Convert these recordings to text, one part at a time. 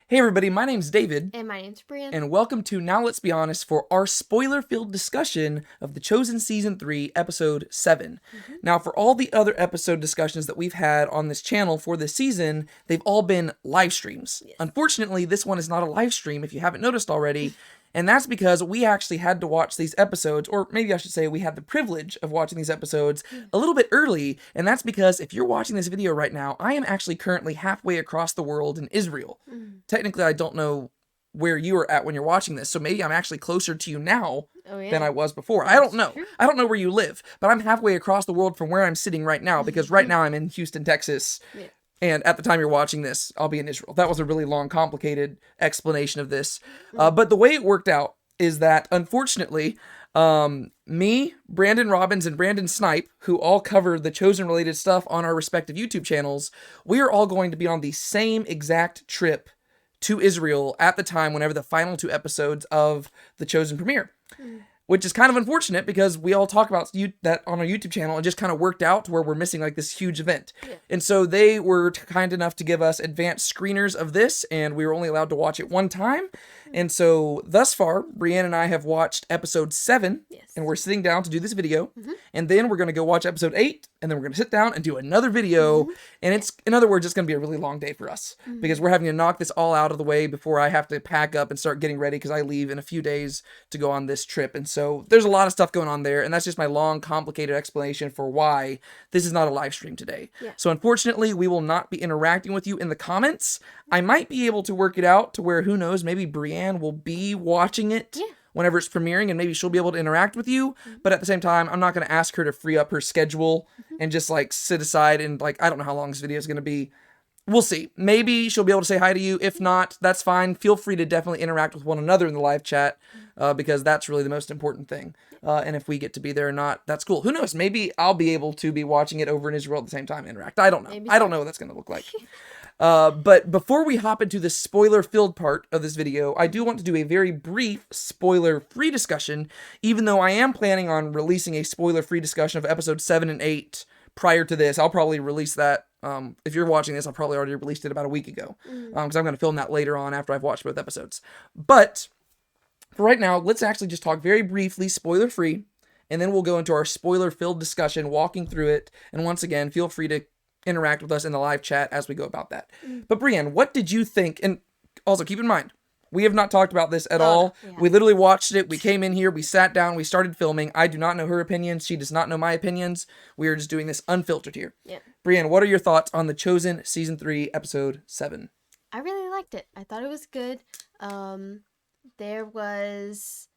Hey everybody, my name's David. And my name's Brienne. And welcome to Now Let's Be Honest for our spoiler-filled discussion of The Chosen Season 3, Episode 7. Now, for all the other episode discussions that we've had on this channel for this season, they've all been live streams. Yes. Unfortunately, this one is not a live stream, if you haven't noticed already, and that's because we actually had to watch these episodes, or maybe I should say we had the privilege of watching these episodes a little bit early, and that's because if you're watching this video right now, I am actually currently halfway across the world in Israel. Technically, I don't know where you are at when you're watching this, so maybe I'm actually closer to you now than I was before. I don't know. I don't know where you live, but I'm halfway across the world from where I'm sitting right now, because right now I'm in Houston, Texas. Yeah. And at the time you're watching this, I'll be in Israel. That was a really long, complicated explanation of this. But the way it worked out is that, unfortunately, me, Brandon Robbins, and Brandon Snipe, who all cover the Chosen-related stuff on our respective YouTube channels, we are all going to be on the same exact trip to Israel at the time whenever the final 2 episodes of The Chosen premiere. Which is kind of unfortunate because we all talk about that on our YouTube channel and just kind of worked out to where we're missing like this huge event. Yeah. And so they were kind enough to give us advanced screeners of this, and we were only allowed to watch it one time. And so thus far, Brienne and I have watched episode 7, Yes. and we're sitting down to do this video. And then we're going to go watch episode 8, and then we're going to sit down and do another video. And it's, in other words, it's going to be a really long day for us because we're having to knock this all out of the way before I have to pack up and start getting ready because I leave in a few days to go on this trip. And so there's a lot of stuff going on there, and that's just my long, complicated explanation for why this is not a live stream today. Yeah. So unfortunately, we will not be interacting with you in the comments. I might be able to work it out to where, who knows, maybe Brienne will be watching it whenever it's premiering, and maybe she'll be able to interact with you. But at the same time, I'm not going to ask her to free up her schedule and just like sit aside and like, I don't know how long this video is going to be. We'll see. Maybe she'll be able to say hi to you. If not, that's fine. Feel free to definitely interact with one another in the live chat because that's really the most important thing. And if we get to be there or not, that's cool. Who knows? Maybe I'll be able to be watching it over in Israel at the same time and interact. I don't know. Maybe I don't know what that's going to look like. But before we hop into the spoiler-filled part of this video, I do want to do a very brief spoiler-free discussion, even though I am planning on releasing a spoiler-free discussion of episodes 7 and 8 prior to this. I'll probably release that. If you're watching this, I'll probably already released it about a week ago, because I'm going to film that later on after I've watched both episodes. But for right now, let's actually just talk very briefly, spoiler-free, and then we'll go into our spoiler-filled discussion, walking through it. And once again, feel free to interact with us in the live chat as we go about that. But Brienne, what did you think? And also keep in mind, we have not talked about this at all. Yeah. We literally watched it. We came in here, we sat down, we started filming. I do not know her opinions. She does not know my opinions. We are just doing this unfiltered here. Yeah. Brienne, what are your thoughts on The Chosen Season 3, Episode 7? I really liked it. I thought it was good. There was,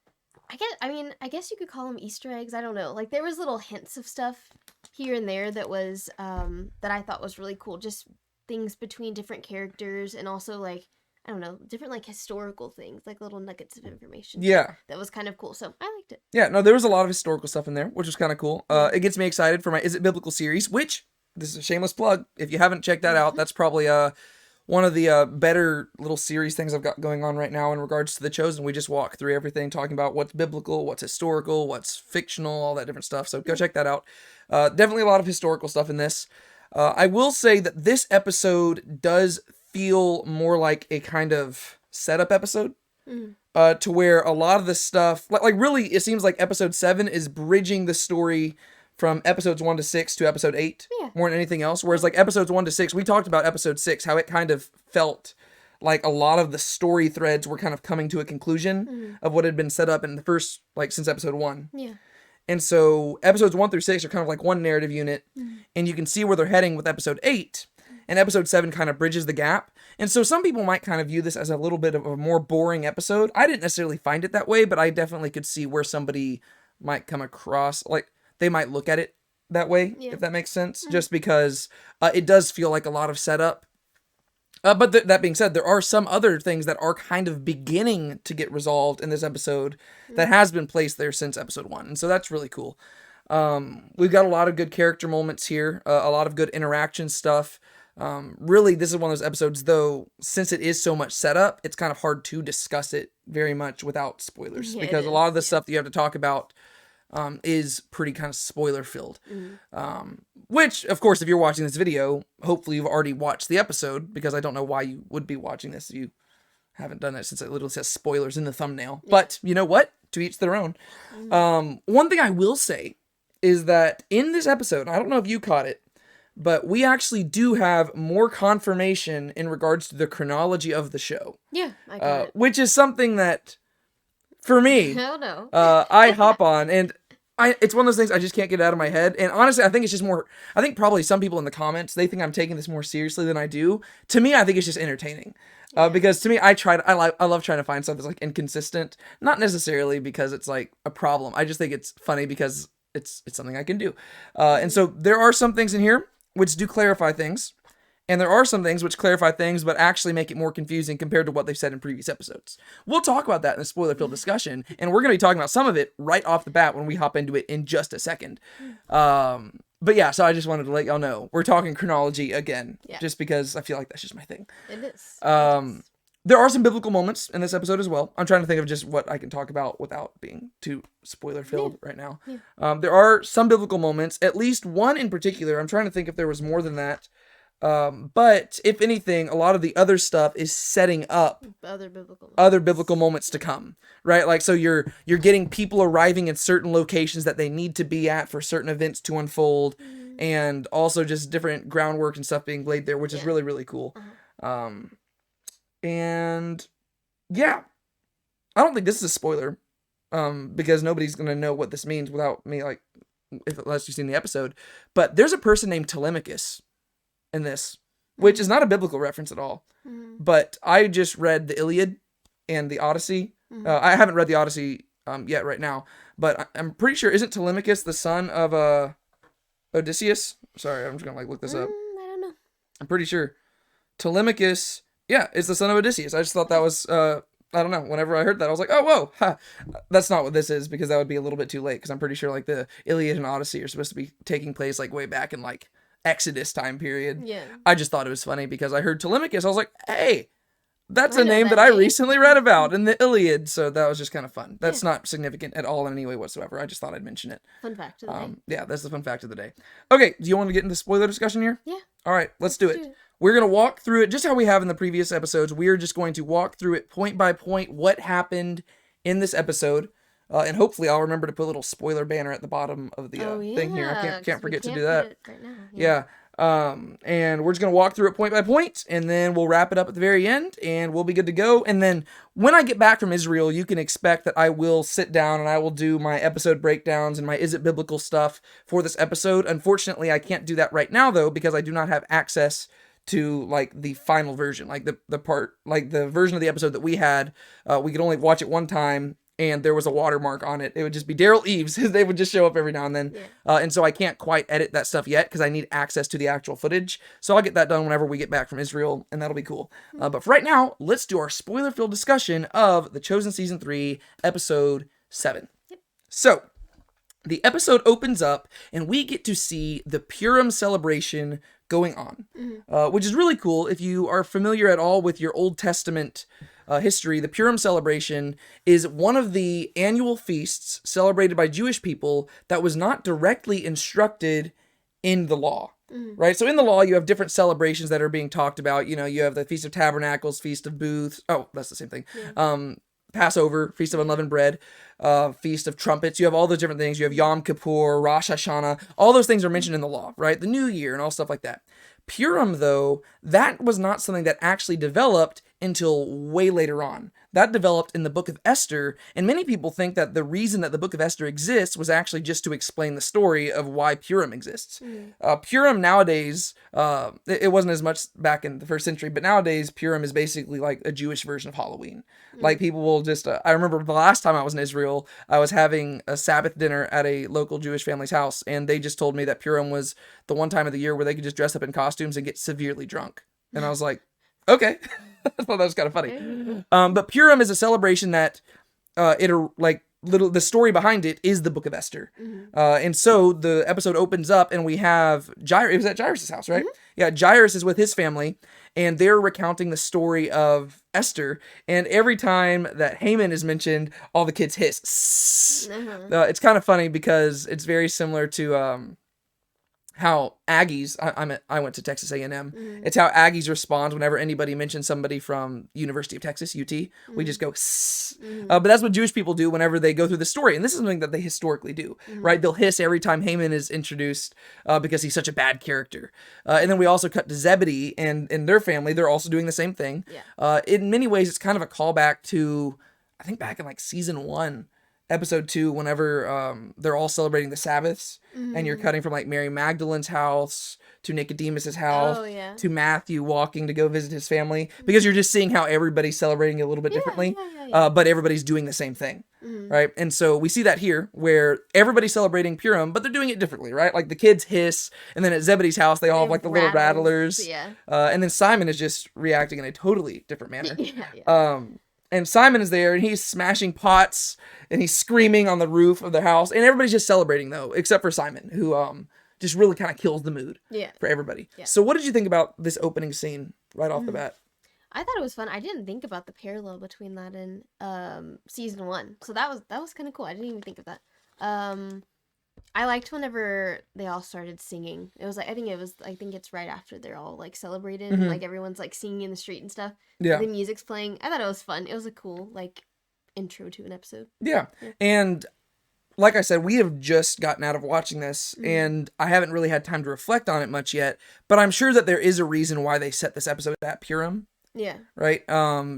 I guess you could call them Easter eggs. I don't know. Like there was little hints of stuff here and there that was, that I thought was really cool. Just things between different characters and also like, I don't know, different like historical things, like little nuggets of information. Yeah. That was kind of cool. So I liked it. Yeah, no, there was a lot of historical stuff in there, which was kind of cool. It gets me excited for my Is It Biblical series, which, this is a shameless plug. If you haven't checked that out, that's probably one of the better little series things I've got going on right now in regards to The Chosen. We just walk through everything, talking about what's biblical, what's historical, what's fictional, all that different stuff. So go check that out. Definitely a lot of historical stuff in this. I will say that this episode does feel more like a kind of setup episode. To where a lot of the stuff, like really, it seems like episode 7 is bridging the story from episodes 1 to 6 to episode 8 more than anything else. Whereas like episodes 1 to 6, we talked about episode 6, how it kind of felt like a lot of the story threads were kind of coming to a conclusion of what had been set up in the first, like since episode 1. Yeah. And so episodes 1 through 6 are kind of like one narrative unit, and you can see where they're heading with episode 8. And episode 7 kind of bridges the gap. And so some people might kind of view this as a little bit of a more boring episode. I didn't necessarily find it that way, but I definitely could see where somebody might come across, like, they might look at it that way, if that makes sense. Just because it does feel like a lot of setup. But that being said, there are some other things that are kind of beginning to get resolved in this episode that has been placed there since episode 1. And so that's really cool. We've got a lot of good character moments here, a lot of good interaction stuff. Really, this is one of those episodes, though, since it is so much setup, it's kind of hard to discuss it very much without spoilers. Yeah, because it a lot is, of the stuff that you have to talk about is pretty kind of spoiler-filled. Which, of course, if you're watching this video, hopefully you've already watched the episode, because I don't know why you would be watching this if you haven't done that since it literally says spoilers in the thumbnail. But you know what? To each their own. One thing I will say is that in this episode, I don't know if you caught it, but we actually do have more confirmation in regards to the chronology of the show. Yeah, I got it. Which is something that, for me, Oh no. I hop on, and it's one of those things I just can't get out of my head. And honestly, I think it's just more, I think probably some people in the comments, they think I'm taking this more seriously than I do. To me, I think it's just entertaining. Because to me, I love trying to find stuff that's like inconsistent. Not necessarily because it's like a problem. I just think it's funny because it's something I can do. And so there are some things in here which do clarify things. And there are some things which clarify things, but actually make it more confusing compared to what they've said in previous episodes. We'll talk about that in the spoiler-filled discussion, and we're going to be talking about some of it right off the bat when we hop into it in just a second. But yeah, so I just wanted to let y'all know we're talking chronology again, just because I feel like that's just my thing. It is. There are some biblical moments in this episode as well. I'm trying to think of just what I can talk about without being too spoiler-filled right now. There are some biblical moments, at least one in particular. I'm trying to think if there was more than that. But if anything, a lot of the other stuff is setting up other biblical moments to come, right? Like, so you're getting people arriving in certain locations that they need to be at for certain events to unfold, and also just different groundwork and stuff being laid there, which is really, really cool. And yeah, I don't think this is a spoiler, because nobody's going to know what this means without me, like, unless you've seen the episode, but there's a person named Telemachus in this, which is not a biblical reference at all. But I just read the Iliad and the Odyssey. I haven't read the Odyssey yet right now, but I'm pretty sure, isn't Telemachus the son of Odysseus? Sorry, I'm just gonna like look this up. I don't know. I'm pretty sure Telemachus, is the son of Odysseus. I just thought that was I don't know. Whenever I heard that, I was like, oh, whoa, ha. That's not what this is, because that would be a little bit too late, because I'm pretty sure like the Iliad and Odyssey are supposed to be taking place like way back in like Exodus time period. Yeah. I just thought it was funny because I heard Telemachus. I was like, hey, that's a name that I recently read about in the Iliad. So that was just kind of fun. That's not significant at all in any way whatsoever. I just thought I'd mention it. Fun fact of the day. Yeah, that's the fun fact of the day. Okay, do you want to get into spoiler discussion here? Yeah. All right, let's do it. We're going to walk through it just how we have in the previous episodes. We're just going to walk through it point by point, what happened in this episode. And hopefully I'll remember to put a little spoiler banner at the bottom of the thing here. I can't forget to do that. Right now. Yeah. And we're just going to walk through it point by point, and then we'll wrap it up at the very end, and we'll be good to go. And then when I get back from Israel, you can expect that I will sit down and I will do my episode breakdowns and my Is It Biblical stuff for this episode. Unfortunately, I can't do that right now, though, because I do not have access to like the final version, like the version of the episode that we had. We could only watch it one time, and there was a watermark on it. It would just be Daryl Eves. They would just show up every now and then. And so I can't quite edit that stuff yet because I need access to the actual footage. So I'll get that done whenever we get back from Israel, and that'll be cool. But for right now, let's do our spoiler-filled discussion of The Chosen Season 3, Episode 7. So, the episode opens up, and we get to see the Purim celebration going on, which is really cool. If you are familiar at all with your Old Testament history, the Purim celebration is one of the annual feasts celebrated by Jewish people that was not directly instructed in the law, right? So in the law, you have different celebrations that are being talked about. You know, you have the Feast of Tabernacles, Feast of Booths. Oh, that's the same thing. Passover, Feast of Unleavened Bread, Feast of Trumpets. You have all those different things. You have Yom Kippur, Rosh Hashanah. All those things are mentioned in the law, right? The New Year and all stuff like that. Purim, though, that was not something that actually developed until way later on. That developed in the book of Esther, and many people think that the reason that the book of Esther exists was actually just to explain the story of why Purim exists. Purim nowadays, it wasn't as much back in the first century, but nowadays Purim is basically like a Jewish version of Halloween. Like people will just, I remember the last time I was in Israel, I was having a Sabbath dinner at a local Jewish family's house, and they just told me that Purim was the one time of the year where they could just dress up in costumes and get severely drunk. And I was like, okay. I thought that was kind of funny. But Purim is a celebration that the story behind it is the book of Esther. And so the episode opens up and we have Jairus. It was at Jairus' house, right? Yeah, Jairus is with his family and they're recounting the story of Esther. And every time that Haman is mentioned, all the kids hiss. It's kind of funny because it's very similar to how Aggies, I went to Texas A&M. It's how Aggies respond whenever anybody mentions somebody from University of Texas, UT. We just go, "Sss." But that's what Jewish people do whenever they go through the story. And this is something that they historically do, right? They'll hiss every time Haman is introduced because he's such a bad character. And then we also cut to Zebedee and their family. They're also doing the same thing. Yeah. In many ways, it's kind of a callback to, I think back in like season 1, episode 2, whenever they're all celebrating the Sabbaths, and you're cutting from like Mary Magdalene's house to Nicodemus's house to Matthew walking to go visit his family, because you're just seeing how everybody's celebrating it a little bit differently, but everybody's doing the same thing, right? And so we see that here, where everybody's celebrating Purim, but they're doing it differently, right? Like the kids hiss, and then at Zebedee's house, they all have like the little rattlers, and then Simon is just reacting in a totally different manner. And Simon is there, and he's smashing pots, and he's screaming on the roof of the house, and everybody's just celebrating, though, except for Simon, who just really kind of kills the mood for everybody. So what did you think about this opening scene right off the bat? I thought it was fun. I didn't think about the parallel between that and season 1, so that was kind of cool. I didn't even think of that. I liked whenever they all started singing. It was like, I think it's right after they're all like celebrated and like everyone's like singing in the street and stuff. Yeah. The music's playing. I thought it was fun. It was a cool like intro to an episode. Yeah. And like I said, we have just gotten out of watching this, and I haven't really had time to reflect on it much yet, but I'm sure that there is a reason why they set this episode at Purim. Yeah. Right?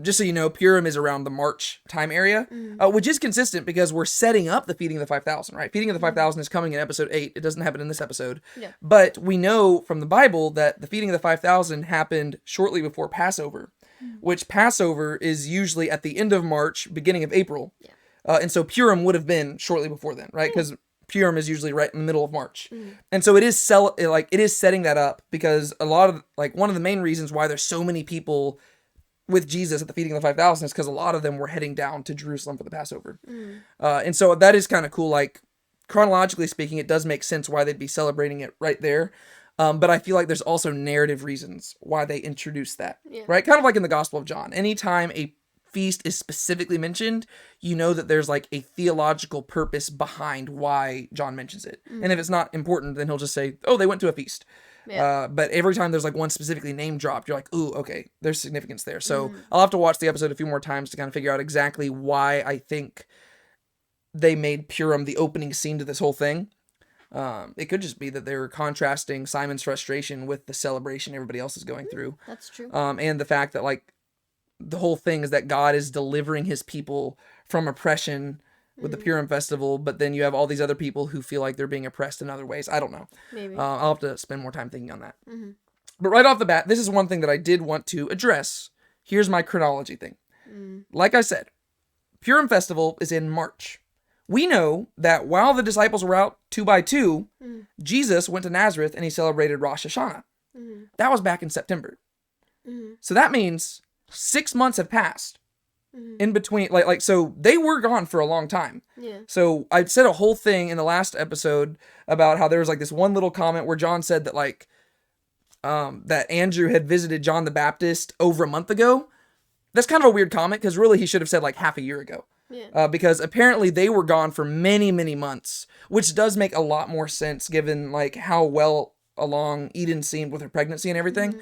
Just so you know, Purim is around the March time area, which is consistent because we're setting up the feeding of the 5,000, right? Feeding of the 5,000 is coming in episode 8. It doesn't happen in this episode. Yeah. But we know from the Bible that the feeding of the 5,000 happened shortly before Passover, which Passover is usually at the end of March, beginning of April. Yeah. And so Purim would have been shortly before then, right? Because Purim is usually right in the middle of March. And so it is setting that up, because a lot of one of the main reasons why there's so many people with Jesus at the feeding of the 5,000 is because a lot of them were heading down to Jerusalem for the Passover. And so that is kind of cool. Like, chronologically speaking, it does make sense why they'd be celebrating it right there. But I feel like there's also narrative reasons why they introduced that, right? Kind of like in the Gospel of John. Anytime a feast is specifically mentioned, you know that there's like a theological purpose behind why John mentions it. And if it's not important, then he'll just say, oh, they went to a feast. But every time there's like one specifically name dropped, you're like, ooh, okay, there's significance there. So I'll have to watch the episode a few more times to kind of figure out exactly why I think they made Purim the opening scene to this whole thing. It could just be that they were contrasting Simon's frustration with the celebration everybody else is going through. That's true. And the fact that like the whole thing is that God is delivering his people from oppression with the Purim festival, but then you have all these other people who feel like they're being oppressed in other ways. I don't know. Maybe. I'll have to spend more time thinking on that. But right off the bat, this is one thing that I did want to address. Here's my chronology thing. Like I said, Purim festival is in March. We know that while the disciples were out 2 by 2, Jesus went to Nazareth and he celebrated Rosh Hashanah. That was back in September. So that means 6 months have passed in between. So they were gone for a long time. So I said a whole thing in the last episode about how there was like this one little comment where John said that that Andrew had visited John the Baptist over a month ago. That's kind of a weird comment, because really he should have said like half a year ago. Because apparently they were gone for many, many months, which does make a lot more sense given like how well along Eden seemed with her pregnancy and everything.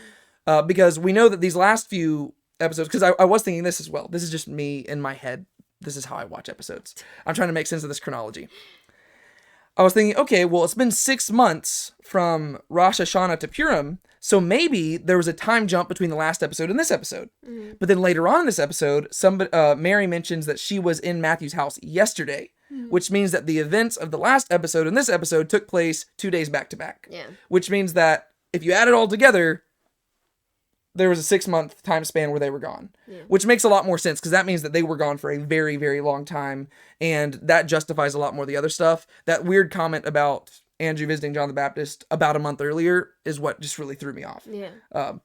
Because we know that these last few episodes, because I was thinking this as well. This is just me in my head. This is how I watch episodes. I'm trying to make sense of this chronology. I was thinking, okay, well, it's been 6 months from Rosh Hashanah to Purim, so maybe there was a time jump between the last episode and this episode. But then later on in this episode, Mary mentions that she was in Matthew's house yesterday, which means that the events of the last episode and this episode took place 2 days back to back. Which means that if you add it all together, there was a 6-month time span where they were gone, which makes a lot more sense, because that means that they were gone for a very, very long time, and that justifies a lot more of the other stuff. That weird comment about Andrew visiting John the Baptist about a month earlier is what just really threw me off.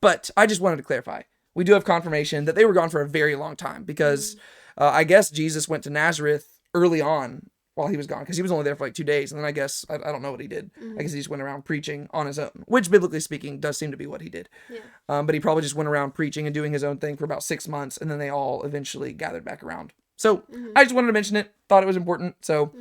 But I just wanted to clarify. We do have confirmation that they were gone for a very long time, because I guess Jesus went to Nazareth early on while he was gone, because he was only there for like 2 days, and then I guess, I don't know what he did. I guess he just went around preaching on his own, which biblically speaking does seem to be what he did. But he probably just went around preaching and doing his own thing for about 6 months, and then they all eventually gathered back around. So I just wanted to mention it, thought it was important, so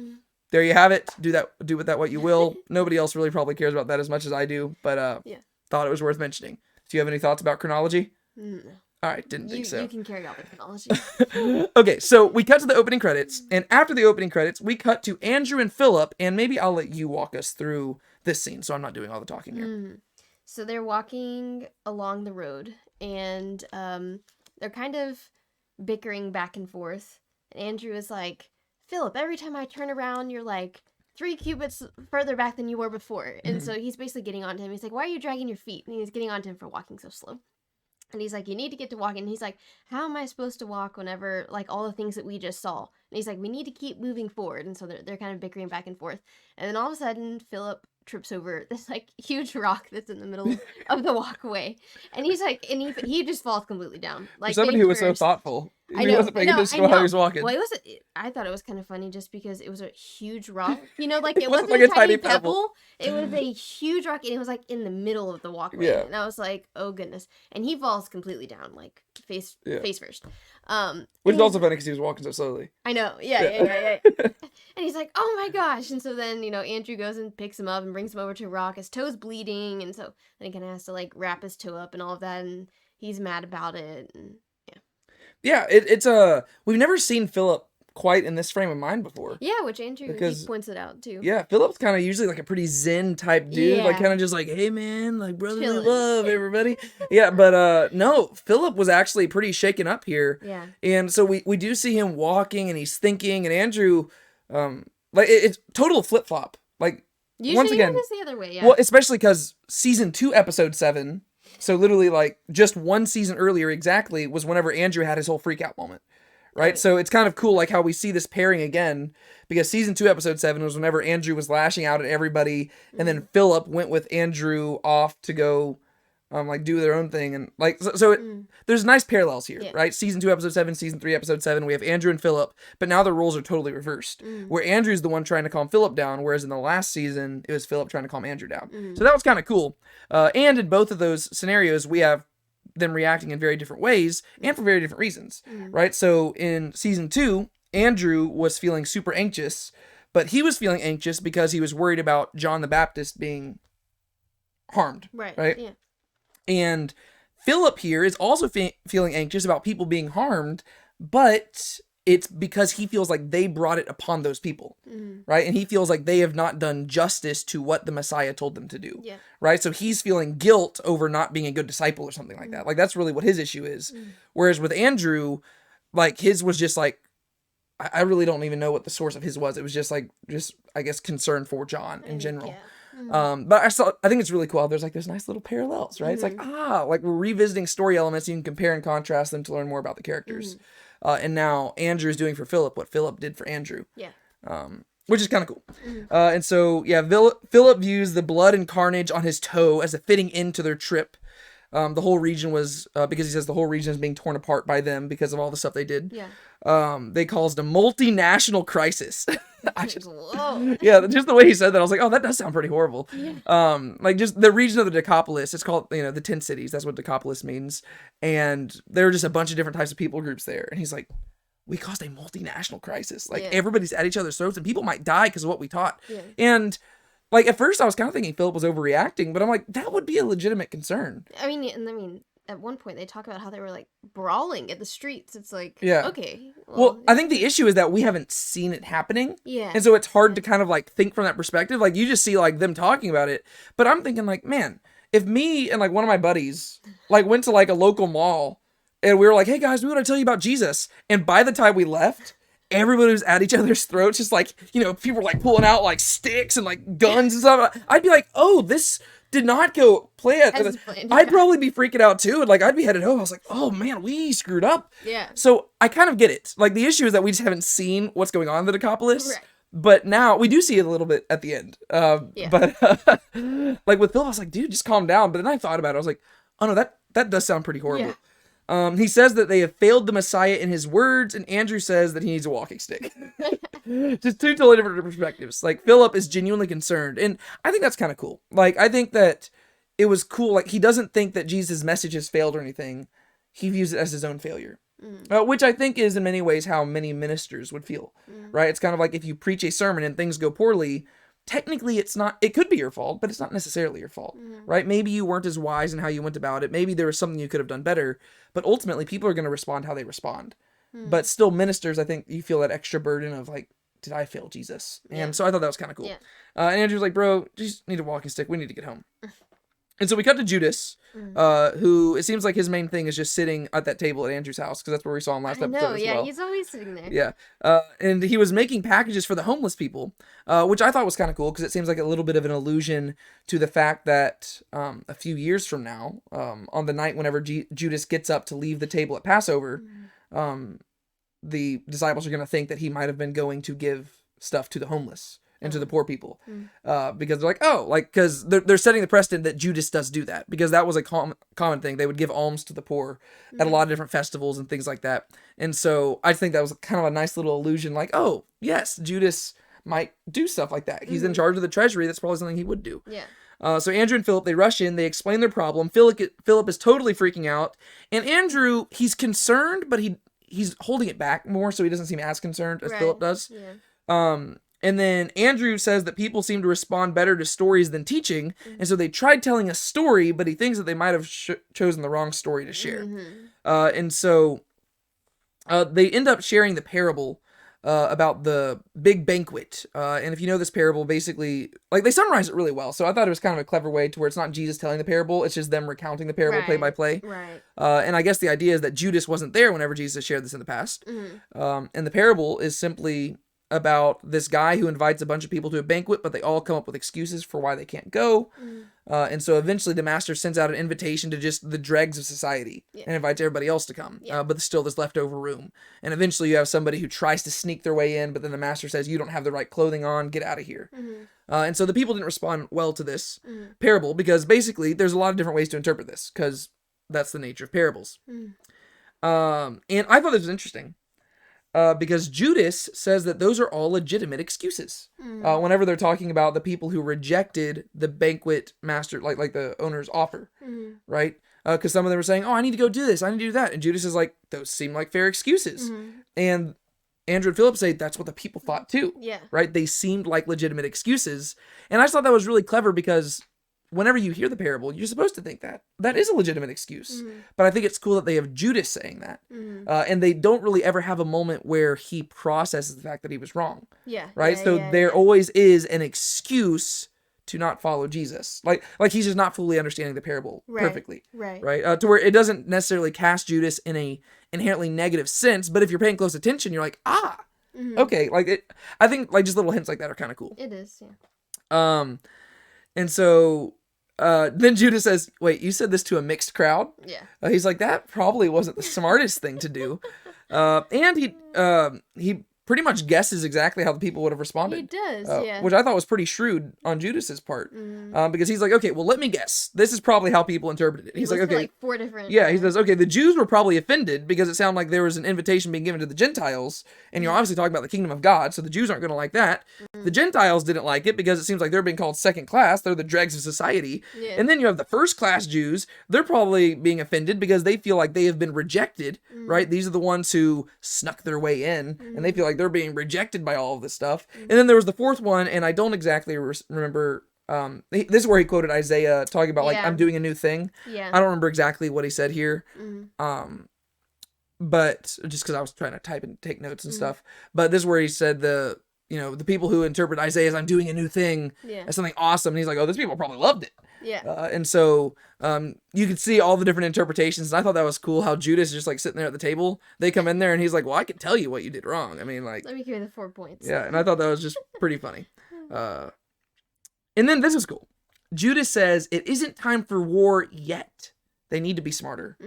there you have it. Do with that what you will. Nobody else really probably cares about that as much as I do, but thought it was worth mentioning. Do you have any thoughts about chronology? No. All right, didn't think so. You can carry all the chronology. Okay, so we cut to the opening credits, and after the opening credits, we cut to Andrew and Philip, and maybe I'll let you walk us through this scene, so I'm not doing all the talking here. So they're walking along the road, and they're kind of bickering back and forth. And Andrew is like, Philip, every time I turn around, you're like 3 cubits further back than you were before. And so he's basically getting onto him. He's like, why are you dragging your feet? And he's getting onto him for walking so slow. And he's like, you need to get to walking. And he's like, how am I supposed to walk whenever, like, all the things that we just saw? And he's like, we need to keep moving forward. And so they're kind of bickering back and forth. And then all of a sudden, Philip trips over this, like, huge rock that's in the middle of the walkway. And he's like, and he just falls completely down. Like, For somebody who was so thoughtful. I know, he wasn't paying attention to how he was walking. Well, I thought it was kind of funny just because it was a huge rock. You know, like, it wasn't like a tiny pebble. It was a huge rock, and it was, like, in the middle of the walkway. Yeah. And I was like, oh, goodness. And he falls completely down, like, face first. Which is also funny because he was walking so slowly. I know. Yeah. And he's like, oh, my gosh. And so then, Andrew goes and picks him up and brings him over to a rock. His toe's bleeding, and so then he kind of has to, like, wrap his toe up and all of that, and he's mad about it, and yeah, it's we've never seen Philip quite in this frame of mind before. Yeah, which Andrew he points it out too. Yeah, Philip's kind of usually like a pretty zen type dude, like kind of just like, hey man, like brotherly love, everybody. Yeah, but no, Philip was actually pretty shaken up here. Yeah, and so we do see him walking and he's thinking, and Andrew, like it's total flip flop. Like usually once again, it's the other way. Yeah, well, especially because season 2, episode 7. So literally, like, just one season earlier exactly was whenever Andrew had his whole freak out moment, right? So it's kind of cool, like, how we see this pairing again, because season 2, episode 7 was whenever Andrew was lashing out at everybody, and then Philip went with Andrew off to go, like, do their own thing, and, like, there's nice parallels here, right? Season 2, episode 7, season 3, episode 7, we have Andrew and Philip, but now the roles are totally reversed, where Andrew's the one trying to calm Philip down, whereas in the last season, it was Philip trying to calm Andrew down. So that was kind of cool. And in both of those scenarios, we have them reacting in very different ways, and for very different reasons, right? So in season 2, Andrew was feeling super anxious, but he was feeling anxious because he was worried about John the Baptist being harmed, right? Yeah. And Philip here is also feeling anxious about people being harmed, but it's because he feels like they brought it upon those people, right? And he feels like they have not done justice to what the Messiah told them to do, right? So he's feeling guilt over not being a good disciple or something like that. Like, that's really what his issue is. Whereas with Andrew, like, his was just like, I really don't even know what the source of his was. It was just I guess, concern for John in general. Yeah. But I think it's really cool how there's like those nice little parallels, right? It's like, like we're revisiting story elements. You can compare and contrast them to learn more about the characters. And now Andrew is doing for Philip what Philip did for Andrew. Yeah. Which is kind of cool. And so, yeah, Philip views the blood and carnage on his toe as a fitting end to their trip. The whole region was, because he says the whole region is being torn apart by them because of all the stuff they did. Yeah. They caused a multinational crisis. Yeah, just the way he said that, I was like, oh, that does sound pretty horrible. Yeah. Like, just the region of the Decapolis, it's called, the 10 cities, that's what Decapolis means. And there were just a bunch of different types of people groups there. And he's like, we caused a multinational crisis. Like, everybody's at each other's throats, and people might die because of what we taught. Yeah. And, like, at first I was kind of thinking Philip was overreacting, but I'm like, that would be a legitimate concern. I mean, at one point they talk about how they were like brawling at the streets. It's like, okay. Well, I think the issue is that we haven't seen it happening. Yeah. And so it's hard to kind of like think from that perspective. Like, you just see like them talking about it. But I'm thinking like, man, if me and like one of my buddies like went to like a local mall and we were like, hey guys, we want to tell you about Jesus. And by the time we left, everybody was at each other's throats, just like, people were like pulling out like sticks and like guns and stuff. I'd be like, oh, this did not go planned. I'd probably be freaking out too, and like I'd be headed home. I was like, oh man, we screwed up. Yeah. So I kind of get it. Like, the issue is that we just haven't seen what's going on in the Decapolis. Right. But now we do see it a little bit at the end. But like with Phil, I was like, dude, just calm down. But then I thought about it. I was like, oh no, that does sound pretty horrible. Yeah. He says that they have failed the Messiah in his words, and Andrew says that he needs a walking stick. Just two totally different perspectives. Like, Philip is genuinely concerned, and I think that's kind of cool. Like, I think that it was cool. Like, he doesn't think that Jesus' message has failed or anything. He views it as his own failure. Which I think is in many ways how many ministers would feel, right? It's kind of like if you preach a sermon and things go poorly, technically it could be your fault, but it's not necessarily your fault, right? Maybe you weren't as wise in how you went about it. Maybe there was something you could have done better, but ultimately people are going to respond how they respond. But still, ministers, I think you feel that extra burden of like, did I fail Jesus? And so I thought that was kind of cool. Yeah. And Andrew's like, bro, you just need a walking stick. We need to get home. And so we cut to Judas, who it seems like his main thing is just sitting at that table at Andrew's house, because that's where we saw him last episode as well. He's always sitting there. Yeah. And he was making packages for the homeless people, which I thought was kind of cool, because it seems like a little bit of an allusion to the fact that a few years from now, on the night whenever Judas gets up to leave the table at Passover, the disciples are going to think that he might have been going to give stuff to the homeless and to the poor people, because they're like, because they're setting the precedent that Judas does do that, because that was a common thing. They would give alms to the poor at a lot of different festivals and things like that. And so I think that was kind of a nice little allusion, like, oh yes, Judas might do stuff like that. He's in charge of the treasury. That's probably something he would do. Yeah. So Andrew and Philip, they rush in, they explain their problem. Philip is totally freaking out, and Andrew, he's concerned, but he's holding it back more, so he doesn't seem as concerned as Philip does. Yeah. And then Andrew says that people seem to respond better to stories than teaching, and so they tried telling a story, but he thinks that they might have chosen the wrong story to share. And so they end up sharing the parable about the big banquet. And if you know this parable, basically, like, they summarize it really well. So I thought it was kind of a clever way to where it's not Jesus telling the parable, it's just them recounting the parable play by play. Right. And I guess the idea is that Judas wasn't there whenever Jesus shared this in the past. And the parable is simply about this guy who invites a bunch of people to a banquet, but they all come up with excuses for why they can't go. And so eventually the master sends out an invitation to just the dregs of society and invites everybody else to come. But there's still this leftover room. And eventually you have somebody who tries to sneak their way in, but then the master says, you don't have the right clothing on, get out of here. And so the people didn't respond well to this parable, because basically there's a lot of different ways to interpret this, because that's the nature of parables. And I thought this was interesting. Because Judas says that those are all legitimate excuses. Whenever they're talking about the people who rejected the banquet master, like the owner's offer, right? Because some of them were saying, oh, I need to go do this, I need to do that. And Judas is like, those seem like fair excuses. And Andrew and Philip say that's what the people thought too. Right? They seemed like legitimate excuses. And I just thought that was really clever, because whenever you hear the parable, you're supposed to think that is a legitimate excuse. But I think it's cool that they have Judas saying that. And they don't really ever have a moment where he processes the fact that he was wrong. Right? So there always is an excuse to not follow Jesus. Like he's just not fully understanding the parable perfectly. Right? To where it doesn't necessarily cast Judas in a inherently negative sense, but if you're paying close attention, you're like, okay. I think like just little hints like that are kind of cool. It is, yeah. And so then Judas says, wait, you said this to a mixed crowd? He's like, that probably wasn't the smartest thing to do. And he pretty much guesses exactly how the people would have responded. He does, which I thought was pretty shrewd on Judas's part. Because he's like, okay, well, let me guess. This is probably how people interpreted it. He's like, okay. Like 4 different. Yeah, he says, okay, the Jews were probably offended because it sounded like there was an invitation being given to the Gentiles, and you're obviously talking about the kingdom of God, so the Jews aren't going to like that. The Gentiles didn't like it because it seems like they're being called second class. They're the dregs of society. And then you have the first class Jews. They're probably being offended because they feel like they have been rejected, right? These are the ones who snuck their way in, and they feel like they're being rejected by all of this stuff. And then there was the fourth one, and I don't exactly remember. This is where he quoted Isaiah talking about like, I'm doing a new thing. I don't remember exactly what he said here. But just because I was trying to type and take notes and stuff. But this is where he said the people who interpret Isaiah as I'm doing a new thing as something awesome. And he's like, oh, these people probably loved it. And so you could see all the different interpretations. And I thought that was cool how Judas is just like sitting there at the table. They come in there and he's like, well, I can tell you what you did wrong. I mean, like, let me give you the 4 points. Yeah. And I thought that was just pretty funny. And then this is cool. Judas says it isn't time for war yet. They need to be smarter.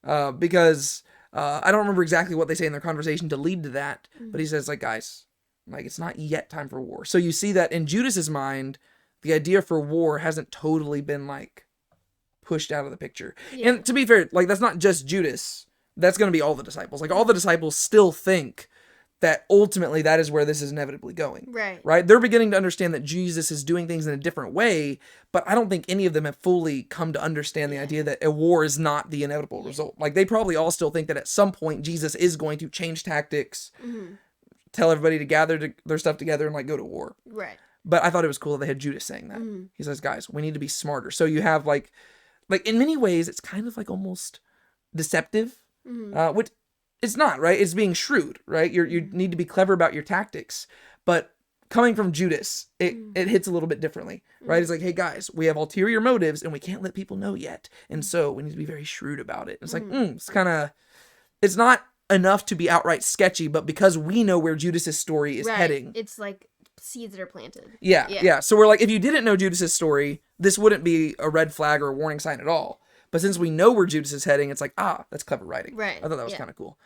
Because I don't remember exactly what they say in their conversation to lead to that. But he says, like, guys, like, it's not yet time for war. So you see that in Judas's mind, the idea for war hasn't totally been like pushed out of the picture. And to be fair, like, that's not just Judas. That's going to be all the disciples. Like, all the disciples still think that ultimately that is where this is inevitably going. Right. Right? They're beginning to understand that Jesus is doing things in a different way, but I don't think any of them have fully come to understand the idea that a war is not the inevitable result. Like, they probably all still think that at some point Jesus is going to change tactics, tell everybody to gather their stuff together and, like, go to war. Right. But I thought it was cool that they had Judas saying that. He says, guys, we need to be smarter. So you have, like in many ways, it's kind of like almost deceptive, which it's not, right? It's being shrewd, right? You need to be clever about your tactics. But coming from Judas, it hits a little bit differently, right? It's like, hey, guys, we have ulterior motives and we can't let people know yet. And so we need to be very shrewd about it. And it's like, it's kind of, it's not enough to be outright sketchy, but because we know where Judas's story is heading. It's like seeds that are planted. Yeah. So we're like, if you didn't know Judas's story, this wouldn't be a red flag or a warning sign at all. But since we know where Judas is heading, it's like, that's clever writing. Right. I thought that was kind of cool.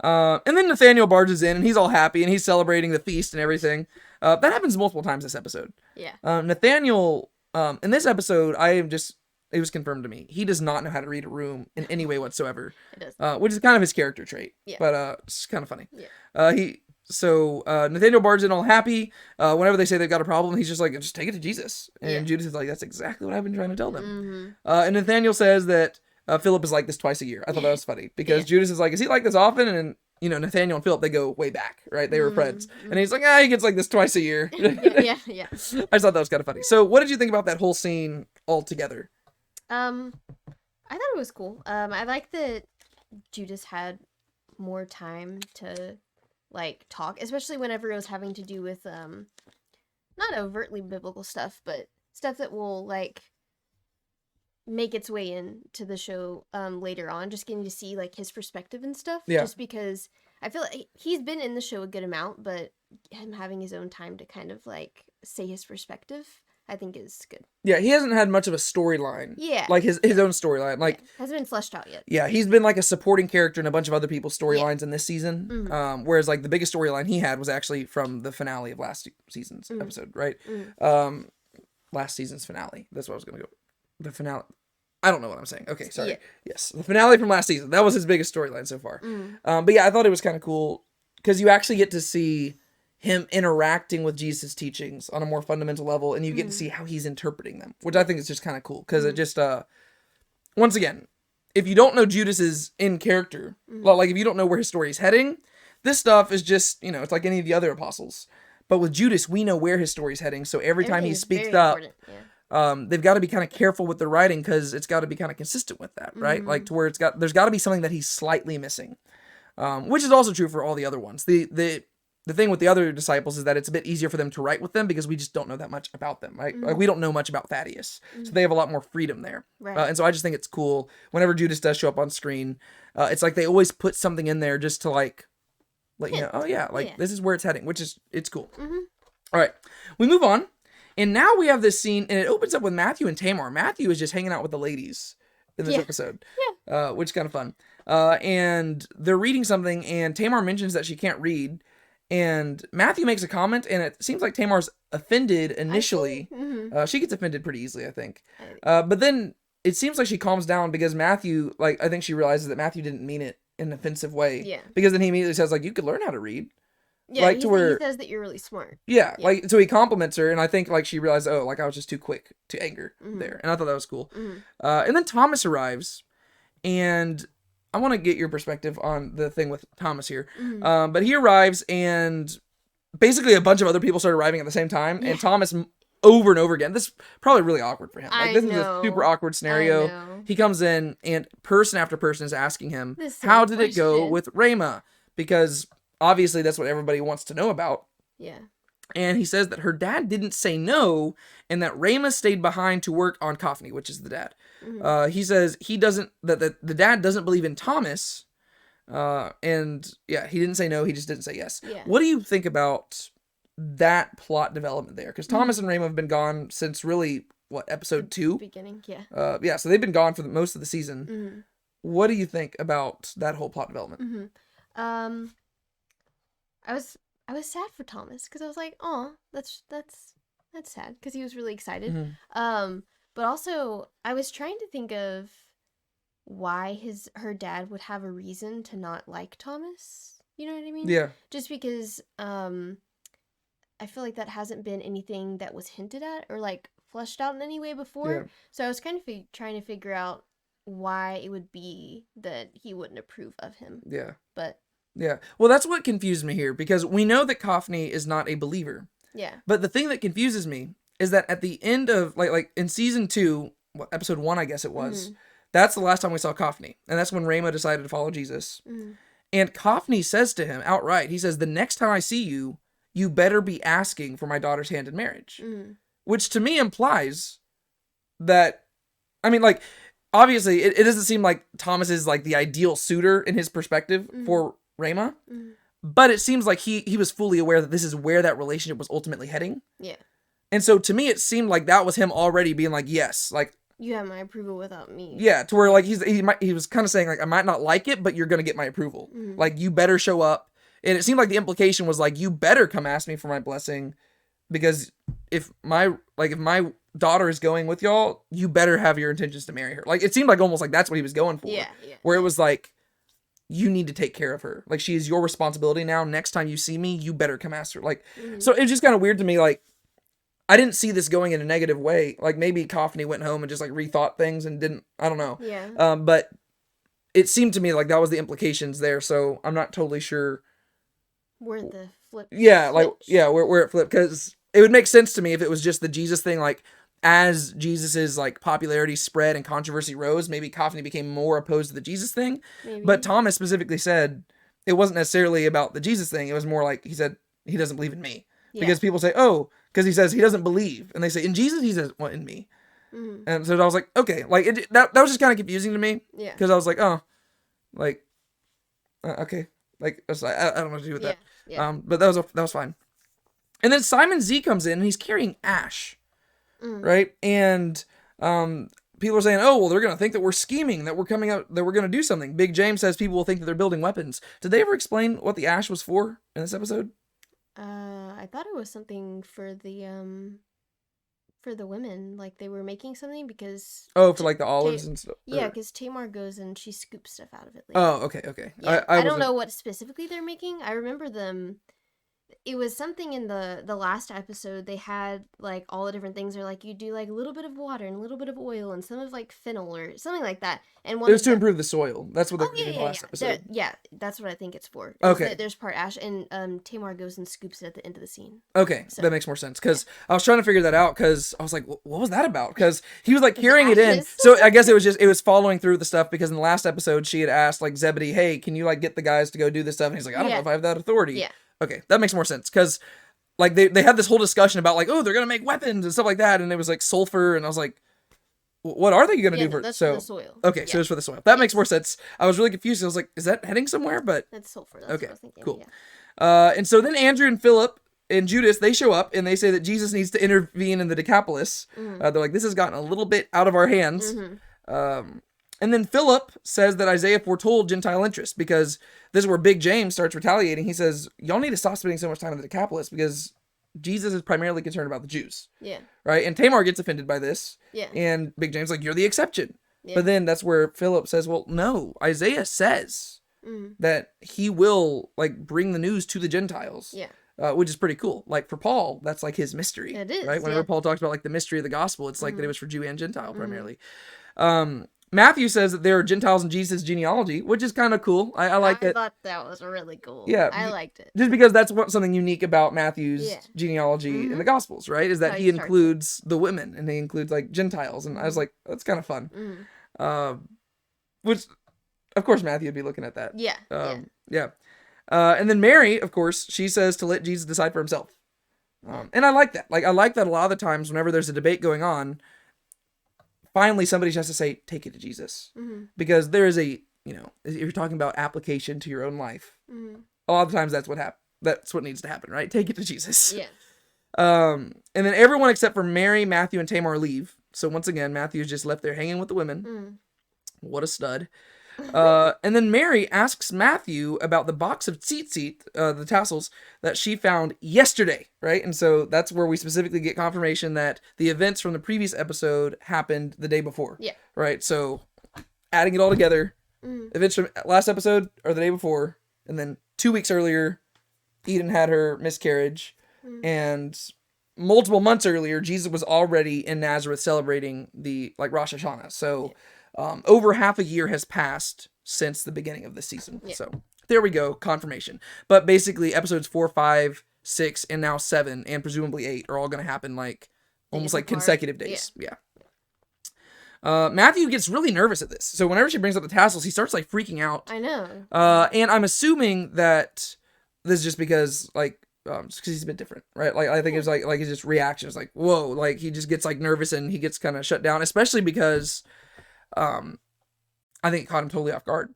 And then Nathaniel barges in, and he's all happy, and he's celebrating the feast and everything. That happens multiple times this episode. Yeah. Nathaniel, in this episode, it was confirmed to me, he does not know how to read a room in any way whatsoever. It does. Which is kind of his character trait. Yeah. But it's kind of funny. Yeah. Nathaniel barges in all happy. Whenever they say they've got a problem, he's just like, just take it to Jesus. And Judas is like, that's exactly what I've been trying to tell them. And Nathaniel says that Philip is like this twice a year. I thought that was funny because Judas is like, is he like this often? And Nathaniel and Philip, they go way back, right? They were friends. And he's like, he gets like this twice a year. yeah. I just thought that was kind of funny. So what did you think about that whole scene altogether? I thought it was cool. I like that Judas had more time to like talk, especially whenever it was having to do with not overtly biblical stuff, but stuff that will like make its way into the show later on, just getting to see like his perspective and stuff. Just because I feel like he's been in the show a good amount, but him having his own time to kind of like say his perspective, I think is good. Yeah, he hasn't had much of a storyline. Yeah. Like his own storyline. Like hasn't been fleshed out yet. Yeah, he's been like a supporting character in a bunch of other people's storylines in this season. Whereas like the biggest storyline he had was actually from the finale of last season's episode, right? Last season's finale. That's what I was gonna go. The finale. I don't know what I'm saying. Okay, sorry. Yes, the finale from last season. That was his biggest storyline so far. But yeah, I thought it was kind of cool because you actually get to see him interacting with Jesus' teachings on a more fundamental level, and you get to see how he's interpreting them, which I think is just kind of cool, because it just, once again, if you don't know Judas is in character, like if you don't know where his story is heading, this stuff is just, it's like any of the other apostles. But with Judas, we know where his story is heading, so every time he speaks up, they've got to be kind of careful with the writing, because it's got to be kind of consistent with that, right? Like to where there's got to be something that he's slightly missing, which is also true for all the other ones. The thing with the other disciples is that it's a bit easier for them to write with them because we just don't know that much about them, right? Like we don't know much about Thaddeus, so they have a lot more freedom there. Right. And so I just think it's cool whenever Judas does show up on screen. It's like they always put something in there just to like let you know, this is where it's heading, it's cool. All right, we move on, and now we have this scene, and it opens up with Matthew and Tamar. Matthew is just hanging out with the ladies in this episode, which is kind of fun. And they're reading something, and Tamar mentions that she can't read. And Matthew makes a comment, and it seems like Tamar's offended initially. She gets offended pretty easily, I think. But then it seems like she calms down because Matthew, I think she realizes that Matthew didn't mean it in an offensive way. Yeah. Because then he immediately says, you could learn how to read. Yeah, he says that you're really smart. Yeah, so he compliments her, and I think, she realized, I was just too quick to anger there. And I thought that was cool. And then Thomas arrives, and I want to get your perspective on the thing with Thomas here. But he arrives, and basically a bunch of other people start arriving at the same time. And Thomas, over and over again, this is probably really awkward for him. This is a super awkward scenario. He comes in, and person after person is asking him, how did it go with Rama? Because obviously that's what everybody wants to know about. Yeah. And he says that her dad didn't say no, and that Rama stayed behind to work on Kaphni, which is the dad. He says that the dad doesn't believe in Thomas, and he didn't say no, he just didn't say yes. Yeah. What do you think about that plot development there? Because Thomas and Rama have been gone since really, episode 2? Beginning, yeah. So they've been gone for most of the season. What do you think about that whole plot development? I was sad for Thomas because I was like, oh, that's sad because he was really excited. But also I was trying to think of why her dad would have a reason to not like Thomas. You know what I mean? Yeah. Just because I feel like that hasn't been anything that was hinted at or like fleshed out in any way before. Yeah. So I was kind of trying to figure out why it would be that he wouldn't approve of him. Yeah. But Yeah. Well, that's what confused me here, because we know that Kaphne is not a believer. yeah. But the thing that confuses me is that at the end of like in season 2, episode 1, I guess it was, that's the last time we saw Kaphne, and that's when Rama decided to follow Jesus. And Kaphne says to him outright, he says, "The next time I see you, you better be asking for my daughter's hand in marriage," which to me implies that, I mean, like, obviously it doesn't seem like Thomas is like the ideal suitor in his perspective for Rama. But it seems like he was fully aware that this is where that relationship was ultimately heading. Yeah. And so to me, it seemed like that was him already being like, yes, like, you have my approval without me. yeah, to where like he was kind of saying like, I might not like it, but you're going to get my approval. Like, you better show up. And it seemed like the implication was like, you better come ask me for my blessing, because if my daughter is going with y'all, you better have your intentions to marry her. Like, it seemed like almost like that's what he was going for. Yeah. Where it was like, you need to take care of her. Like, she is your responsibility now. Next time you see me, you better come ask her. Like, so it's just kind of weird to me. Like, I didn't see this going in a negative way. Like, maybe Kaphne went home and just like rethought things and didn't, I don't know. Yeah. But it seemed to me like that was the implications there. So I'm not totally sure where the flip. Yeah. Like, yeah, where it flipped. Cause it would make sense to me if it was just the Jesus thing. Like, as Jesus's like popularity spread and controversy rose, maybe Kaphne became more opposed to the Jesus thing. Maybe. But Thomas specifically said it wasn't necessarily about the Jesus thing. It was more like, he said he doesn't believe in me. Because people say, oh, because he says he doesn't believe. And they say, in Jesus, he says, well, in me. And so I was like, okay. Like, that was just kind of confusing to me. Yeah. Because I was like, oh, like, okay. Like, I don't know what to do with that. Yeah. But that was fine. And then Simon Z comes in and he's carrying ash. Right? And people are saying, oh, well, they're going to think that we're scheming, that we're coming out, that we're going to do something. Big James says people will think that they're building weapons. Did they ever explain what the ash was for in this episode? I thought it was something for the women. Like, they were making something because... Oh, for like the olives and stuff? Yeah, because Tamar goes and she scoops stuff out of it later. Oh, okay. Yeah, I don't know what specifically they're making. I remember them... It was something in the last episode. They had like all the different things. Are like, you do like a little bit of water and a little bit of oil and some of like fennel or something like that. And it was to improve the soil. That's what they did in the last episode. That's what I think it's for. Okay. There's part ash, and Tamar goes and scoops it at the end of the scene. Okay, so that makes more sense, because I was trying to figure that out, because I was like, what was that about? Because he was like carrying it in. So I guess it was following through the stuff, because in the last episode she had asked like Zebedee, hey, can you like get the guys to go do this stuff? And he's like, I don't know if I have that authority. Yeah. Okay, that makes more sense, because like they had this whole discussion about like, oh, they're gonna make weapons and stuff like that, and it was like sulfur, and I was like, what are they gonna do for that's so for the soil. Okay, so it's for the soil. That makes more sense. I was really confused. I was like, is that heading somewhere? But that's sulfur. That's okay, what I was thinking. cool. Yeah. And so then Andrew and Philip and Judas, they show up and they say that Jesus needs to intervene in the Decapolis. They're like, this has gotten a little bit out of our hands. And then Philip says that Isaiah foretold Gentile interest, because this is where Big James starts retaliating. He says, y'all need to stop spending so much time in the Decapolis, because Jesus is primarily concerned about the Jews. Yeah. Right? And Tamar gets offended by this. Yeah. And Big James like, you're the exception. Yeah. But then that's where Philip says, well, no, Isaiah says that he will like bring the news to the Gentiles. Yeah. Which is pretty cool. Like, for Paul, that's like his mystery. It is, right? Whenever Paul talks about like the mystery of the gospel, it's like that it was for Jew and Gentile primarily. Matthew says that there are Gentiles in Jesus' genealogy, which is kind of cool. I like it. I thought that was really cool. Yeah. I liked it. Just because that's something unique about Matthew's genealogy in the Gospels, right? Is that he includes the women, and he includes like Gentiles. And I was like, that's kind of fun. Which, of course, Matthew would be looking at that. Yeah. Yeah. And then Mary, of course, she says to let Jesus decide for himself. And I like that. Like, I like that a lot of the times whenever there's a debate going on, finally somebody has to say, take it to Jesus. Because there is a, if you're talking about application to your own life, a lot of times that's what needs to happen, right? Take it to Jesus. Yeah. And then everyone except for Mary, Matthew, and Tamar leave. So once again, Matthew's just left there hanging with the women. What a stud. And then Mary asks Matthew about the box of tzitzit, the tassels, that she found yesterday, right? And so that's where we specifically get confirmation that the events from the previous episode happened the day before. Yeah. Right? So adding it all together, events from last episode are the day before, and then 2 weeks earlier, Eden had her miscarriage, and multiple months earlier, Jesus was already in Nazareth celebrating the Rosh Hashanah. So, over half a year has passed since the beginning of the season. Yeah. So there we go, confirmation. But basically, episodes 4, 5, 6, and now 7, and presumably 8 are all going to happen almost like apart. consecutive days. Yeah. Matthew gets really nervous at this. So whenever she brings up the tassels, he starts freaking out. I know. And I'm assuming that this is just because just because he's a bit different, right? I think it's his just reaction is whoa, he just gets nervous and he gets kind of shut down, especially because I think it caught him totally off guard.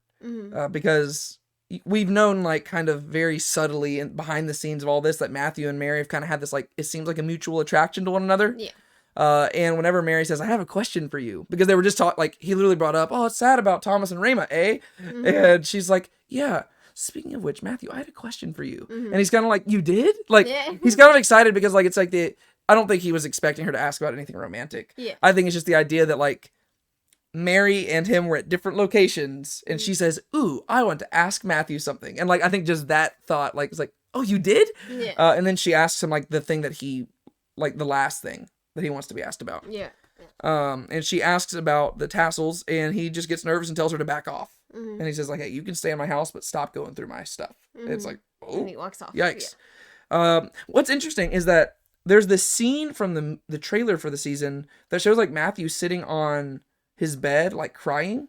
Because we've known kind of very subtly and behind the scenes of all this that Matthew and Mary have kind of had this it seems like a mutual attraction to one another. Yeah. And whenever Mary says, I have a question for you, because they were just he literally brought up, oh, it's sad about Thomas and Rama, eh? And she's like, yeah, speaking of which, Matthew, I had a question for you. And he's kind of you did? He's kind of excited because it's I don't think he was expecting her to ask about anything romantic. Yeah. I think it's just the idea that Mary and him were at different locations, and she says, ooh, I want to ask Matthew something. And I think just that thought, it's oh, you did? Yeah. And then she asks him the thing that he, the last thing that he wants to be asked about. Yeah. And she asks about the tassels, and he just gets nervous and tells her to back off. And he says hey, you can stay in my house, but stop going through my stuff. It's oh, and he walks off. yikes. Yeah. What's interesting is that there's this scene from the trailer for the season that shows Matthew sitting on his bed, crying.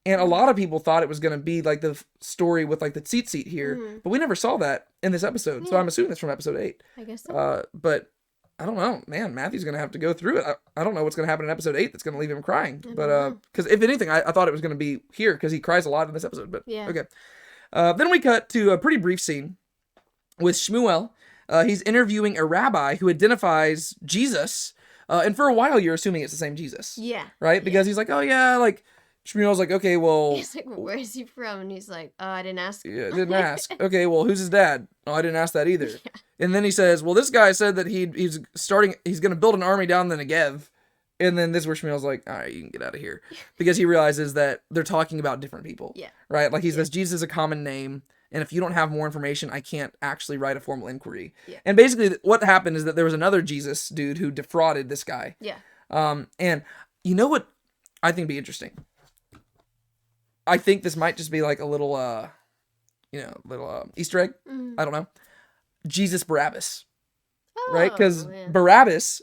And a lot of people thought it was going to be the story with the tzitzit here, but we never saw that in this episode. So I'm assuming it's from episode 8. I guess so. But I don't know, man. Matthew's gonna have to go through it. I don't know what's gonna happen in episode 8 that's gonna leave him crying. But because if anything, I thought it was gonna be here because he cries a lot in this episode. But yeah. Okay. Then we cut to a pretty brief scene with Shmuel. He's interviewing a rabbi who identifies Jesus, and for a while you're assuming it's the same Jesus. Yeah. Right? Because he's oh yeah, Shmuel's okay, well... He's where is he from? And he's I didn't ask. Yeah, didn't ask. Okay, well, who's his dad? Oh, I didn't ask that either. Yeah. And then he says, well, this guy said that he's going to build an army down the Negev. And then this is where Shmuel's all right, you can get out of here. Because he realizes that they're talking about different people. Yeah. Right? He says, Jesus is a common name. And if you don't have more information, I can't actually write a formal inquiry. Yeah. And basically what happened is that there was another Jesus dude who defrauded this guy. Yeah. And you know what I think would be interesting? I think this might just be a little, Easter egg. I don't know. Jesus Barabbas. Oh, Right? Because yeah. Barabbas,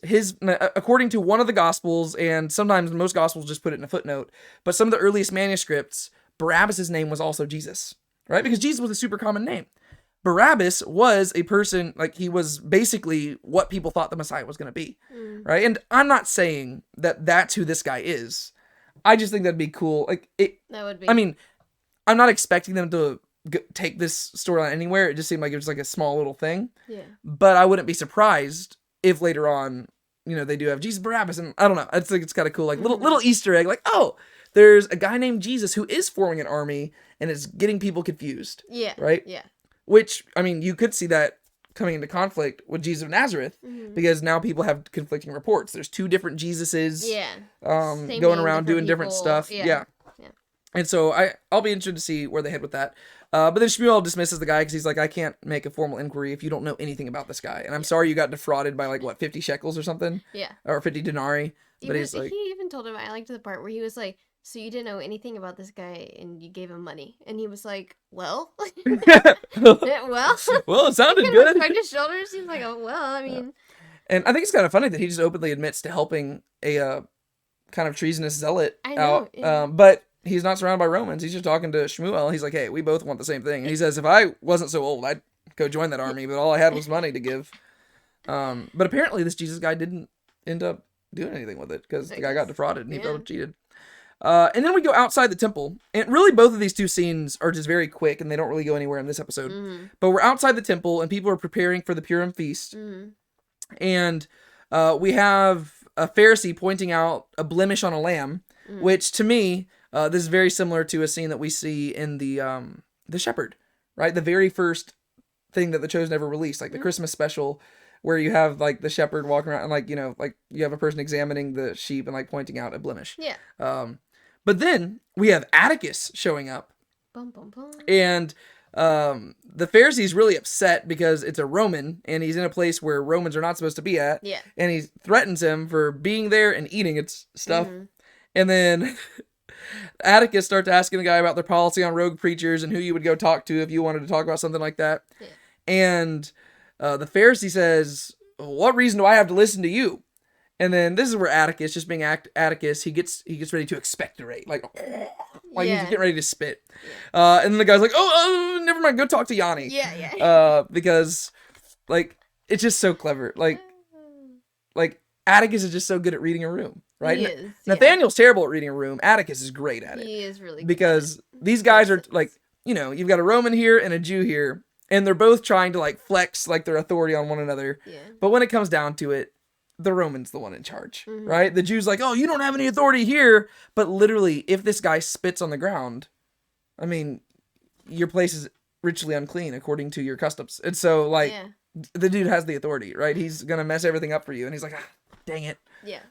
according to one of the Gospels, and sometimes most Gospels just put it in a footnote, but some of the earliest manuscripts, Barabbas' name was also Jesus. Right? Because Jesus was a super common name. Barabbas was a person, he was basically what people thought the Messiah was going to be. Right? And I'm not saying that that's who this guy is. I just think that'd be cool. That would be. I mean, I'm not expecting them to take this storyline anywhere. It just seemed like it was a small little thing. Yeah. But I wouldn't be surprised if later on, they do have Jesus Barabbas, and I don't know. I think it's kind of cool, little Easter egg. Oh, there's a guy named Jesus who is forming an army and is getting people confused. Yeah. Right. Yeah. Which you could see that coming into conflict with Jesus of Nazareth, because now people have conflicting reports. There's 2 different Jesuses. Yeah. Going around doing different people. stuff. Yeah. And so I'll be interested to see where they head with that. But then Shmuel dismisses the guy because he's I can't make a formal inquiry if you don't know anything about this guy. And I'm sorry you got defrauded by 50 shekels or something? Yeah. Or 50 denarii. But he's he even told him, I liked the part where he was so you didn't know anything about this guy and you gave him money. And he was well? Well? Well, it sounded he good. Shrugged his shoulders. He's oh, well, I mean. And I think it's kind of funny that he just openly admits to helping a kind of treasonous zealot I know, out. yeah. But he's not surrounded by Romans. He's just talking to Shmuel. He's hey, we both want the same thing. And he says, if I wasn't so old, I'd go join that army, but all I had was money to give. But apparently this Jesus guy didn't end up doing anything with it because the guy got defrauded and he felt cheated. And then we go outside the temple, and really both of these 2 scenes are just very quick and they don't really go anywhere in this episode. But we're outside the temple and people are preparing for the Purim feast. And we have a Pharisee pointing out a blemish on a lamb, which to me, this is very similar to a scene that we see in the Shepherd, right? The very first thing that The Chosen ever released, the Christmas special, where you have the shepherd walking around and you have a person examining the sheep and pointing out a blemish. Yeah. But then we have Atticus showing up. Bum, bum, bum. And the Pharisee's really upset because it's a Roman and he's in a place where Romans are not supposed to be at. Yeah. And he threatens him for being there and eating its stuff. Mm-hmm. And then Atticus starts asking the guy about their policy on rogue preachers and who you would go talk to if you wanted to talk about something like that. Yeah. And the Pharisee says, what reason do I have to listen to you? And then this is where Atticus, just being Atticus, he gets ready to expectorate, like he's getting ready to spit. And then the guy's like, oh, never mind, go talk to Yanni. Yeah. Because like it's just so clever. Like Atticus is just so good at reading a room, right? He is. Nathaniel's terrible at reading a room. Atticus is great at it. He is really good because these guys are like, you've got a Roman here and a Jew here, and they're both trying to like flex like their authority on one another. Yeah. But when it comes down to it, the Roman's the one in charge, Mm-hmm. right? The Jew's like, oh, you don't have any authority here. But literally, if this guy spits on the ground, I mean, your place is ritually unclean according to your customs. And so, like, the dude has the authority, right? He's going to mess everything up for you. And he's like, dang it. Yeah.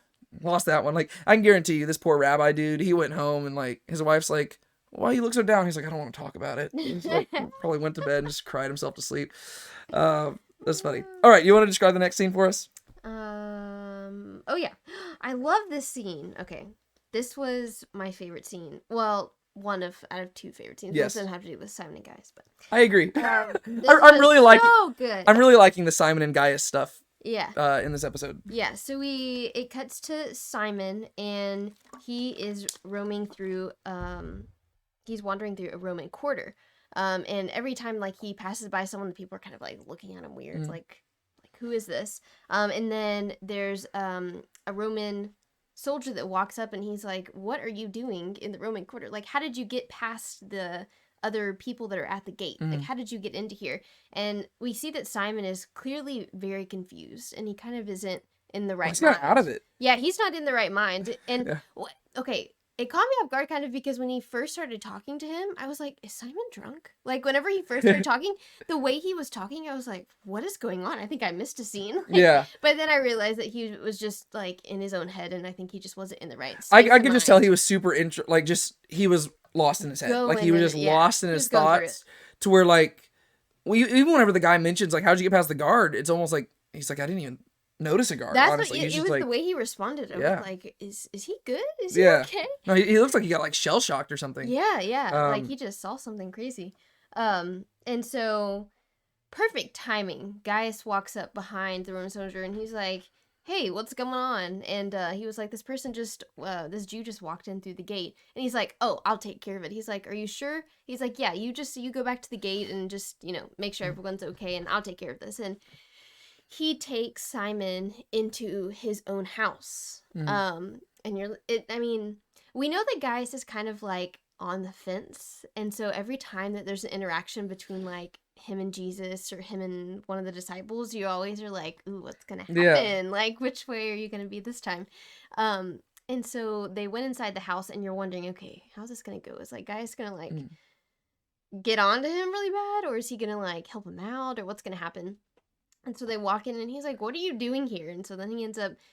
Lost that one. Like, I can guarantee you, this poor rabbi dude, he went home and, like, his wife's like, why you look so down? He's like, I don't want to talk about it. He's like, probably went to bed and just cried himself to sleep. That's funny. All right, you want to describe the next scene for us? Oh yeah. I love this scene. Okay. This was my favorite scene. Well, out of two favorite scenes. Yes. Most of them have to do with Simon and Gaius, but I agree. this I'm really was liking. so good. I'm really liking the Simon and Gaius stuff. Yeah. In this episode. Yeah. So it cuts to Simon, and he is roaming through. He's wandering through a Roman quarter. And every time like he passes by someone, the people are kind of like looking at him weird. It's like who is this? And then there's a Roman soldier that walks up and he's like, what are you doing in the Roman quarter? Like, how did you get past the other people that are at the gate? Like, how did you get into here? And we see that Simon is clearly very confused and he kind of isn't in the right He's mind. not out of it. Yeah, he's not in the right mind. And okay, it caught me off guard kind of because when he first started talking to him, I was like, is Simon drunk? Like, whenever he first started talking, the way he was talking, I was like, what is going on? I think I missed a scene. Like, yeah. But then I realized that he was just, like, in his own head, and I think he just wasn't in the right I state could just tell he was super, he was lost in his head. Like, he was just lost in his thoughts to where, like, even whenever the guy mentions, like, how'd you get past the guard? It's almost like, he's like, I didn't even notice a guard, honestly. It was like, the way he responded. I was like, is he good? Is he okay? No, he looks like he got like shell shocked or something. Yeah. Like he just saw something crazy. And so perfect timing. Gaius walks up behind the Roman soldier and he's like, hey, what's going on? And he was like, this Jew just walked in through the gate. And he's like, oh, I'll take care of it. He's like, are you sure? He's like, yeah, you go back to the gate and just, make sure everyone's okay and I'll take care of this. And he takes Simon into his own house. And we know that Gaius is kind of like on the fence. And so every time that there's an interaction between like him and Jesus or him and one of the disciples, you always are like, ooh, what's going to happen? Yeah. Like, which way are you going to be this time? And so they went inside the house and you're wondering, okay, how's this going to go? Is like Gaius going to like get on to him really bad? Or is he going to like help him out? Or what's going to happen? And so they walk in and he's like, what are you doing here? And so then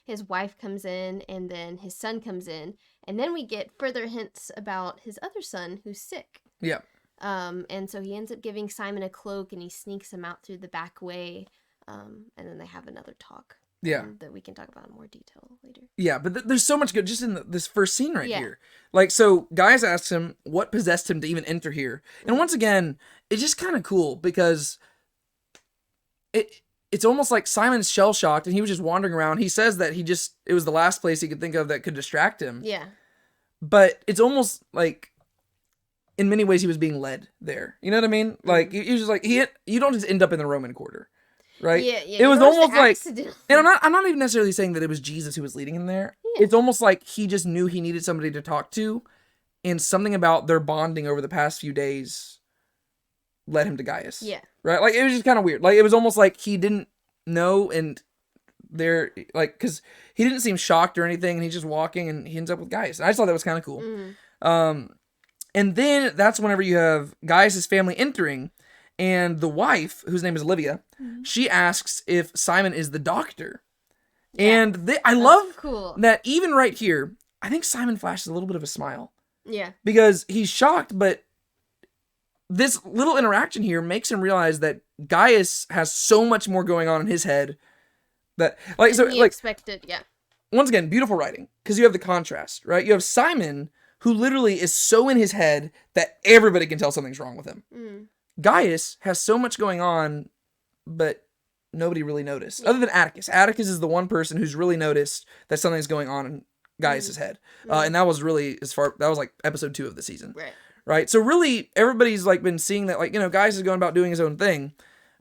his wife comes in and then his son comes in. And then we get further hints about his other son who's sick. Yeah. And so he ends up giving Simon a cloak and he sneaks him out through the back way. And then they have another talk. Yeah. That we can talk about in more detail later. Yeah, but there's so much good just in this first scene right here. Like, so Gaius asks him what possessed him to even enter here. And once again, it's just kind of cool because it's almost like Simon's shell-shocked and he was just wandering around. He says that it was the last place he could think of that could distract him. Yeah. But it's almost like, in many ways, he was being led there. You know what I mean? Like, he was just like, you don't just end up in the Roman quarter, right? Yeah. It was almost like, and I'm not even necessarily saying that it was Jesus who was leading him there. Yeah. It's almost like he just knew he needed somebody to talk to, and something about their bonding over the past few days led him to Gaius. Yeah. Right? Like, it was just kind of weird. Like, it was almost like he didn't know, and they're, like, because he didn't seem shocked or anything, and he's just walking, and he ends up with Gaius. And I just thought that was kind of cool. Mm-hmm. And then that's whenever you have Gaius' family entering, and the wife, whose name is Olivia, she asks if Simon is the doctor. Yeah. And I love that even right here, I think Simon flashes a little bit of a smile. Yeah. Because he's shocked, but this little interaction here makes him realize that Gaius has so much more going on in his head that, like, so, he like, expected, yeah. once again, beautiful writing, because you have the contrast, right? You have Simon, who literally is so in his head that everybody can tell something's wrong with him. Mm. Gaius has so much going on, but nobody really noticed. Yeah. Other than Atticus. Atticus is the one person who's really noticed that something's going on in Gaius's head. And that was really, that was like episode 2 of the season. Right? So really, everybody's like been seeing that, like, Gaius is going about doing his own thing,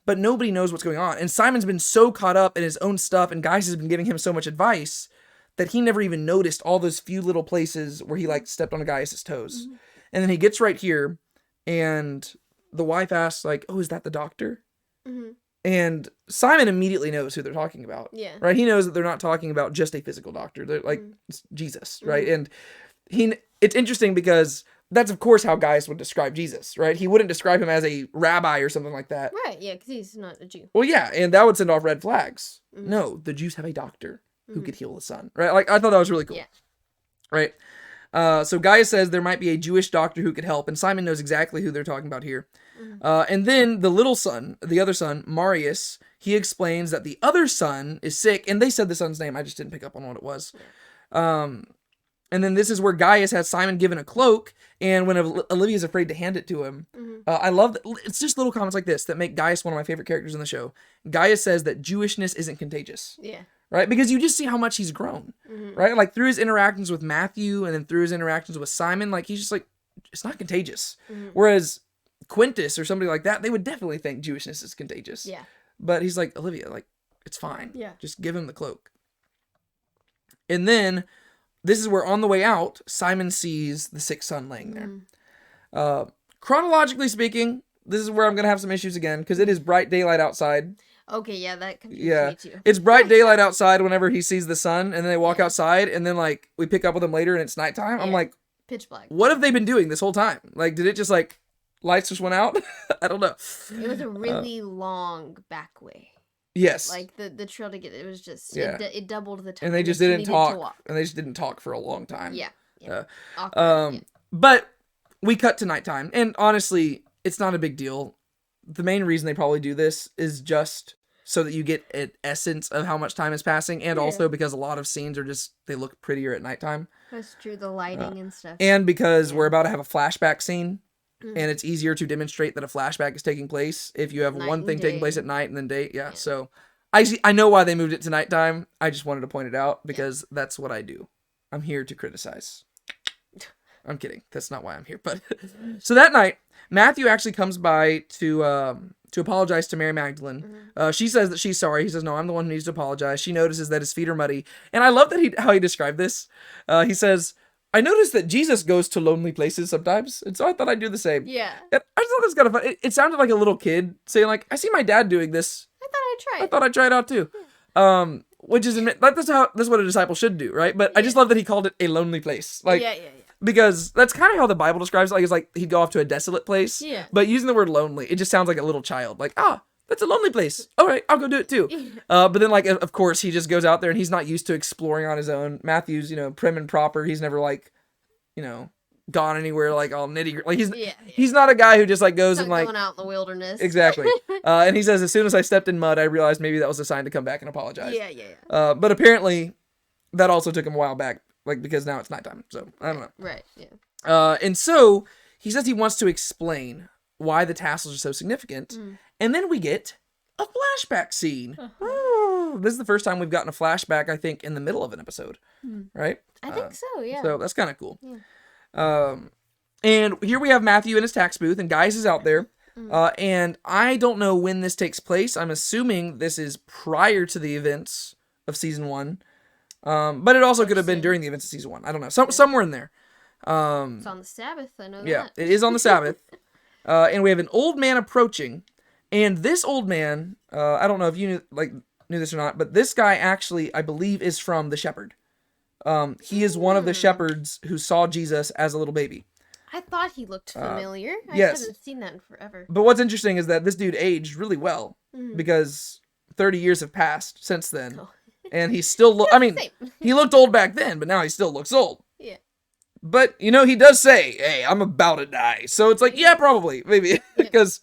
but nobody knows what's going on. And Simon's been so caught up in his own stuff, and Gaius has been giving him so much advice that he never even noticed all those few little places where he, like, stepped on Gaius's toes. Mm-hmm. And then he gets right here, and the wife asks, like, oh, is that the doctor? Mm-hmm. And Simon immediately knows who they're talking about. Yeah. Right? He knows that they're not talking about just a physical doctor. They're like, it's Jesus, right? And it's interesting because that's, of course, how Gaius would describe Jesus, right? He wouldn't describe him as a rabbi or something like that. Right, yeah, because he's not a Jew. Well, yeah, and that would send off red flags. Mm-hmm. No, the Jews have a doctor who could heal the son, right? Like, I thought that was really cool. Yeah. Right? So Gaius says there might be a Jewish doctor who could help, and Simon knows exactly who they're talking about here. And then the little son, the other son, Marius, he explains that the other son is sick, and they said the son's name, I just didn't pick up on what it was. And then this is where Gaius has Simon given a cloak, and when Olivia's afraid to hand it to him, I love that. It's just little comments like this that make Gaius one of my favorite characters in the show. Gaius says that Jewishness isn't contagious. Yeah. Right? Because you just see how much he's grown. Right? Like, through his interactions with Matthew and then through his interactions with Simon, like, he's just like, it's not contagious. Whereas Quintus or somebody like that, they would definitely think Jewishness is contagious. Yeah. But he's like, Olivia, like, it's fine. Yeah. Just give him the cloak. And then, this is where on the way out, Simon sees the sick son laying there. Chronologically speaking, this is where I'm going to have some issues again, because it is bright daylight outside. Okay, yeah, that confused me too. It's bright daylight outside whenever he sees the sun, and then they walk outside, and then, like, we pick up with him later, and it's nighttime. I'm like, pitch black. What have they been doing this whole time? Like, did it just, like, lights just went out? I don't know. It was a really long back way. Yes. Like, the trail to get it was just, it doubled the time. And they just didn't talk. And they just didn't talk for a long time. Yeah. But we cut to nighttime, and honestly, it's not a big deal. The main reason they probably do this is just so that you get an essence of how much time is passing, and also because a lot of scenes are just, they look prettier at nighttime. That's true, the lighting and stuff. And because we're about to have a flashback scene, and it's easier to demonstrate that a flashback is taking place if you have one thing taking place at night and then day. Yeah, so I know why they moved it to nighttime. I just wanted to point it out because that's what I do. I'm here to criticize. I'm kidding. That's not why I'm here. But so that night, Matthew actually comes by to apologize to Mary Magdalene. She says that she's sorry. He says, no, I'm the one who needs to apologize. She notices that his feet are muddy. And I love that how he described this. He says, I noticed that Jesus goes to lonely places sometimes, and so I thought I'd do the same. Yeah. And I just thought it was kind of fun. It sounded like a little kid saying, like, I see my dad doing this. I thought I'd try it out too. Which is, that's what a disciple should do, right? But I just love that he called it a lonely place. Like, because that's kind of how the Bible describes it. Like, it's like he'd go off to a desolate place. Yeah. But using the word lonely, it just sounds like a little child. Like, that's a lonely place. All right, I'll go do it too. But then, like, of course, he just goes out there and he's not used to exploring on his own. Matthew's, prim and proper. He's never, like, gone anywhere, like, all nitty. Like, he's not a guy who just, like, goes and, like, going out in the wilderness. Exactly. And he says, as soon as I stepped in mud, I realized maybe that was a sign to come back and apologize. Yeah. But apparently, that also took him a while back, like, because now it's nighttime. So I don't know. Right. Yeah. And so he says he wants to explain why the tassels are so significant, and then we get a flashback scene. This is the first time we've gotten a flashback, I think, in the middle of an episode, right? I think so, yeah. So that's kind of cool. Yeah. And here we have Matthew in his tax booth, and Gaius is out there. And I don't know when this takes place. I'm assuming this is prior to the events of season 1. But it also could have been during the events of season 1. I don't know. Somewhere in there. It's on the Sabbath, I know that. Yeah, it is on the Sabbath. And we have an old man approaching. And this old man, I don't know if you knew this or not, but this guy actually, I believe, is from the shepherd. He is one of the shepherds who saw Jesus as a little baby. I thought he looked familiar. I yes. haven't seen that in forever. But what's interesting is that this dude aged really well because 30 years have passed since then. And he still he looked old back then, but now he still looks old. Yeah. But, he does say, hey, I'm about to die. So it's like, yeah, probably, maybe. Because,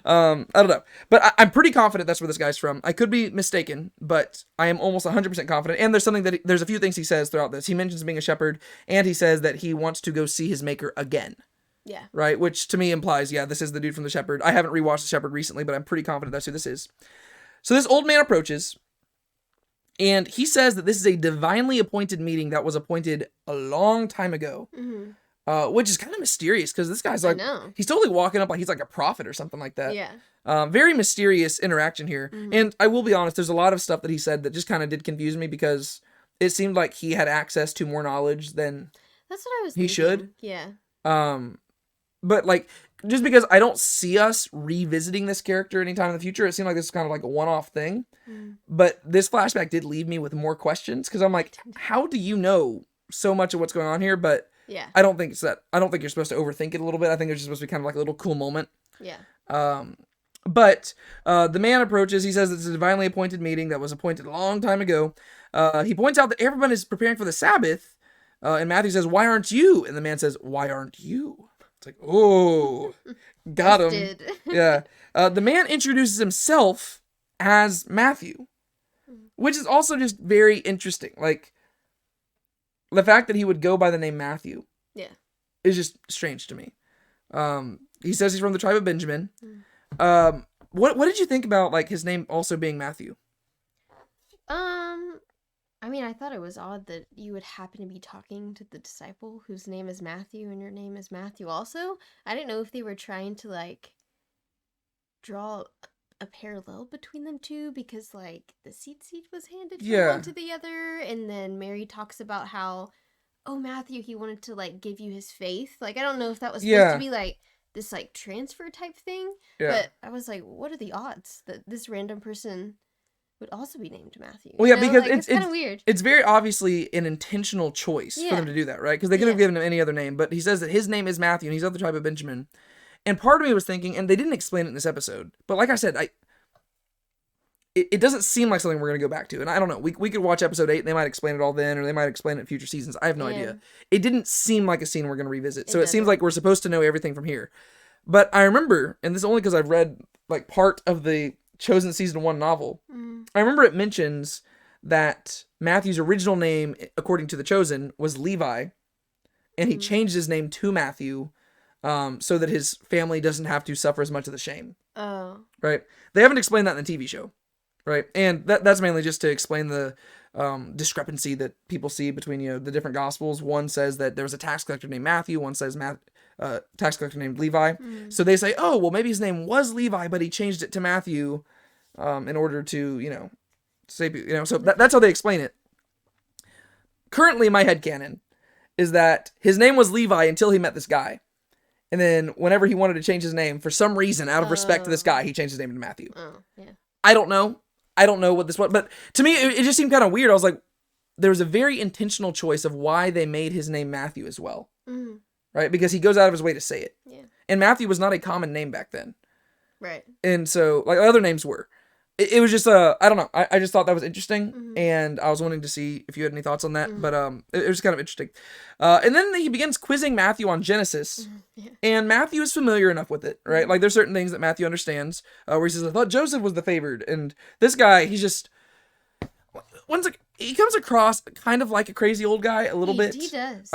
I don't know. But I'm pretty confident that's where this guy's from. I could be mistaken, but I am almost 100% confident. And there's a few things he says throughout this. He mentions being a shepherd, and he says that he wants to go see his maker again. Yeah. Right? Which to me implies, yeah, this is the dude from The Shepherd. I haven't rewatched The Shepherd recently, but I'm pretty confident that's who this is. So this old man approaches, and he says that this is a divinely appointed meeting that was appointed a long time ago, which is kind of mysterious because this guy's like, he's totally walking up like he's like a prophet or something like that. Yeah. Very mysterious interaction here. And I will be honest, there's a lot of stuff that he said that just kind of did confuse me because it seemed like he had access to more knowledge than that's what I was he thinking. should. Yeah. But like, just because I don't see us revisiting this character anytime in the future, it seemed like this is kind of like a one-off thing. But this flashback did leave me with more questions because I'm like, how do you know so much of what's going on here? But yeah, I don't think it's that. I don't think you're supposed to overthink it a little bit. I think it's just supposed to be kind of like a little cool moment. Yeah. But the man approaches. He says it's a divinely appointed meeting that was appointed a long time ago. He points out that everyone is preparing for the Sabbath. And Matthew says, "Why aren't you?" And the man says, "Why aren't you?" It's like, oh, got him. Yeah. The man introduces himself as Matthew, which is also just very interesting. Like, the fact that he would go by the name Matthew is just strange to me. He says he's from the tribe of Benjamin. What did you think about, like, his name also being Matthew? I mean, I thought it was odd that you would happen to be talking to the disciple whose name is Matthew and your name is Matthew also. I didn't know if they were trying to, like, draw a parallel between them two because, like, the seed was handed from one to the other, and then Mary talks about how, oh, Matthew, he wanted to, like, give you his faith. Like, I don't know if that was supposed to be, like, this, like, transfer type thing, but I was like, what are the odds that this random person would also be named Matthew? Well, yeah, because like, it's kind of weird. It's very obviously an intentional choice for them to do that, right? Because they could have given him any other name, but he says that his name is Matthew and he's of the tribe of Benjamin. And part of me was thinking, and they didn't explain it in this episode, but like I said, it doesn't seem like something we're going to go back to. And I don't know, we could watch episode 8 and they might explain it all then, or they might explain it in future seasons. I have no idea. It didn't seem like a scene we're going to revisit. So it seems like we're supposed to know everything from here. But I remember, and this is only because I've read like part of the Chosen Season 1 novel, I remember it mentions that Matthew's original name, according to the Chosen, was Levi, and he changed his name to Matthew so that his family doesn't have to suffer as much of the shame. Oh. Right? They haven't explained that in the TV show. Right? And that's mainly just to explain the discrepancy that people see between, the different Gospels. One says that there was a tax collector named Matthew. One says tax collector named Levi. So they say, oh, well, maybe his name was Levi, but he changed it to Matthew in order to, save, so that's how they explain it. Currently, my headcanon is that his name was Levi until he met this guy. And then whenever he wanted to change his name, for some reason, out of respect to this guy, he changed his name to Matthew. Oh, yeah. I don't know what this was, but to me, it just seemed kind of weird. I was like, there was a very intentional choice of why they made his name Matthew as well. Right? Because he goes out of his way to say it. Yeah. And Matthew was not a common name back then. Right. And so, like, other names were. It was just, I don't know. I just thought that was interesting. And I was wanting to see if you had any thoughts on that. But it was kind of interesting. And then he begins quizzing Matthew on Genesis. And Matthew is familiar enough with it, right? Like, there's certain things that Matthew understands. Where he says, I thought Joseph was the favored. And this guy, he's just... he comes across kind of like a crazy old guy a little bit. He does.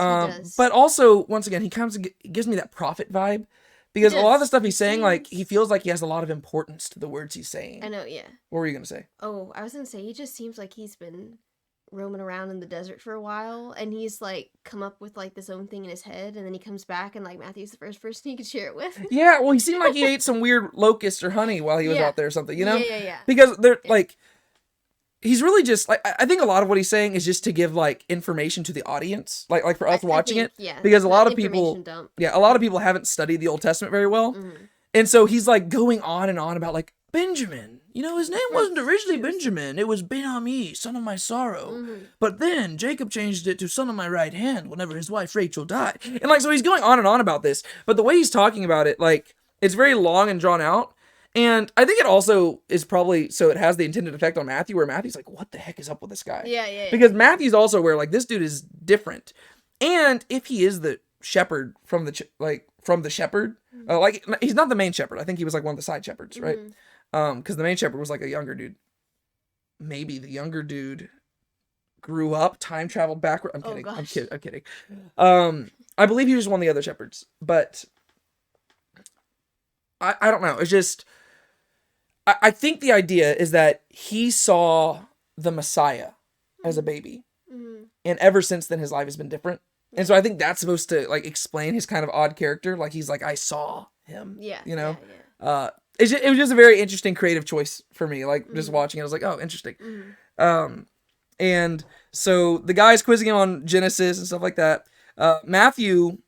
But also, once again, he gives me that prophet vibe. Because a lot of the stuff he's saying, like, he feels like he has a lot of importance to the words he's saying. I know, yeah. What were you going to say? Oh, I was going to say, he just seems like he's been roaming around in the desert for a while, and he's, like, come up with, like, this own thing in his head, and then he comes back, and, like, Matthew's the first person he could share it with. Yeah, well, he seemed like he ate some weird locust or honey while he was out there or something, Yeah. Because they're, like... He's really just, like, I think a lot of what he's saying is just to give, like, information to the audience, like for us watching it. Yeah. Because a lot of people, a lot of people haven't studied the Old Testament very well. And so he's, like, going on and on about, like, Benjamin. His name wasn't originally Benjamin. It was Ben-Ami, son of my sorrow. But then Jacob changed it to son of my right hand whenever his wife Rachel died. And, like, so he's going on and on about this. But the way he's talking about it, like, it's very long and drawn out. And I think it also is probably, so it has the intended effect on Matthew, where Matthew's like, what the heck is up with this guy? Yeah. Because Matthew's also aware, like, this dude is different. And if he is the shepherd from the shepherd, like he's not the main shepherd. I think he was like one of the side shepherds, right? Because the main shepherd was like a younger dude. Maybe the younger dude grew up, time traveled backward. I'm kidding. I'm kidding. I believe he was one of the other shepherds, but I don't know. It's just I think the idea is that he saw the Messiah as a baby, and ever since then his life has been different. And so I think that's supposed to like explain his kind of odd character. Like he's like, I saw him. Yeah. You know. Yeah. It was just a very interesting creative choice for me. Like just watching it, I was like, oh, interesting. And so the guy's quizzing him on Genesis and stuff like that. Matthew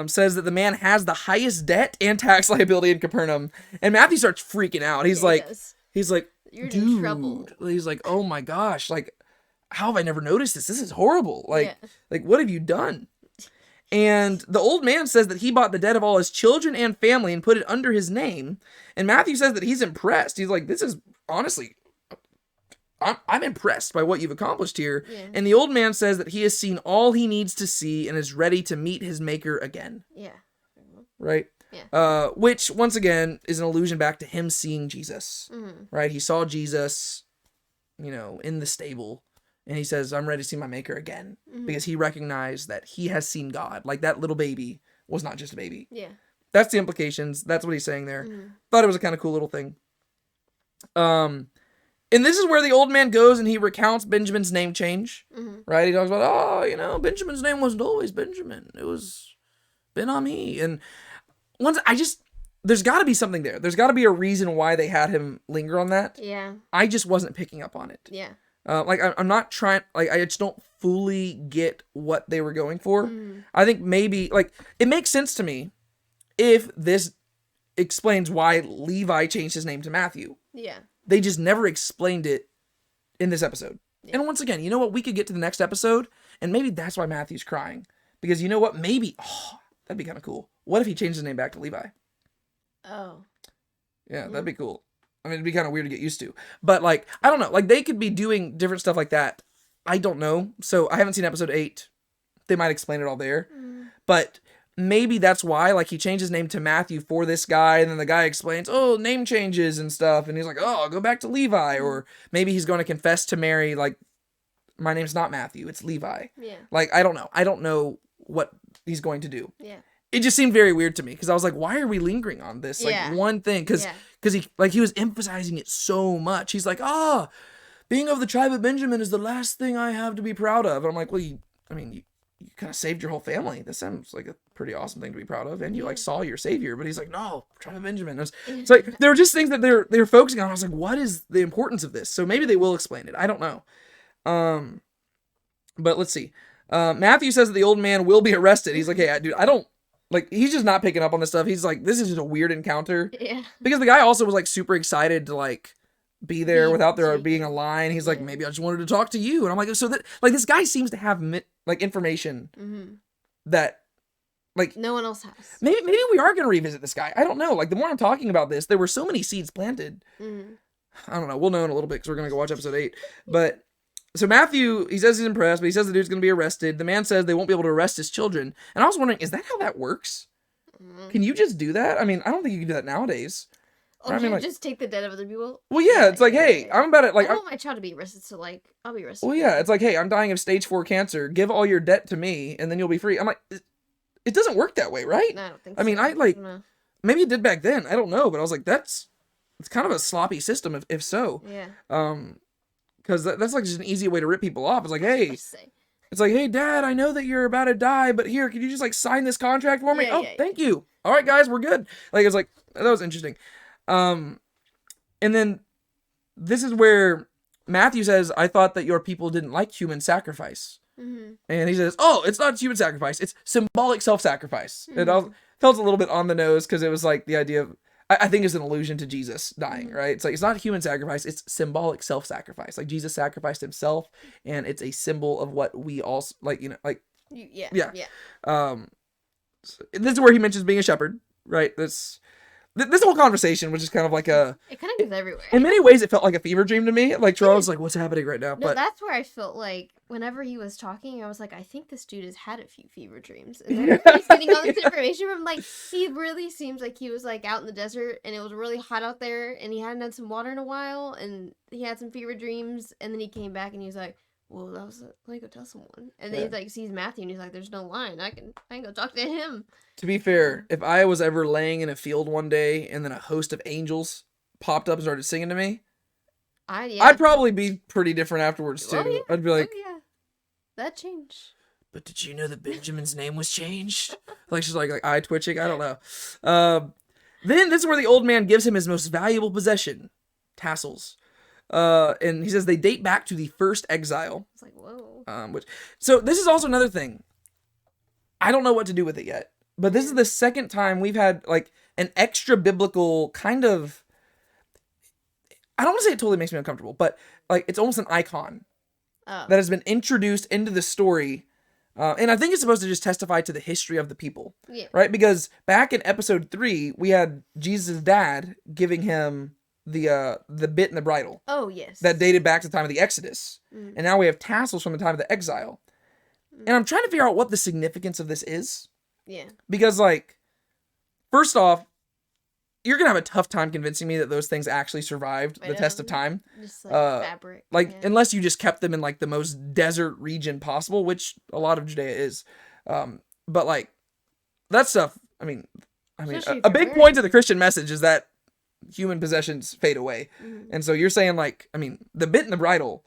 says that the man has the highest debt and tax liability in Capernaum, and Matthew starts freaking out. He's like, you're dude, in trouble. He's like, oh my gosh, like, how have I never noticed this? This is horrible. Like, what have you done? And the old man says that he bought the debt of all his children and family and put it under his name. And Matthew says that he's impressed. He's like, this is honestly, I'm impressed by what you've accomplished here. Yeah. And the old man says that he has seen all he needs to see and is ready to meet his maker again. Yeah. Right? Yeah. Which, once again, is an allusion back to him seeing Jesus. Right? He saw Jesus, in the stable. And he says, I'm ready to see my maker again. Because he recognized that he has seen God. Like that little baby was not just a baby. Yeah. That's the implications. That's what he's saying there. Thought it was a kind of cool little thing. And this is where the old man goes and he recounts Benjamin's name change. Right? He talks about, Benjamin's name wasn't always Benjamin. It was Ben-Ami. And there's got to be something there. There's got to be a reason why they had him linger on that. Yeah. I just wasn't picking up on it. Yeah. I'm not trying, I just don't fully get what they were going for. I think maybe, it makes sense to me if this explains why Levi changed his name to Matthew. Yeah. They just never explained it in this episode. Yeah. And once again, you know what? We could get to the next episode, and maybe that's why Matthew's crying. Because you know what? Maybe, that'd be kind of cool. What if he changed his name back to Levi? Oh. Yeah, that'd be cool. I mean, it'd be kind of weird to get used to. But, I don't know. They could be doing different stuff like that. I don't know. So, I haven't seen episode 8. They might explain it all there. But maybe that's why, he changed his name to Matthew for this guy, and then the guy explains, name changes and stuff. And he's like, I'll go back to Levi. Or maybe he's going to confess to Mary, my name's not Matthew, it's Levi. Yeah. I don't know. I don't know what he's going to do. Yeah. It just seemed very weird to me, because I was like, why are we lingering on this? One thing, because he was emphasizing it so much. He's like, being of the tribe of Benjamin is the last thing I have to be proud of. And I'm like, well, you kind of saved your whole family. This sounds like a pretty awesome thing to be proud of. And you saw your savior. But he's like, no, tribe of Benjamin. It's like, there were just things that they're focusing on. I was like, what is the importance of this? So maybe they will explain it. I don't know. But let's see. Matthew says that the old man will be arrested. He's like, hey, dude, I don't, he's just not picking up on this stuff. He's like, this is just a weird encounter. Yeah. Because the guy also was, super excited to, be there without there being a line. He's like, maybe I just wanted to talk to you. And I'm like, so that, this guy seems to have, information that, no one else has. Maybe we are going to revisit this guy. I don't know. The more I'm talking about this, there were so many seeds planted. I don't know. We'll know in a little bit because we're going to go watch episode 8. But... So Matthew, he says he's impressed, but he says the dude's going to be arrested. The man says they won't be able to arrest his children. And I was wondering, is that how that works? Can you just do that? I mean, I don't think you can do that nowadays. Oh, right? Just take the debt of other people? Well, yeah, it's hey, I'm about it. I want my child to be arrested, so, I'll be arrested. Well, yeah, it's hey, I'm dying of stage 4 cancer. Give all your debt to me, and then you'll be free. I'm like, it doesn't work that way, right? No, I don't think so. I mean, maybe it did back then. I don't know, but I was like, it's kind of a sloppy system, if so. Yeah. Because that's just an easy way to rip people off. It's hey, hey, Dad, I know that you're about to die, but here, can you just sign this contract for me? Thank you. All right, guys, we're good. It's that was interesting. And then this is where Matthew says, I thought that your people didn't like human sacrifice. And he says, it's not human sacrifice. It's symbolic self-sacrifice. And I felt a little bit on the nose because it was the idea of, I think it's an allusion to Jesus dying, right? It's it's not human sacrifice, it's symbolic self-sacrifice. Jesus sacrificed himself, and it's a symbol of what we also, Yeah. So this is where he mentions being a shepherd, right? This this whole conversation was just kind of like It kind of goes everywhere. in many ways, it felt like a fever dream to me. Like Terrell was like, "What's happening right now?" No, But that's where I felt like whenever he was talking, I was like, I think this dude has had a few fever dreams. And then he's getting all this information from, like, he really seems like he was, like, out in the desert, and it was really hot out there, and he hadn't had some water in a while, and he had some fever dreams, and then he came back, and he was like, well, let me go tell someone. And then he, like, sees Matthew, and he's like, there's no line. I can go talk to him. to be fair, if I was ever laying in a field one day and then a host of angels popped up and started singing to me, I'd probably be pretty different afterwards too. Oh, yeah. I'd be like, oh, yeah. That changed. but did you know that Benjamin's name was changed? Like she's like eye twitching. I don't know. Then this is where the old man gives him his most valuable possession, tassels. And he says they date back to the first exile. It's like, whoa. So this is also another thing. I don't know what to do with it yet, but this is the second time we've had like an extra biblical kind of. I don't want to say it totally makes me uncomfortable, but like it's almost an icon that has been introduced into the story. And I think it's supposed to just testify to the history of the people, right? Because back in episode 3, we had Jesus' dad giving him the bit and the bridle. Oh, yes. That dated back to the time of the Exodus. And now we have tassels from the time of the exile. And I'm trying to figure out what the significance of this is. Yeah. Because, like, first off, you're going to have a tough time convincing me that those things actually survived the test of time. Just like fabric. Like, unless you just kept them in, like, the most desert region possible, which a lot of Judea is. But, like, that stuff, I mean, a big point of the Christian message is that human possessions fade away. And so you're saying, like, I mean, the bit and the bridle,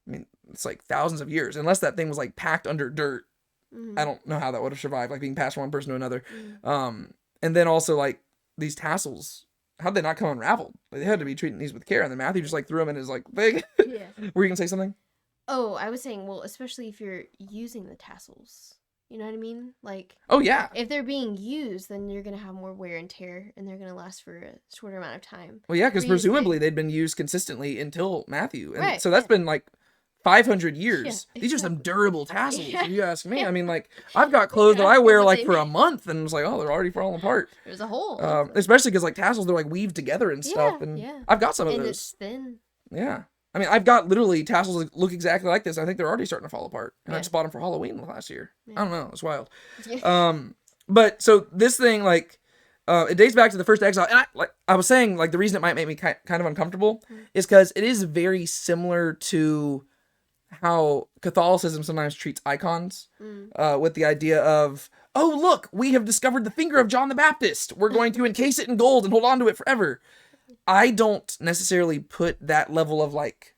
I mean, it's like thousands of years. Unless that thing was, like, packed under dirt, I don't know how that would have survived, like, being passed from one person to another. And then also, like, these tassels, how'd they not come unraveled? Like, they had to be treating these with care, and then Matthew just, like, threw them in his, like, thing. Yeah. Were you gonna say something? Oh, I was saying, well, especially if you're using the tassels. You know what I mean? Like, oh, yeah. If they're being used, then you're going to have more wear and tear, and they're going to last for a shorter amount of time. Well, yeah, because presumably they'd been used consistently until Matthew. And right, so that's been, like, 500 years. Yeah, These are some durable tassels, if you ask me. Yeah. I mean, like, I've got clothes that I wear, like, for a month, and it's like, oh, they're already falling apart. There's a hole. Especially because, like, tassels, they're, like, weaved together and stuff. And I've got some of those. And it's thin. Yeah. I mean, I've got literally tassels that look exactly like this. I think they're already starting to fall apart. And I just bought them for Halloween last year. I don't know. It's wild. But so this thing, like, it dates back to the first exile. And I was saying, like, the reason it might make me kind of uncomfortable is because it is very similar to how Catholicism sometimes treats icons with the idea of, oh, look, we have discovered the finger of John the Baptist. We're going to encase it in gold and hold on to it forever. I don't necessarily put that level of, like,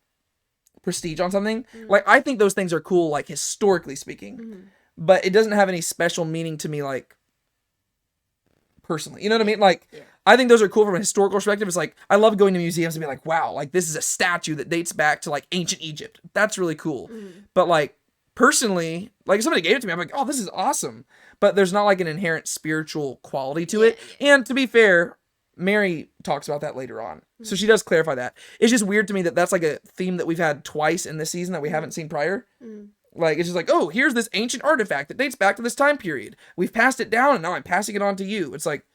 prestige on something. Like, I think those things are cool, like, historically speaking. But it doesn't have any special meaning to me, like, personally. You know what I mean? Like, I think those are cool from a historical perspective. It's like, I love going to museums and being like, wow, like, this is a statue that dates back to, like, ancient Egypt. That's really cool. But, like, personally, like, if somebody gave it to me, I'm like, oh, this is awesome. But there's not, like, an inherent spiritual quality to it. And to be fair, Mary talks about that later on. So she does clarify that. It's just weird to me that that's like a theme that we've had twice in this season that we haven't seen prior. Like, it's just like, oh, here's this ancient artifact that dates back to this time period. We've passed it down and now I'm passing it on to you. It's like,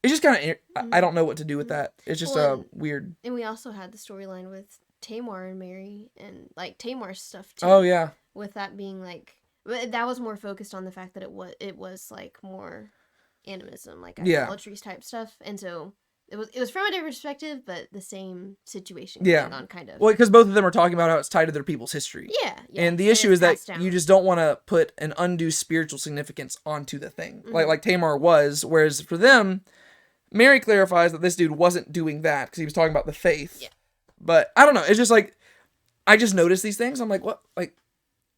it's just kind of, I don't know what to do with that. It's just weird. And we also had the storyline with Tamar and Mary and, like, Tamar's stuff too. Oh, yeah. With that being, like, that was more focused on the fact that it was like, more animism, like, idolatries type stuff. And so it was from a different perspective, but the same situation going on, kind of. Well, because both of them are talking about how it's tied to their people's history. Yeah. And the issue is that you just don't want to put an undue spiritual significance onto the thing. Like Tamar was, whereas for them, Mary clarifies that this dude wasn't doing that because he was talking about the faith. Yeah. But I don't know. It's just like, I just noticed these things. I'm like, what? Like,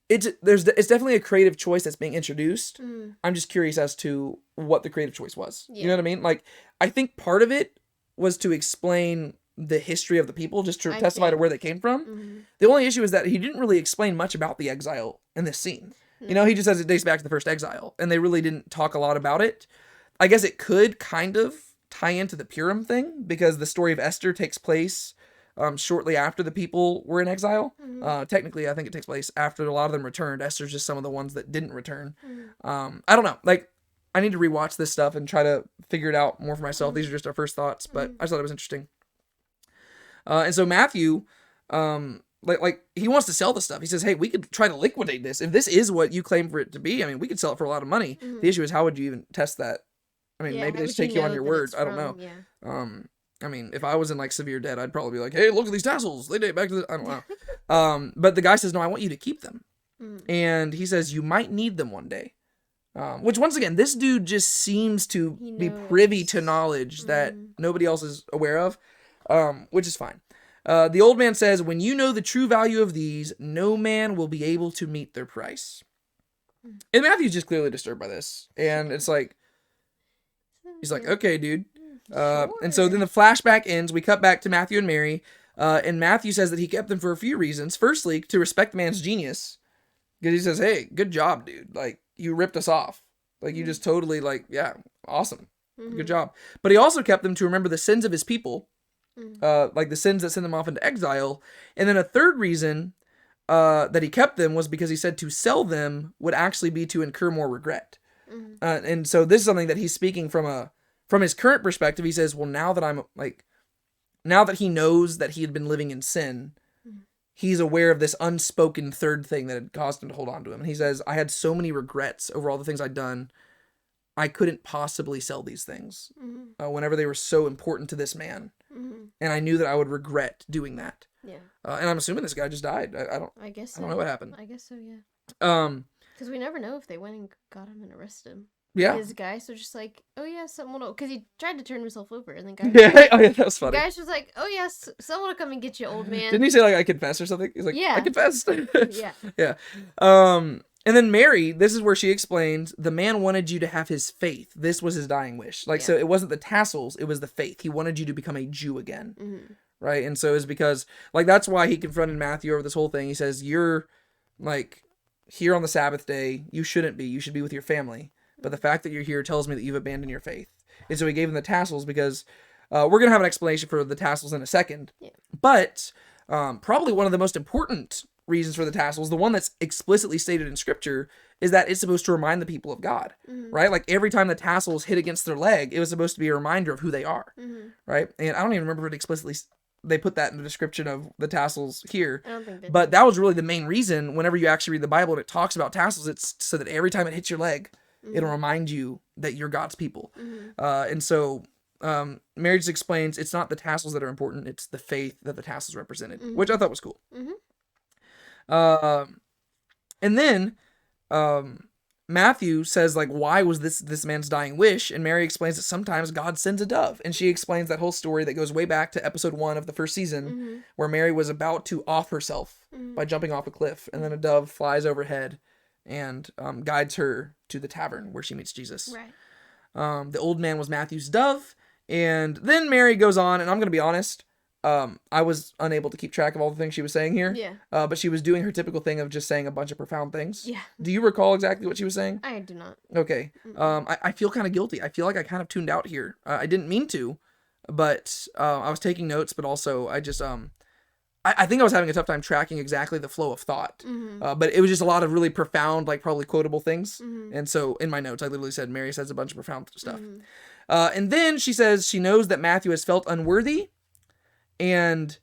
it's definitely a creative choice that's being introduced. I'm just curious as to what the creative choice was. You know what I mean? Like, I think part of it was to explain the history of the people, just to testify to where they came from. The only issue is that he didn't really explain much about the exile in this scene. You know, he just says it dates back to the first exile, and they really didn't talk a lot about it. I guess it could kind of tie into the Purim thing, because the story of Esther takes place shortly after the people were in exile. Technically, I think it takes place after a lot of them returned. Esther's just some of the ones that didn't return. I don't know. Like, I need to rewatch this stuff and try to figure it out more for myself. These are just our first thoughts, but I just thought it was interesting. And so Matthew, like he wants to sell the stuff. He says, "Hey, we could try to liquidate this. If this is what you claim for it to be, I mean, we could sell it for a lot of money." The issue is, how would you even test that? I mean, maybe they just take you on your word. I don't know. Yeah. I mean, if I was in like severe debt, I'd probably be like, "Hey, look at these tassels. They date back to the," I don't know. But the guy says, "No, I want you to keep them." And he says, "You might need them one day." Which, once again, this dude just seems to be privy to knowledge that nobody else is aware of, which is fine. The old man says, "When you know the true value of these, no man will be able to meet their price." And Matthew's just clearly disturbed by this. And it's like, he's like, "Okay, dude." And so then the flashback ends. We cut back to Matthew and Mary. And Matthew says that he kept them for a few reasons. Firstly, to respect the man's genius. Because he says, "Hey, good job, dude. Like, you ripped us off. Like, you just totally, like, yeah, awesome. Good job." But he also kept them to remember the sins of his people. Like the sins that sent them off into exile. And then a third reason that he kept them was because he said to sell them would actually be to incur more regret. And so this is something that he's speaking from his current perspective. He says, well, now that he knows that he had been living in sin, he's aware of this unspoken third thing that had caused him to hold on to him. And he says, "I had so many regrets over all the things I'd done. I couldn't possibly sell these things whenever they were so important to this man. And I knew that I would regret doing that." Yeah. And I'm assuming this guy just died. I guess so. I don't know what happened. I guess so, yeah. Because we never know if they went and got him and arrested him. Yeah. His guys were just like, "Oh yeah, someone will," because he tried to turn himself over, and then guys. Yeah. Oh yeah, that was funny. Guys was like, "Oh yes, someone will come and get you, old man." Didn't he say like, "I confess" or something? He's like, "Yeah, I confessed." Yeah. Yeah. And then Mary, this is where she explains, the man wanted you to have his faith. This was his dying wish. Like, so it wasn't the tassels, it was the faith. He wanted you to become a Jew again. Right? And so it's because, like, that's why he confronted Matthew over this whole thing. He says, "You're, like, here on the Sabbath day. You shouldn't be. You should be with your family. But the fact that you're here tells me that you've abandoned your faith." And so he gave him the tassels because we're going to have an explanation for the tassels in a second. Yeah. But probably one of the most important reasons for the tassels, the one that's explicitly stated in scripture, is that it's supposed to remind the people of God, right? Like every time the tassels hit against their leg, it was supposed to be a reminder of who they are, right? And I don't even remember if it explicitly, they put that in the description of the tassels here, I don't think they but that was really the main reason. Whenever you actually read the Bible and it talks about tassels, it's so that every time it hits your leg, it'll remind you that you're God's people. And so Mary just explains it's not the tassels that are important, it's the faith that the tassels represented, which I thought was cool. And then Matthew says, like, why was this man's dying wish? And Mary explains that sometimes God sends a dove. And she explains that whole story that goes way back to episode 1 of the first season, where Mary was about to off herself by jumping off a cliff. And then a dove flies overhead and guides her to the tavern where she meets Jesus. Right. The old man was Matthew's dove. And then Mary goes on, and I'm going to be honest, I was unable to keep track of all the things she was saying here. Yeah. But she was doing her typical thing of just saying a bunch of profound things. Yeah. Do you recall exactly what she was saying? I do not. Okay. I feel kind of guilty. I feel like I kind of tuned out here. I didn't mean to, but I was taking notes, but also I just I think I was having a tough time tracking exactly the flow of thought. But it was just a lot of really profound, like probably quotable things. And so in my notes, I literally said Mary says a bunch of profound stuff. And then she says she knows that Matthew has felt unworthy. And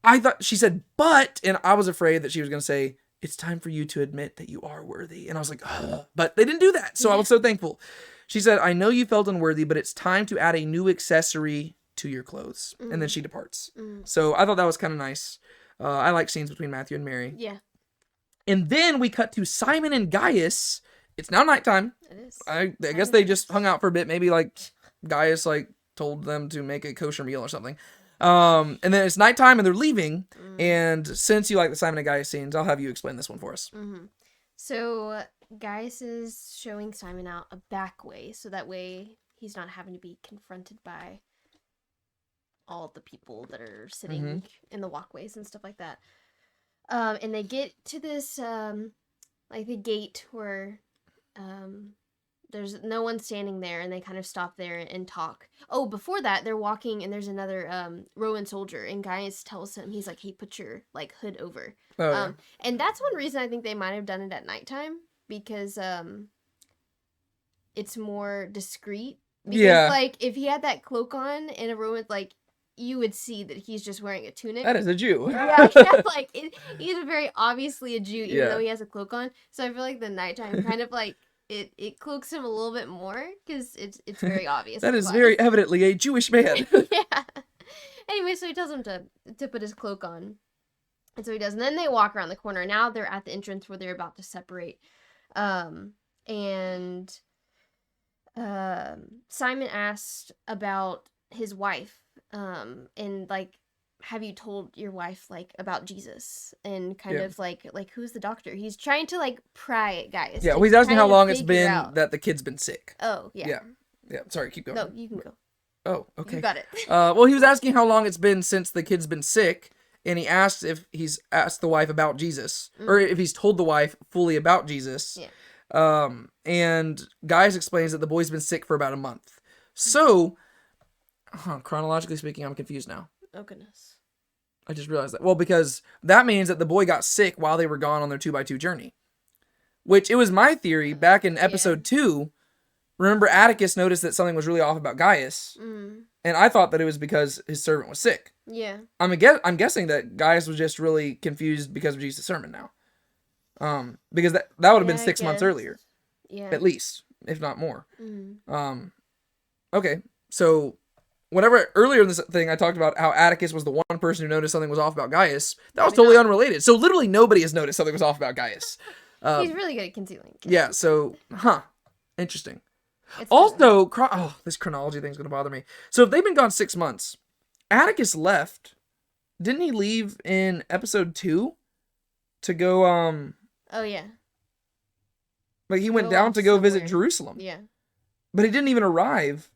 I thought she said, and I was afraid that she was going to say, it's time for you to admit that you are worthy. And I was like, ugh. But they didn't do that. So I was so thankful. She said, I know you felt unworthy, but it's time to add a new accessory to your clothes. And then she departs. So I thought that was kind of nice. I like scenes between Matthew and Mary. Yeah. And then we cut to Simon and Gaius. It's now nighttime. It is. I guess they just hung out for a bit. Maybe like Gaius like told them to make a kosher meal or something. And then it's nighttime and they're leaving. And since you like the Simon and Gaius scenes, I'll have you explain this one for us. So Gaius is showing Simon out a back way, so that way he's not having to be confronted by all the people that are sitting in the walkways and stuff like that. And they get to this like the gate where there's no one standing there, and they kind of stop there and talk. Oh, before that, they're walking, and there's another Roman soldier, and Gaius tells him, he's like, hey, put your, like, hood over. Oh, yeah. And that's one reason I think they might have done it at nighttime, because it's more discreet. Because, Yeah. like, if he had that cloak on in a room with, like, you would see that he's just wearing a tunic. That is a Jew. Yeah, like, he's very obviously a Jew, even though he has a cloak on. So I feel like the nighttime kind of, like, it cloaks him a little bit more, because it's very obvious. That is why. very evidently a Jewish man. Yeah. Anyway, so he tells him to put his cloak on. And so he does. And then they walk around the corner. Now they're at the entrance where they're about to separate. And Simon asked about his wife. And, like, have you told your wife, like, about Jesus? And kind of, like, who's the doctor? He's trying to, like, pry at Gaius. Yeah, well, he's asking how long it's been that the kid's been sick. Oh, yeah. Yeah, sorry, keep going. No, you can go. Oh, okay. You got it. Well, he was asking how long it's been since the kid's been sick, and he asked if he's asked the wife about Jesus, or if he's told the wife fully about Jesus. Yeah. And Gaius explains that the boy's been sick for about a month. So, chronologically speaking, I'm confused now. Oh, goodness. I just realized that. Well, because that means that the boy got sick while they were gone on their 2x2 journey. Which, it was my theory, back in episode 2, remember Atticus noticed that something was really off about Gaius, and I thought that it was because his servant was sick. Yeah. I'm guessing that Gaius was just really confused because of Jesus' sermon now. Because that would have been 6 months earlier. Yeah. At least, if not more. Okay, so whenever earlier in this thing I talked about how Atticus was the one person who noticed something was off about Gaius, that was totally unrelated. So literally nobody has noticed something was off about Gaius. He's really good at concealing. Yeah, so, interesting. Also, this chronology thing's gonna bother me. So if they've been gone 6 months, Atticus left. Didn't he leave in episode 2 to go? Oh yeah. Like he went down to go visit Jerusalem. Yeah. But he didn't even arrive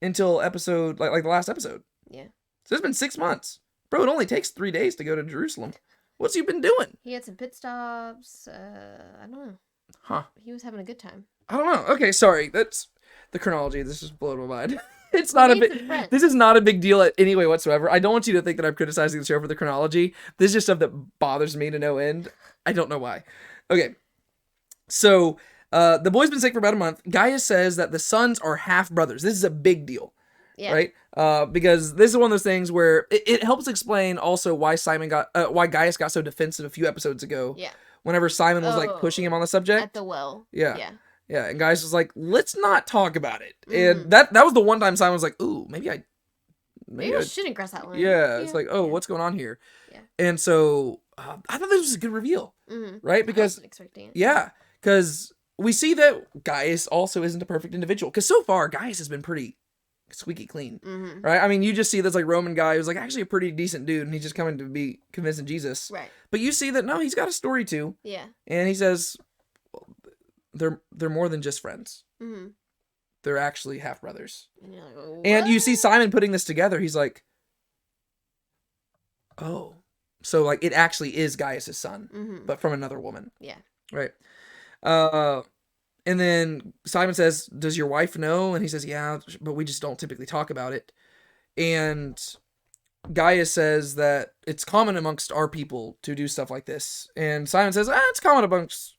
until episode like the last episode. Yeah. So it's been 6 months, bro. It only takes 3 days to go to Jerusalem. What's he been doing? He had some pit stops. I don't know. Huh? He was having a good time. I don't know. Okay, sorry. That's the chronology. This just blew my mind. It's not a big. This is not a big deal at any way whatsoever. I don't want you to think that I'm criticizing the show for the chronology. This is just stuff that bothers me to no end. I don't know why. Okay, so the boy's been sick for about a month. Gaius says that the sons are half brothers. This is a big deal, right? Because this is one of those things where it helps explain also why why Gaius got so defensive a few episodes ago. Yeah. Whenever Simon was like pushing him on the subject at the well. Yeah. Yeah, and Gaius was like, let's not talk about it. And that was the one time Simon was like, ooh, maybe I shouldn't cross that line. Yeah, it's like, what's going on here? Yeah. And so I thought this was a good reveal, right? Because, because we see that Gaius also isn't a perfect individual. Because so far, Gaius has been pretty squeaky clean, right? I mean, you just see this like Roman guy who's like actually a pretty decent dude, and he's just coming to be convincing Jesus. Right. But you see that, no, he's got a story too. Yeah. And he says, they're more than just friends. They're actually half brothers. And you're like, what? And you see Simon putting this together. He's like, oh, so like it actually is Gaius' son, but from another woman. Yeah. Right. And then Simon says, does your wife know? And he says, yeah, but we just don't typically talk about it. And Gaius says that it's common amongst our people to do stuff like this. And Simon says, it's common amongst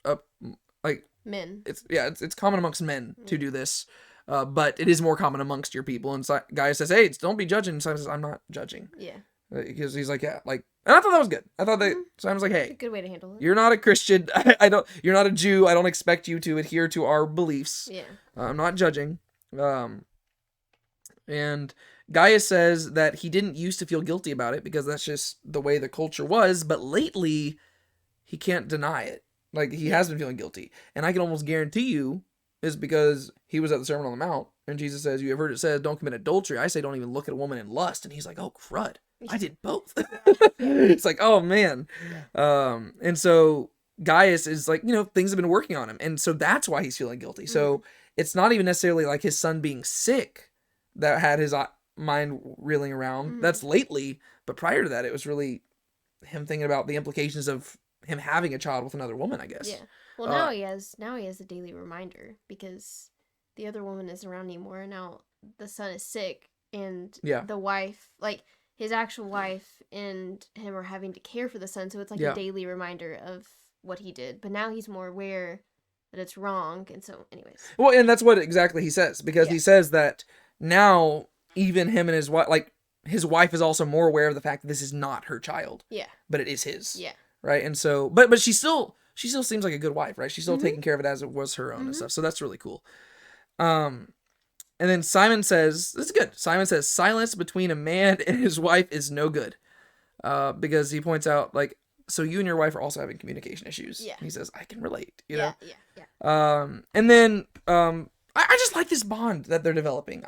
men. It's common amongst men to do this, but it is more common amongst your people. And Gaius says, hey, don't be judging. And Simon says, I'm not judging. Yeah. Because he's like, yeah, like, and I thought that was good. I thought that Simon was like, hey, good way to handle it. You're not a Christian. You're not a Jew. I don't expect you to adhere to our beliefs. Yeah. I'm not judging. And Gaius says that he didn't used to feel guilty about it because that's just the way the culture was. But lately, he can't deny it. Like, he has been feeling guilty. And I can almost guarantee you is because he was at the Sermon on the Mount. And Jesus says, you have heard it said, don't commit adultery. I say, don't even look at a woman in lust. And he's like, oh, crud. I did both. It's like, oh, man. And so Gaius is like, things have been working on him. And so that's why he's feeling guilty. So it's not even necessarily like his son being sick that had his mind reeling around. That's lately. But prior to that, it was really him thinking about the implications of him having a child with another woman, I guess. Yeah. Well, now he has a daily reminder because the other woman isn't around anymore. Now the son is sick and the wife, like his actual wife and him are having to care for the son. So it's like a daily reminder of what he did. But now he's more aware that it's wrong. And so, anyways. Well, and that's what exactly he says, because he says that now even him and his wife, like his wife is also more aware of the fact that this is not her child. Yeah. But it is his. Yeah. Right. And so, but she still seems like a good wife, right? She's still taking care of it as it was her own and stuff. So that's really cool. And then Simon says, this is good. Simon says, silence between a man and his wife is no good. Because he points out, like, so you and your wife are also having communication issues. Yeah. He says, I can relate, you know? Yeah. And then, I just like this bond that they're developing.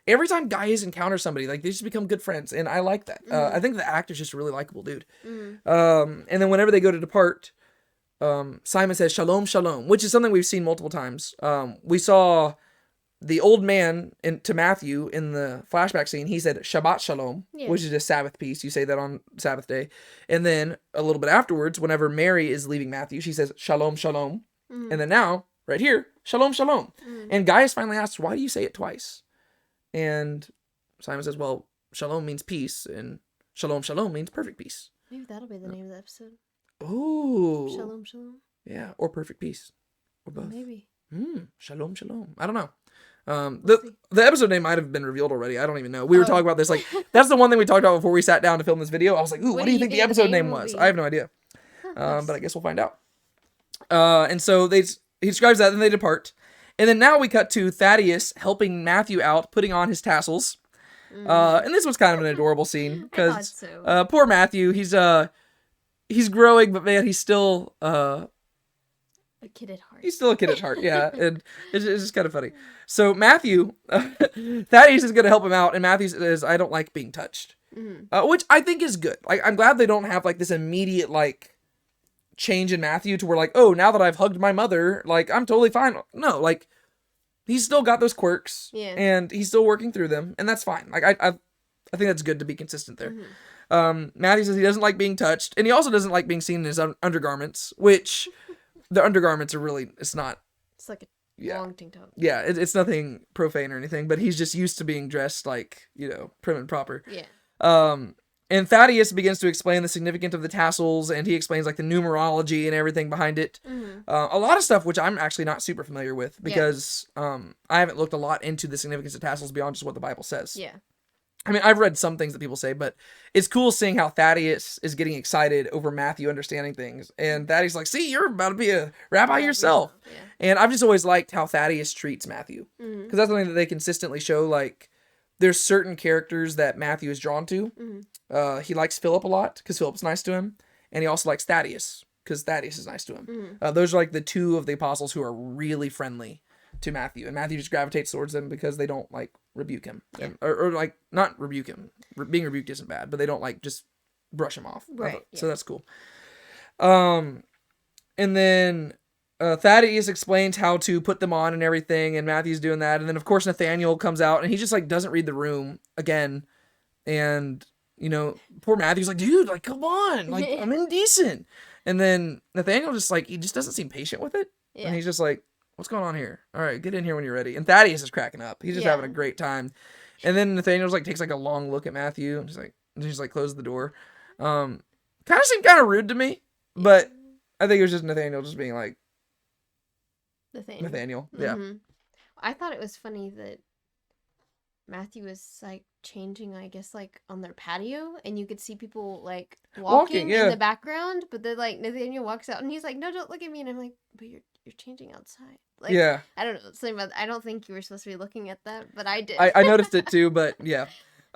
Every time Gaius encounters somebody, like, they just become good friends. And I like that. I think the actor's just a really likable dude. And then whenever they go to depart, Simon says, shalom, shalom, which is something we've seen multiple times. We saw the old man to Matthew in the flashback scene. He said Shabbat Shalom, which is a Sabbath peace. You say that on Sabbath day. And then a little bit afterwards, whenever Mary is leaving Matthew, she says Shalom, Shalom. And then now, right here, Shalom, Shalom. And Gaius finally asks, why do you say it twice? And Simon says, well, Shalom means peace, and Shalom, Shalom means perfect peace. Maybe that'll be the name of the episode. Oh. Shalom, shalom. Yeah, or perfect peace. Or both. Maybe. Shalom, Shalom. I don't know. The episode name might have been revealed already. I don't even know. We were talking about this. Like, that's the one thing we talked about before we sat down to film this video. I was like, ooh, what do you think the episode name was? I have no idea. But I guess we'll find out. And so he describes that, and they depart. And then now we cut to Thaddeus helping Matthew out, putting on his tassels. And this was kind of an adorable scene because poor Matthew, he's growing, but man, he's still a kid at heart. He's still a kid at heart, yeah. And it's just kind of funny. So Matthew, Thaddeus is going to help him out, and Matthew says, I don't like being touched. Which I think is good. Like, I'm glad they don't have, like, this immediate, like, change in Matthew to where, like, oh, now that I've hugged my mother, like, I'm totally fine. No, like, he's still got those quirks, and he's still working through them, and that's fine. Like, I think that's good to be consistent there. Matthew says he doesn't like being touched, and he also doesn't like being seen in his undergarments, which the undergarments are really, it's not. It's like a long tank top. Yeah, it's nothing profane or anything, but he's just used to being dressed like, you know, prim and proper. Yeah. And Thaddeus begins to explain the significance of the tassels, and he explains, like, the numerology and everything behind it. A lot of stuff which I'm actually not super familiar with, because I haven't looked a lot into the significance of tassels beyond just what the Bible says. Yeah. I mean, I've read some things that people say, but it's cool seeing how Thaddeus is getting excited over Matthew understanding things. And Thaddeus like, see, you're about to be a rabbi yourself. Yeah. And I've just always liked how Thaddeus treats Matthew. Because that's something that they consistently show, like, there's certain characters that Matthew is drawn to. He likes Philip a lot, because Philip's nice to him. And he also likes Thaddeus, because Thaddeus is nice to him. Those are, like, the two of the apostles who are really friendly to Matthew. And Matthew just gravitates towards them because they don't, like, rebuke him. Or like, not rebuke him. Being rebuked isn't bad, but they don't, like, just brush him off. Right. So that's cool. And then Thaddeus explains how to put them on and everything, and Matthew's doing that. And then, of course, Nathaniel comes out, and he just, like, doesn't read the room again. And, you know, poor Matthew's like, dude, like, come on. Like, I'm indecent. And then Nathaniel just, like, he just doesn't seem patient with it. And he's just like, what's going on here? All right, get in here when you're ready. And Thaddeus is cracking up. He's just having a great time. And then Nathaniel's like takes like a long look at Matthew and just like closes the door. Kind of seemed kind of rude to me, but I think it was just Nathaniel just being like Nathaniel. Yeah. I thought it was funny that Matthew was like changing, I guess, like on their patio, and you could see people like walking in the background, but then like Nathaniel walks out and he's like, no, don't look at me. And I'm like, but you're changing outside. Like, I don't know. Something about, I don't think you were supposed to be looking at that, but I did. I noticed it too, but yeah.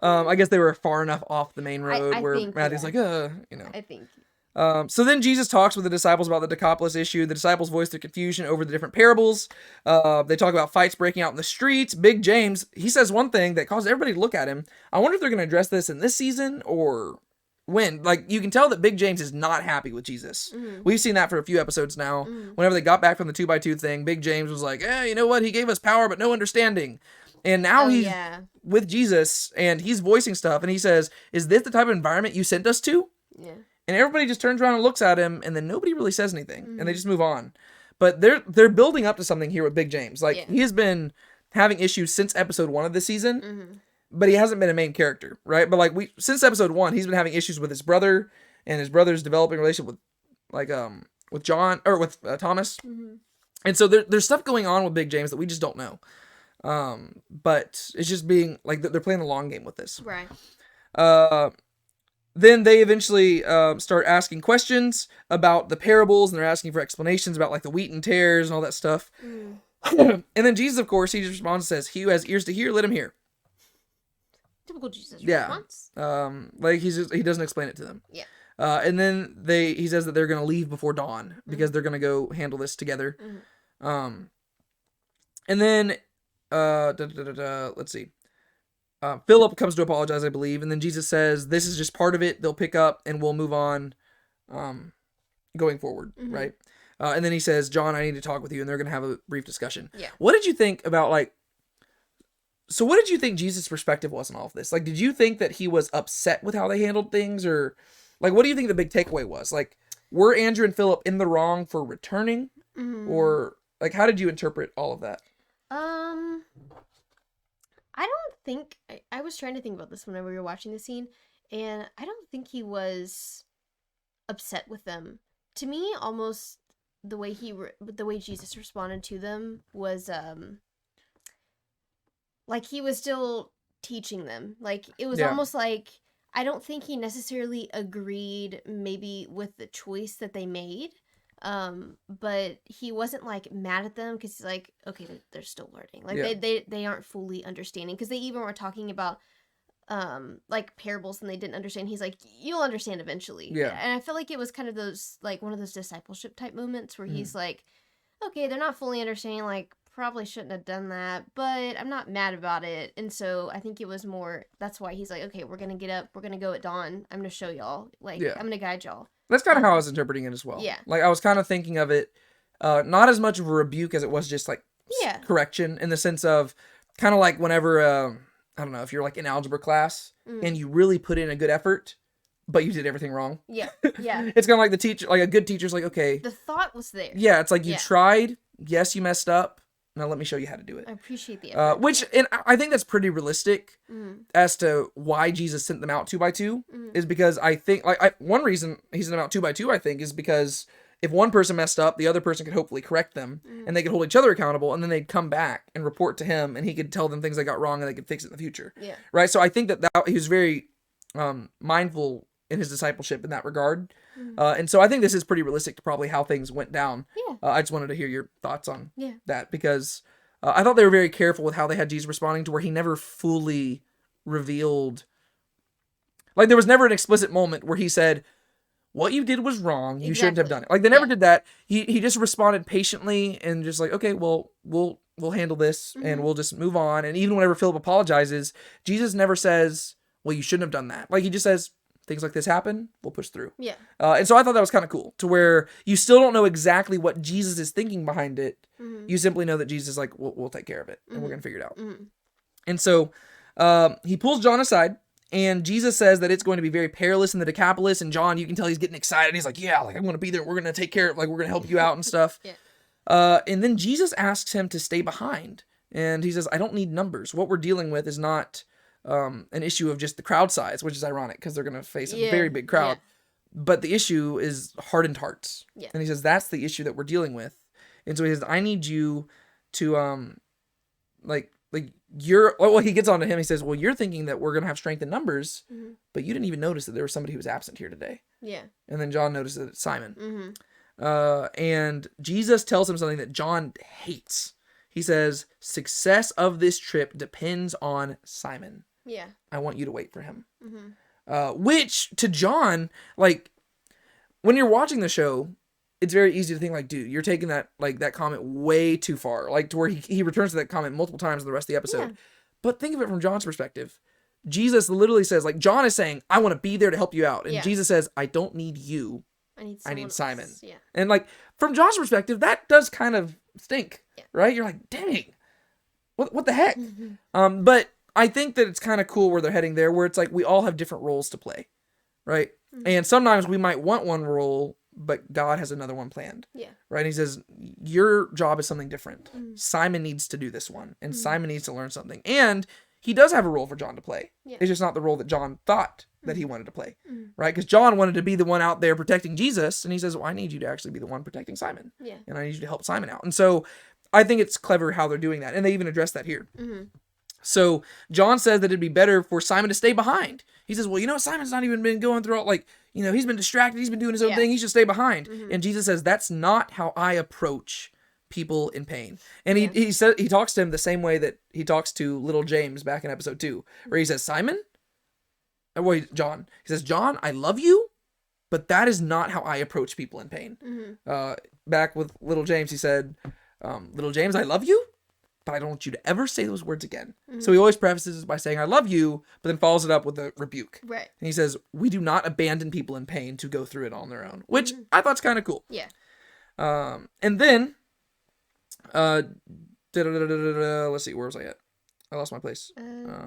I guess they were far enough off the main road where Matthew's like, you know. I think. So then Jesus talks with the disciples about the Decapolis issue. The disciples voice their confusion over the different parables. They talk about fights breaking out in the streets. Big James, he says one thing that causes everybody to look at him. I wonder if they're going to address this in this season or when. Like, you can tell that Big James is not happy with Jesus. We've seen that for a few episodes now. Whenever they got back from the 2x2 thing, Big James was like, you know what? He gave us power but no understanding. And now he's with Jesus, and he's voicing stuff, and he says, is this the type of environment you sent us to? Yeah. And everybody just turns around and looks at him, and then nobody really says anything, and they just move on. But they're building up to something here with Big James. Like, he has been having issues since episode 1 of this season, but he hasn't been a main character, right? But like since episode 1, he's been having issues with his brother, and his brother's developing a relationship with like with John or with Thomas. And so there's stuff going on with Big James that we just don't know. But it's just being like they're playing the long game with this. Right. Then they eventually start asking questions about the parables, and they're asking for explanations about like the wheat and tares and all that stuff. And then Jesus, of course, he just responds and says, "He who has ears to hear, let him hear." Typical Jesus Yeah. response. Like he doesn't explain it to them. Yeah. And then he says that they're going to leave before dawn because they're going to go handle this together. And then let's see. Philip comes to apologize, I believe, and then Jesus says, "This is just part of it. They'll pick up, and we'll move on, going forward." Right? And then he says, "John, I need to talk with you," and they're going to have a brief discussion. Yeah. What did you think about like? So, what did you think Jesus' perspective was in all of this? Like, did you think that he was upset with how they handled things, or like, what do you think the big takeaway was? Like, were Andrew and Philip in the wrong for returning, or like, how did you interpret all of that? I don't think I was trying to think about this whenever we were watching the scene, and I don't think he was upset with them. To me, almost the way the way Jesus responded to them was like he was still teaching them. Like it was almost like I don't think he necessarily agreed maybe with the choice that they made. But he wasn't like mad at them because he's like, okay, they're still learning. Like they aren't fully understanding, because they even were talking about like parables and they didn't understand. He's like, you'll understand eventually. Yeah. And I feel like it was kind of those like one of those discipleship type moments where he's like, okay, they're not fully understanding, like probably shouldn't have done that, but I'm not mad about it. And so I think it was more, that's why he's like, okay, we're gonna get up, we're gonna go at dawn, I'm gonna show y'all, like I'm gonna guide y'all. That's kind of how I was interpreting it as well. Yeah. Like I was kind of thinking of it, not as much of a rebuke as it was just like correction, in the sense of kind of like whenever, I don't know, if you're like in algebra class and you really put in a good effort, but you did everything wrong. Yeah. Yeah. It's kind of like the teacher, like a good teacher's like, okay. The thought was there. Yeah. It's like you tried. Yes, you messed up. Now let me show you how to do it. I appreciate the effort. Which, and I think that's pretty realistic as to why Jesus sent them out 2 by 2 is because I think one reason he sent them out 2 by 2, I think, is because if one person messed up, the other person could hopefully correct them and they could hold each other accountable, and then they'd come back and report to him and he could tell them things they got wrong and they could fix it in the future. Yeah. Right. So I think that he was very mindful in his discipleship in that regard. And so I think this is pretty realistic to probably how things went down. Yeah. I just wanted to hear your thoughts on that, because I thought they were very careful with how they had Jesus responding, to where he never fully revealed. Like there was never an explicit moment where he said, what you did was wrong. You shouldn't have done it. Like they never did that. He just responded patiently and just like, okay, well, we'll handle this and we'll just move on. And even whenever Philip apologizes, Jesus never says, well, you shouldn't have done that. Like he just says, things like this happen, we'll push through. Yeah. And so I thought that was kind of cool, to where you still don't know exactly what Jesus is thinking behind it. You simply know that Jesus is like, we'll take care of it and we're going to figure it out. And so he pulls John aside, and Jesus says that it's going to be very perilous in the Decapolis. And John, you can tell he's getting excited. He's like, yeah, like I'm going to be there. We're going to take care of, like, we're going to help you out and stuff. And then Jesus asks him to stay behind. And he says, I don't need numbers. What we're dealing with is not an issue of just the crowd size, which is ironic because they're going to face a very big crowd. But the issue is hardened hearts. And he says, that's the issue that we're dealing with. And so he says, I need you to, he gets on to him. He says, well, you're thinking that we're going to have strength in numbers, but you didn't even notice that there was somebody who was absent here today. Yeah. And then John notices that it's Simon. And Jesus tells him something that John hates. He says, success of this trip depends on Simon. Yeah. I want you to wait for him. Which to John, like when you're watching the show, it's very easy to think like, dude, you're taking that comment way too far. Like to where he returns to that comment multiple times in the rest of the episode. Yeah. But think of it from John's perspective. Jesus literally says, like, John is saying, I want to be there to help you out. And Jesus says, I don't need you. I need Simon. Yeah. And like from John's perspective, that does kind of stink, right? You're like, dang, what the heck? But I think that it's kind of cool where they're heading there, where it's like we all have different roles to play, right? And sometimes we might want one role, but God has another one planned. Yeah. Right. And he says, your job is something different. Simon needs to do this one, and Simon needs to learn something. And he does have a role for John to play. Yeah. It's just not the role that John thought that he wanted to play, right? Because John wanted to be the one out there protecting Jesus, and he says, well, I need you to actually be the one protecting Simon. Yeah. And I need you to help Simon out. And so I think it's clever how they're doing that. And they even address that here. So John says that it'd be better for Simon to stay behind. He says, well, Simon's not even been going through all, like, he's been distracted. He's been doing his own thing. He should stay behind. And Jesus says, that's not how I approach people in pain. And he talks to him the same way that he talks to little James back in episode 2, where he says, John. He says, John, I love you, but that is not how I approach people in pain. Back with little James, he said, little James, I love you, but I don't want you to ever say those words again. So he always prefaces by saying, I love you, but then follows it up with a rebuke. Right. And he says, we do not abandon people in pain to go through it on their own, which I thought's kind of cool. Yeah. And then, let's see, where was I at? I lost my place.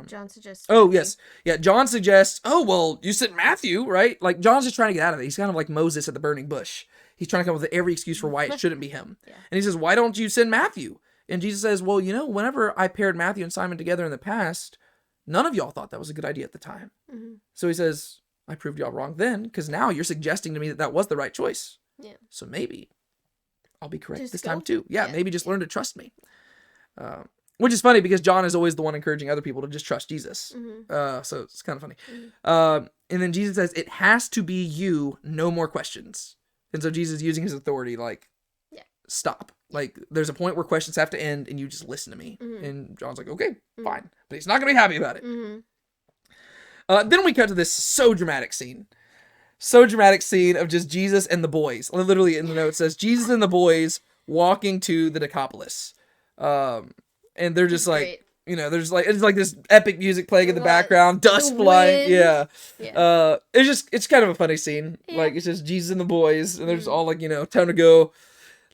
John suggests. Oh, yes. Yeah, John suggests, you sent Matthew, right? Like, John's just trying to get out of it. He's kind of like Moses at the burning bush. He's trying to come up with every excuse for why it shouldn't be him. And he says, why don't you send Matthew? And Jesus says, well, whenever I paired Matthew and Simon together in the past, none of y'all thought that was a good idea at the time. So he says, I proved y'all wrong then, because now you're suggesting to me that was the right choice. Yeah. So maybe I'll be correct Just this go. time too. Yeah, maybe just learn to trust me. Which is funny because John is always the one encouraging other people to just trust Jesus. So it's kind of funny. And then Jesus says, it has to be you, no more questions. And so Jesus using his authority, like, stop. Like, there's a point where questions have to end and you just listen to me. And John's like, okay, fine. But he's not going to be happy about it. Then we cut to this so dramatic scene of just Jesus and the boys. Literally in the note it says, Jesus and the boys walking to the Decapolis. And they're just like, there's like, it's like this epic music playing in the background, dust flying. Yeah. It's kind of a funny scene. Like, it's just Jesus and the boys, and they're just all like, time to go.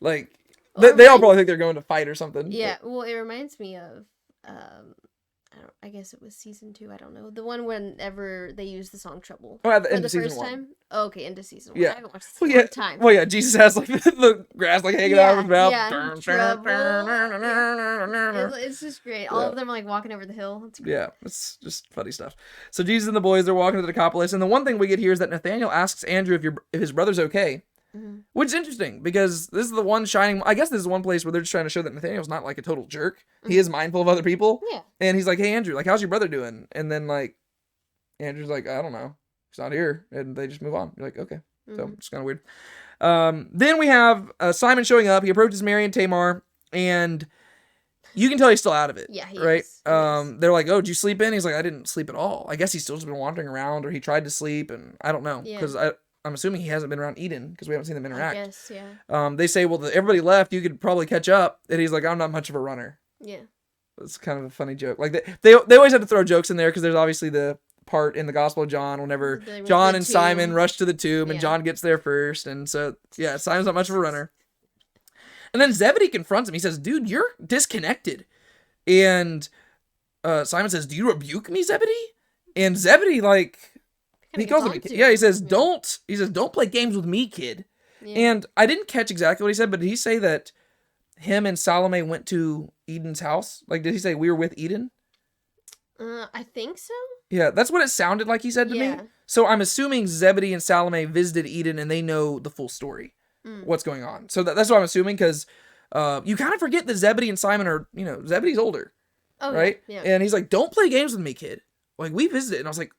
Like, they all probably think they're going to fight or something. Yeah. Well, it reminds me of, I guess it was season 2. I don't know. The one whenever they use the song "Trouble" at the for end the of season first 1. time. Oh, okay, into season 1. Yeah. I haven't watched this in a long time. Well, yeah, Jesus has like the grass like hanging out of his mouth. It's just great. All of them are like walking over the hill. It's great. Yeah, it's just funny stuff. So Jesus and the boys are walking to the Decapolis, and the one thing we get here is that Nathaniel asks Andrew if his brother's okay. Which is interesting because this is the one shining. I guess this is one place where they're just trying to show that Nathaniel's not like a total jerk. He is mindful of other people. Yeah. And he's like, "Hey Andrew, like, how's your brother doing?" And then like, Andrew's like, "I don't know. He's not here," and they just move on. You're like, okay. So it's kind of weird. Then we have Simon showing up. He approaches Mary and Tamar, and you can tell he's still out of it. Yeah, he is. They're like, "Oh, did you sleep in?" He's like, "I didn't sleep at all. I guess he's still just been wandering around, or he tried to sleep, and I don't know because I'm assuming he hasn't been around Eden because we haven't seen them interact." I guess, yeah. They say, well, everybody left. You could probably catch up. And he's like, I'm not much of a runner. Yeah. It's kind of a funny joke. Like, they always have to throw jokes in there because there's obviously the part in the Gospel of John whenever John and Simon rush to the tomb and John gets there first. And so, yeah, Simon's not much of a runner. And then Zebedee confronts him. He says, dude, you're disconnected. And Simon says, do you rebuke me, Zebedee? And Zebedee, like... He calls him, he says, don't play games with me, kid. Yeah. And I didn't catch exactly what he said, but did he say that him and Salome went to Eden's house? Like, did he say we were with Eden? I think so. Yeah, that's what it sounded like he said to me. So I'm assuming Zebedee and Salome visited Eden and they know the full story, what's going on. So that's what I'm assuming because you kind of forget that Zebedee and Simon are, Zebedee's older, right? Yeah. And he's like, don't play games with me, kid. Like, we visited. And I was like,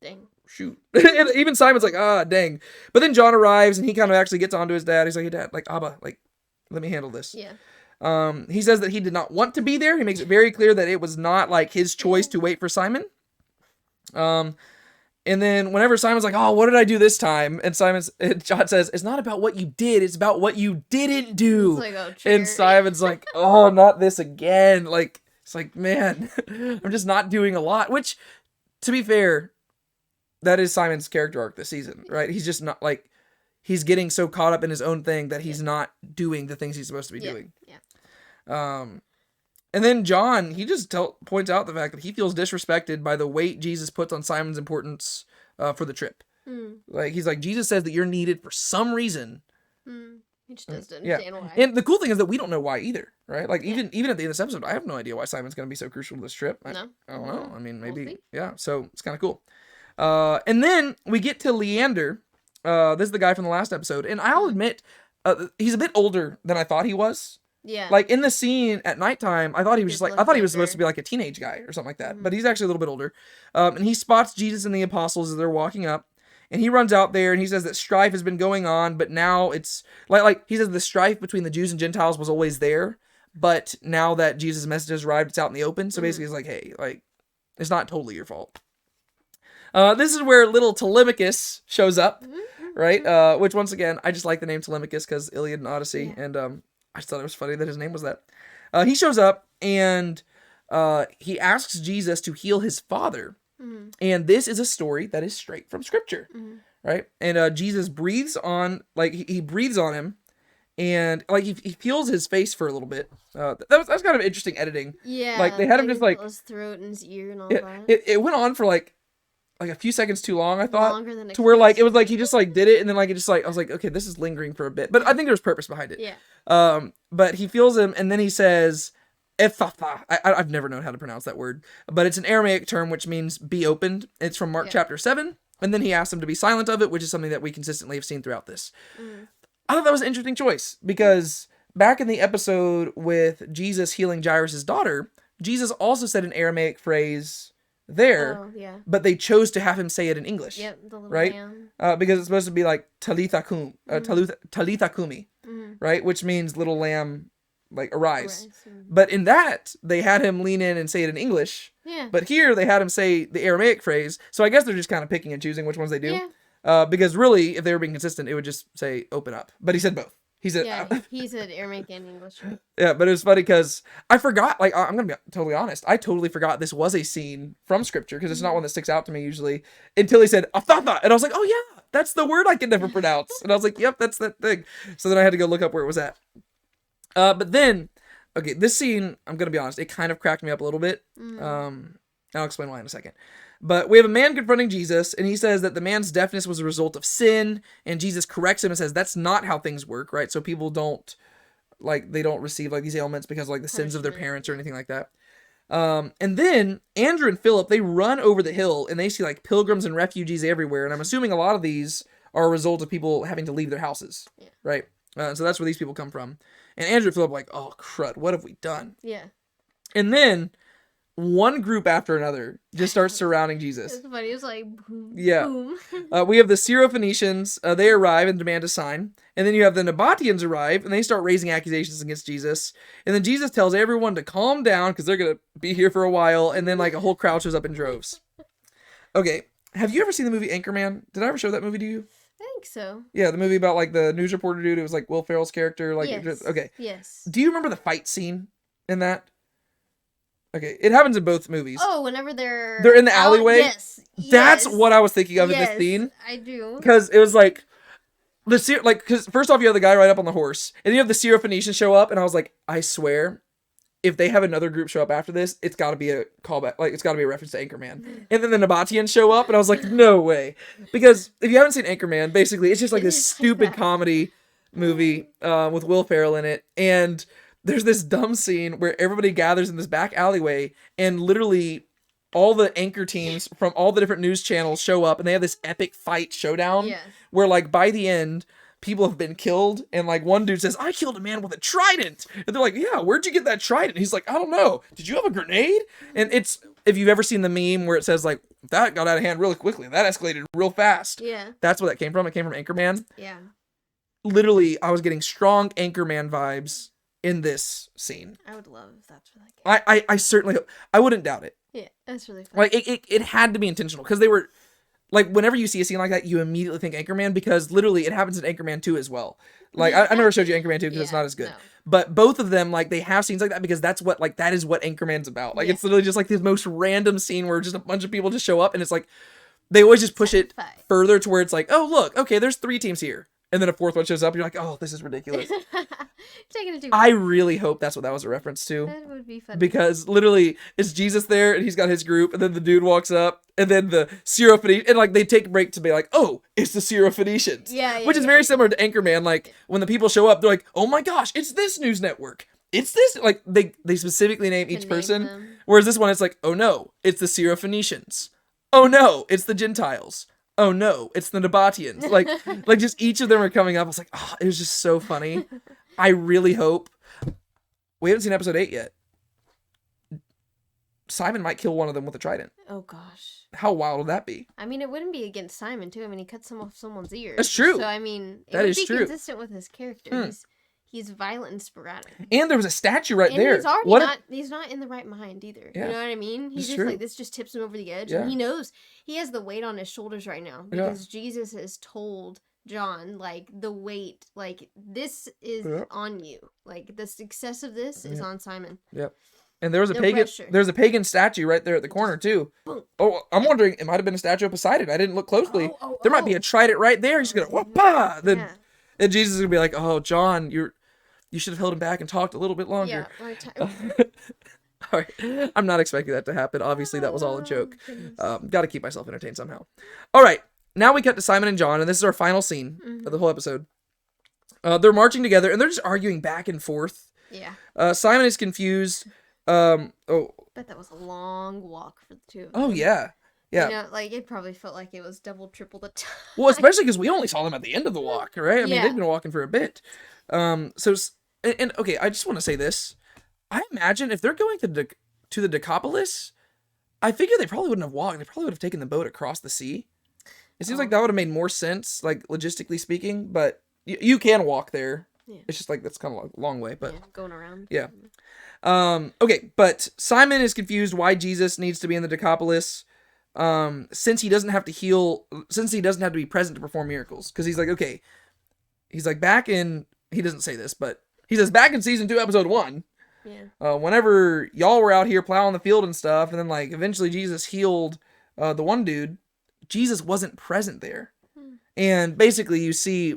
dang. Shoot. And even Simon's like, dang. But then John arrives and he kind of actually gets onto his dad. He's like, hey, Dad, like, Abba, like, let me handle this. Yeah. He says that he did not want to be there. He makes it very clear that it was not like his choice to wait for Simon. And then whenever Simon's like, oh, what did I do this time? And John says, it's not about what you did. It's about what you didn't do. Like, and Simon's like, oh, not this again. Like, it's like, man, I'm just not doing a lot. Which, to be fair, that is Simon's character arc this season, right? He's just not like, he's getting so caught up in his own thing that he's not doing the things he's supposed to be doing. Yeah. And then John, he just points out the fact that he feels disrespected by the weight Jesus puts on Simon's importance for the trip. Like, he's like, Jesus says that you're needed for some reason. He just doesn't understand why. And the cool thing is that we don't know why either, right? Like, even at the end of this episode, I have no idea why Simon's going to be so crucial to this trip. I don't know. I mean, maybe, so it's kind of cool. And then we get to Leander. This is the guy from the last episode, and I'll admit, he's a bit older than I thought he was. Yeah. Like in the scene at nighttime, I thought he was just like, I thought he was supposed to younger. be like a teenage guy or something like that, but he's actually a little bit older. And he spots Jesus and the apostles as they're walking up, and he runs out there and he says that strife has been going on, but now it's like he says the strife between the Jews and Gentiles was always there, but now that Jesus' message has arrived, it's out in the open. So basically, it's like, hey, like it's not totally your fault. This is where little Telemachus shows up, right? Which once again, I just like the name Telemachus because Iliad and Odyssey, and I just thought it was funny that his name was that. He shows up and he asks Jesus to heal his father. And this is a story that is straight from scripture, right? And Jesus breathes on, like he breathes on him, and like he feels his face for a little bit. That was kind of interesting editing. Yeah. Like they had him just like his throat and his ear and all it, that. it went on for like a few seconds too long, I thought. Longer than to where expected. like it was like he just like did it and then like it just like I was like, okay, this is lingering for a bit. But I think there's purpose behind it. Yeah. But he feels him and then he says Ephatha. I've never known how to pronounce that word. But it's an Aramaic term which means be opened. It's from Mark chapter 7. And then he asks him to be silent of it, which is something that we consistently have seen throughout this. I thought that was an interesting choice because back in the episode with Jesus healing Jairus' daughter, Jesus also said an Aramaic phrase there, Oh, yeah. but they chose to have him say it in English. Yep, the little right? lamb. Because it's supposed to be like Talitha Kumi, right? Which means little lamb, like arise. But in that, they had him lean in and say it in English. Yeah. But here, they had him say the Aramaic phrase. So I guess they're just kind of picking and choosing which ones they do. Yeah. Because really, if they were being consistent, it would just say open up. But he said both. He said, Yeah, he said Aramaic and English. yeah, but it was funny because I forgot, like, I'm going to be totally honest. I totally forgot this was a scene from scripture because it's not one that sticks out to me usually until he said, Athatha. And I was like, oh yeah, that's the word I can never pronounce. And I was like, yep, that's that thing. So then I had to go look up where it was at. But then, okay, this scene, I'm going to be honest, it kind of cracked me up a little bit. I'll explain why in a second. But we have a man confronting Jesus, and he says that the man's deafness was a result of sin, and Jesus corrects him and says that's not how things work, right? So people don't, like, they don't receive, like, these ailments because of, like, the sins of their parents or anything like that. And then Andrew and Philip, they run over the hill, and they see, like, pilgrims and refugees everywhere, and I'm assuming a lot of these are a result of people having to leave their houses, right? So that's where these people come from. And Andrew and Philip are like, oh, crud, what have we done? Yeah. And then one group after another just starts surrounding Jesus. It's funny. It was like, boom, Yeah. boom. We have the Syrophoenicians. They arrive and demand a sign. And then you have the Nabateans arrive, and they start raising accusations against Jesus. And then Jesus tells everyone to calm down because they're going to be here for a while. And then, like, a whole crowd shows up in droves. Okay. Have you ever seen the movie Anchorman? Did I ever show that movie to you? I think so. Yeah, the movie about, like, the news reporter dude. It was, like, Will Ferrell's character. Like, Yes. Okay. Yes. Do you remember the fight scene in that? Okay, it happens in both movies. Oh, whenever they're in the alleyway? Yes. That's yes. what I was thinking of in Yes, this scene. I do. Because it was like, because first off, you have the guy right up on the horse, and then you have the Syrophoenicians show up, and I was like, I swear, if they have another group show up after this, it's got to be a callback, like, it's got to be a reference to Anchorman. And then the Nabateans show up, and I was like, no way. Because if you haven't seen Anchorman, basically, it's just like this stupid comedy movie with Will Ferrell in it, and there's this dumb scene where everybody gathers in this back alleyway, and literally all the anchor teams from all the different news channels show up, and they have this epic fight showdown where, like, by the end, people have been killed, and, like, one dude says, I killed a man with a trident. And they're like, yeah, where'd you get that trident? He's like, I don't know. Did you have a grenade? And it's, if you've ever seen the meme where it says, like, that got out of hand really quickly. That escalated real fast. Yeah. That's where that came from. It came from Anchorman. Yeah. Literally, I was getting strong Anchorman vibes in this scene. I would love if that's where that came. I certainly hope. I wouldn't doubt it. Yeah, that's really fun. Like, it had to be intentional, because they were, like, whenever you see a scene like that, you immediately think Anchorman, because literally it happens in Anchorman 2 as well. Like, I never showed you Anchorman 2 because it's not as good. No. But both of them, like, they have scenes like that because that's what, like, that is what Anchorman's about. Like, it's literally just, like, the most random scene where just a bunch of people just show up, and it's like, they always just push it further to where it's like, oh, look, okay, there's 3 teams here. And then a 4th one shows up, and you're like, oh, this is ridiculous. Taking it too I really hope that's what that was a reference to. That would be fun. Because literally, it's Jesus there, and he's got his group, and then the dude walks up, and then the Syrophoenicians, and, like, they take a break to be like, oh, it's the Syrophoenicians. Which is very similar to Anchorman. Like, when the people show up, they're like, oh my gosh, it's this news network. It's this, like, they specifically name each person. Whereas this one, it's like, oh no, it's the Syrophoenicians. Oh no, it's the Gentiles. Oh no, it's the Nabateans. Like just each of them are coming up. I was like, oh, it was just so funny. I really hope. We haven't seen episode 8 yet. Simon might kill one of them with a trident. Oh gosh. How wild would that be? I mean, it wouldn't be against Simon too. I mean, he cuts off someone's ear. That's true. So I mean, it That would is be true. consistent with his character. He's violent and sporadic. And there was a statue right And there. he's already he's not in the right mind either. Yeah. You know what I mean? He's It's just true. like, this just tips him over the edge. Yeah. And he knows he has the weight on his shoulders right now because Jesus has told John, like, the weight, like, this is on you. Like, the success of this is on Simon. Yep. And there was a No pagan pressure. there's a pagan statue right there at the corner too. Boom. Oh, I'm wondering, it might have been a statue of Poseidon. I didn't look closely. There might be a trident right there. He's gonna whoop-ah! Then and Jesus is gonna be like, oh John, you should have held him back and talked a little bit longer. Yeah. All right. I'm not expecting that to happen. Obviously, that was all a joke. Got to keep myself entertained somehow. All right. Now we cut to Simon and John, and this is our final scene of the whole episode. They're marching together, and they're just arguing back and forth. Yeah. Simon is confused. Bet that was a long walk for the two of them. Oh, yeah. Yeah. You know, like, it probably felt like it was double, triple the time. Well, especially because we only saw them at the end of the walk, right? I mean, they've been walking for a bit. Okay, I just want to say this. I imagine if they're going to the Decapolis, I figure they probably wouldn't have walked. They probably would have taken the boat across the sea. It seems like that would have made more sense, like logistically speaking. But you can walk there. Yeah. It's just like that's kind of a long way, but going around. Yeah. Okay, but Simon is confused why Jesus needs to be in the Decapolis. Since he doesn't have to be present to perform miracles, because he's like, okay, he's like he doesn't say this, but he says back in season 2, episode 1. Yeah. Whenever y'all were out here plowing the field and stuff, and then like eventually Jesus healed the one dude, Jesus wasn't present there. And basically you see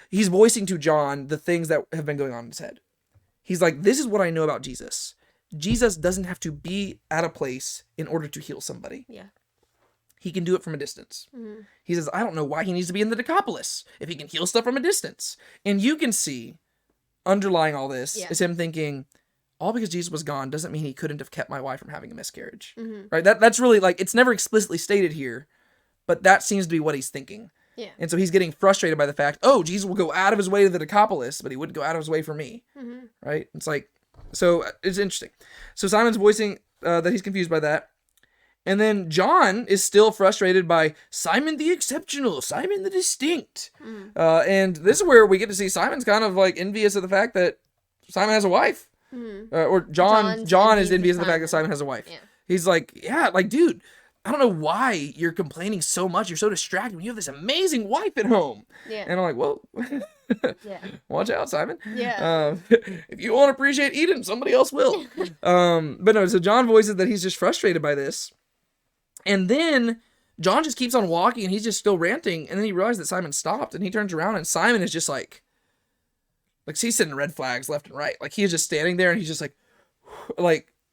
he's voicing to John the things that have been going on in his head. He's like, this is what I know about Jesus. Jesus doesn't have to be at a place in order to heal somebody. Yeah. He can do it from a distance. He says, I don't know why he needs to be in the Decapolis if he can heal stuff from a distance. And you can see underlying all this is him thinking, all because Jesus was gone doesn't mean he couldn't have kept my wife from having a miscarriage. Right? That's really like, it's never explicitly stated here, but that seems to be what he's thinking. Yeah. And so he's getting frustrated by the fact, oh, Jesus will go out of his way to the Decapolis, but he wouldn't go out of his way for me. Right? It's like, so it's interesting. So Simon's voicing that he's confused by that. And then John is still frustrated by Simon the exceptional, Simon the distinct. And this is where we get to see Simon's kind of like envious of the fact that Simon has a wife. Or John is envious of the fact that Simon has a wife. Yeah. He's like, yeah, like, dude, I don't know why you're complaining so much. You're so distracted when you have this amazing wife at home. Yeah. And I'm like, well, watch out, Simon. Yeah. If you won't appreciate Eden, somebody else will. But no, so John voices that he's just frustrated by this. And then John just keeps on walking and he's just still ranting. And then he realizes that Simon stopped and he turns around and Simon is just like he's sending red flags left and right. Like he's just standing there and he's just like,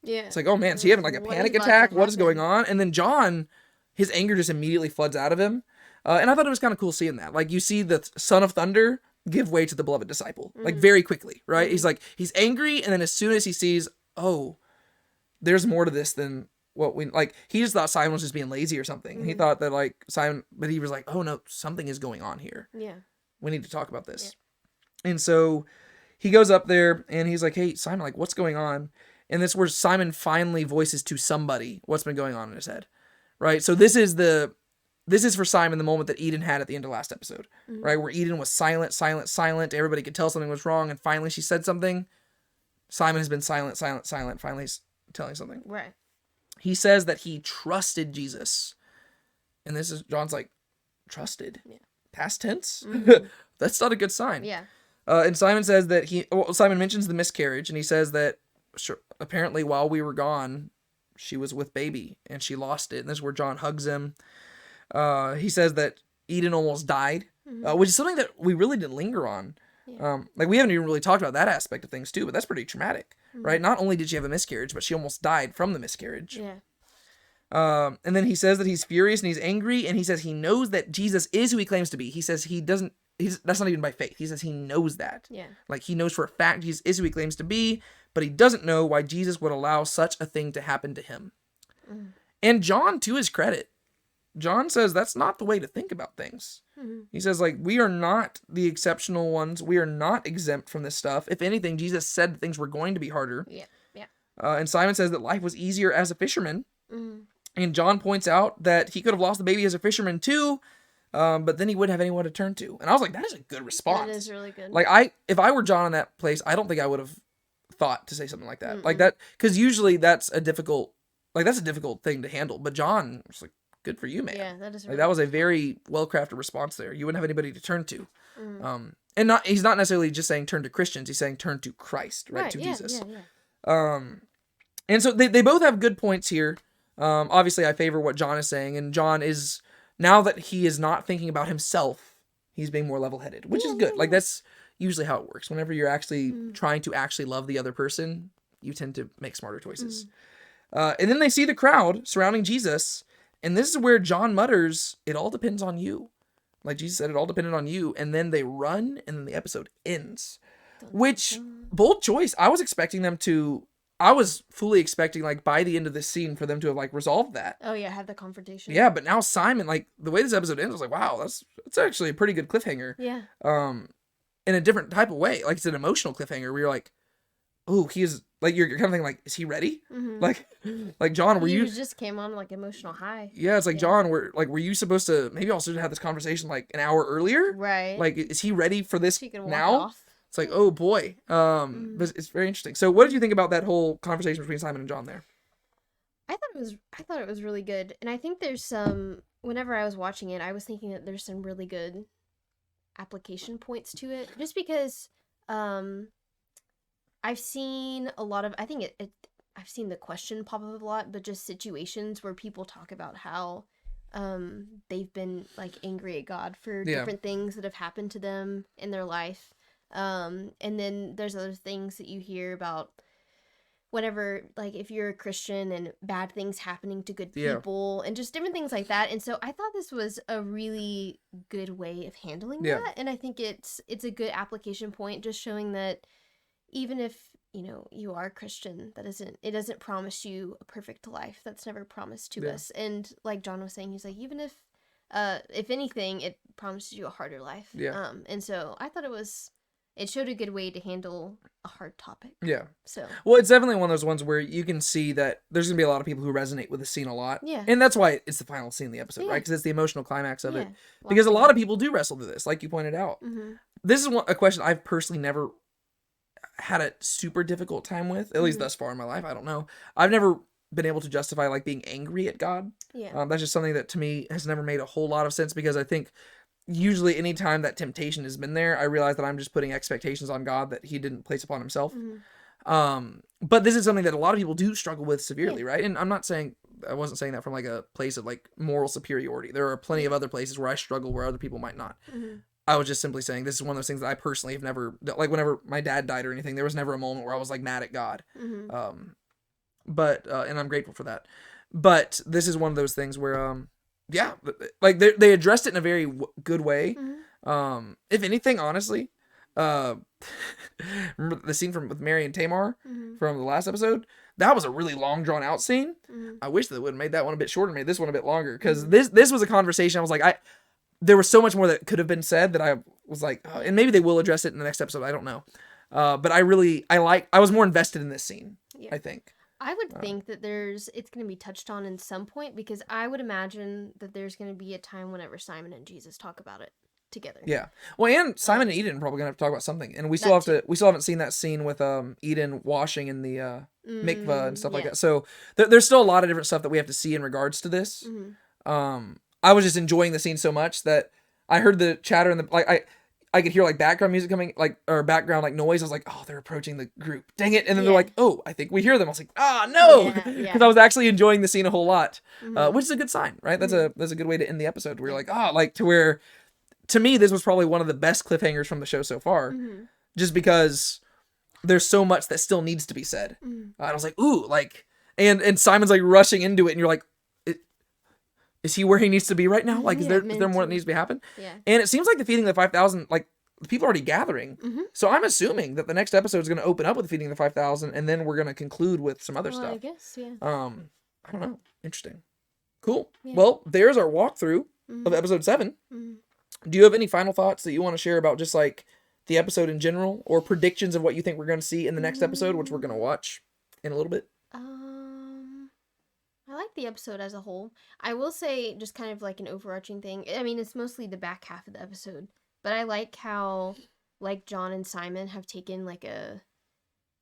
yeah. It's like, oh man, is he having like a panic attack? What is going on? And then John, his anger just immediately floods out of him. And I thought it was kind of cool seeing that. Like you see the son of thunder give way to the beloved disciple, like very quickly, right? He's like, he's angry. And then as soon as he sees, oh, there's more to this than what we like. He just thought Simon was just being lazy or something. He thought that like Simon, but he was like, oh no, something is going on here. Yeah. We need to talk about this. Yeah. And so he goes up there and he's like, hey, Simon, like what's going on? And this is where Simon finally voices to somebody what's been going on in his head, right? So this is for Simon the moment that Eden had at the end of last episode, right? Where Eden was silent. Everybody could tell something was wrong. And finally she said something. Simon has been silent. Finally he's telling something. Right. He says that he trusted Jesus. And this is, John's like, trusted? Yeah. Past tense? That's not a good sign. Yeah. And Simon says that Simon mentions the miscarriage, and he says that apparently while we were gone, she was with baby, and she lost it. And this is where John hugs him. He says that Eden almost died, which is something that we really didn't linger on. Yeah. Like we haven't even really talked about that aspect of things too, but that's pretty traumatic, right? Not only did she have a miscarriage, but she almost died from the miscarriage. Yeah. And then he says that he's furious and he's angry, and he says he knows that Jesus is who he claims to be. He says that's not even by faith. He says he knows that. Yeah. Like he knows for a fact Jesus is who he claims to be, but he doesn't know why Jesus would allow such a thing to happen to him. And John, to his credit, John says that's not the way to think about things. He says, like, we are not the exceptional ones. We are not exempt from this stuff. If anything, Jesus said things were going to be harder. Yeah. And Simon says that life was easier as a fisherman. And John points out that he could have lost the baby as a fisherman too, but then he wouldn't have anyone to turn to. And I was like, that is a good response. That is really good. Like, if I were John in that place, I don't think I would have thought to say something like that. Like that, because usually that's a difficult thing to handle. But John was like, good for you, man. Yeah, that is like, that was a very well-crafted response there. You wouldn't have anybody to turn to. And he's not necessarily just saying turn to Christians. He's saying turn to Christ, right? To Jesus. And so they both have good points here. Obviously, I favor what John is saying. And John is, now that he is not thinking about himself, he's being more level-headed, which is good. Like, that's usually how it works. Whenever you're actually trying to actually love the other person, you tend to make smarter choices. And then they see the crowd surrounding Jesus. And this is where John mutters, it all depends on you. Like Jesus said, it all depended on you. And then they run, and then the episode ends. Which, bold choice. I was fully expecting, like, by the end of this scene for them to have, like, resolved that. Oh, yeah, have the confrontation. Yeah, but now Simon, like, the way this episode ends, I was like, wow, that's actually a pretty good cliffhanger. Yeah. In a different type of way. Like, it's an emotional cliffhanger where you're like, oh, he is, like, you're kind of thinking, like, is he ready? Like John, were you just came on, like, emotional high. Yeah, it's like, John, were you supposed to maybe also have this conversation, like, an hour earlier? Right. Like, is he ready for this He can walk now? off. It's like, oh boy. But it's very interesting. So what did you think about that whole conversation between Simon and John there? I thought it was really good. And I think there's whenever I was watching it, I was thinking that there's some really good application points to it. Just because I've seen a lot of, I think I've seen the question pop up a lot, but just situations where people talk about how they've been, like, angry at God for different things that have happened to them in their life. And then there's other things that you hear about whenever, like, if you're a Christian and bad things happening to good people and just different things like that. And so I thought this was a really good way of handling that. And I think it's a good application point, just showing that even if, you are a Christian, it doesn't promise you a perfect life. That's never promised to us. And like John was saying, he's like, even if anything, it promises you a harder life. And so I thought it showed a good way to handle a hard topic. Yeah. So. Well, it's definitely one of those ones where you can see that there's going to be a lot of people who resonate with the scene a lot. Yeah. And that's why it's the final scene of the episode, right? Because it's the emotional climax of it. Because a lot of people do wrestle through this, like you pointed out. This is a question I've personally never had a super difficult time with, at least thus far in my life. I don't know. I've never been able to justify, like, being angry at God. Yeah. That's just something that to me has never made a whole lot of sense, because I think usually any time that temptation has been there, I realize that I'm just putting expectations on God that he didn't place upon himself. But this is something that a lot of people do struggle with severely, right? And I wasn't saying that from, like, a place of, like, moral superiority. There are plenty of other places where I struggle where other people might not. I was just simply saying this is one of those things that I personally have never, like, whenever my dad died or anything, there was never a moment where I was, like, mad at God. But and I'm grateful for that. But this is one of those things where, like, they addressed it in a very good way. If anything, honestly, remember the scene with Mary and Tamar from the last episode? That was a really long, drawn out scene. I wish they would have made that one a bit shorter, made this one a bit longer, because this was a conversation. I was like, there was so much more that could have been said that I was like, and maybe they will address it in the next episode. I don't know. But I was more invested in this scene, I think. I would think that it's going to be touched on in some point, because I would imagine that there's going to be a time whenever Simon and Jesus talk about it together. Yeah. Well, and Simon and Eden are probably going to have to talk about something. And we still haven't seen that scene with Eden washing in the mikvah and stuff like that. So there's still a lot of different stuff that we have to see in regards to this. I was just enjoying the scene so much that I heard the chatter and I could hear, like, background music coming, like, or background, like, noise. I was like, oh, they're approaching the group. Dang it. And then they're like, oh, I think we hear them. I was like, no. Because I was actually enjoying the scene a whole lot, which is a good sign, right? That's a good way to end the episode. We're like, to where, to me, this was probably one of the best cliffhangers from the show so far, just because there's so much that still needs to be said. I was like, ooh, like, and Simon's, like, rushing into it, and you're like, is he where he needs to be right now? Like, is there more that needs to be happen? Yeah. And it seems like the feeding of the 5,000, like, the people are already gathering. So I'm assuming that the next episode is going to open up with feeding the 5,000, and then we're going to conclude with some other stuff. I guess, yeah. I don't know. Interesting. Cool. Yeah. Well, there's our walkthrough Mhm. of episode 7. Mhm. Do you have any final thoughts that you want to share about just like the episode in general, or predictions of what you think we're going to see in the next episode, which we're going to watch in a little bit? I like the episode as a whole. I will say, just kind of like an overarching thing. I mean, it's mostly the back half of the episode, but I like how, like, John and Simon have taken like a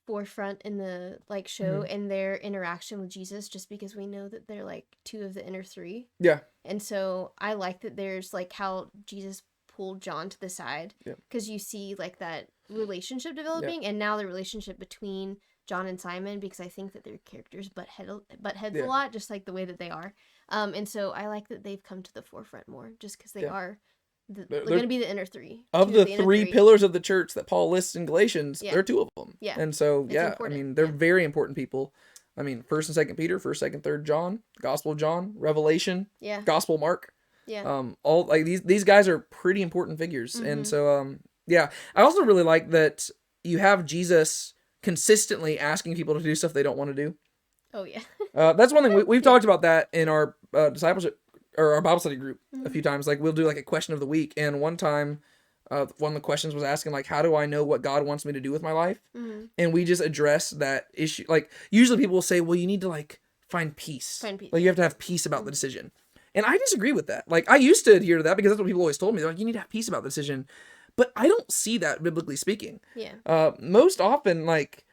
forefront in the like show and their interaction with Jesus, just because we know that they're like two of the inner three. Yeah. And so I like that there's like how Jesus pulled John to the side, Yeah. because you see like that relationship developing, and now the relationship between John and Simon, because I think that their characters butt heads Yeah. a lot, just like the way that they are. And so I like that they've come to the forefront more, just because they Yeah. are They're going to be the inner three. Of two the inner three pillars of the church that Paul lists in Galatians, Yeah. there are two of them. Yeah. And so, It's yeah, important. I mean, they're Yeah. very important people. I mean, 1st and 2nd Peter, 1st, 2nd, 3rd John, Gospel of John, Revelation, Yeah. Gospel Mark. Yeah. All like these guys are pretty important figures. And Mhm. so, yeah, I also really like that you have Jesus consistently asking people to do stuff they don't want to do. Oh yeah. That's one thing we've talked about that in our discipleship or our Bible study group a Mhm. few times. Like we'll do like a question of the week, and one time, one of the questions was asking like, how do I know what God wants me to do with my life? Mhm. And we just address that issue. Like usually people will say, well, you need to like find peace. Find peace, Like you have to have peace about the decision. And I disagree with that. Like I used to adhere to that because that's what people always told me. They're like, you need to have peace about the decision. But I don't see that biblically speaking. Yeah. Most often, like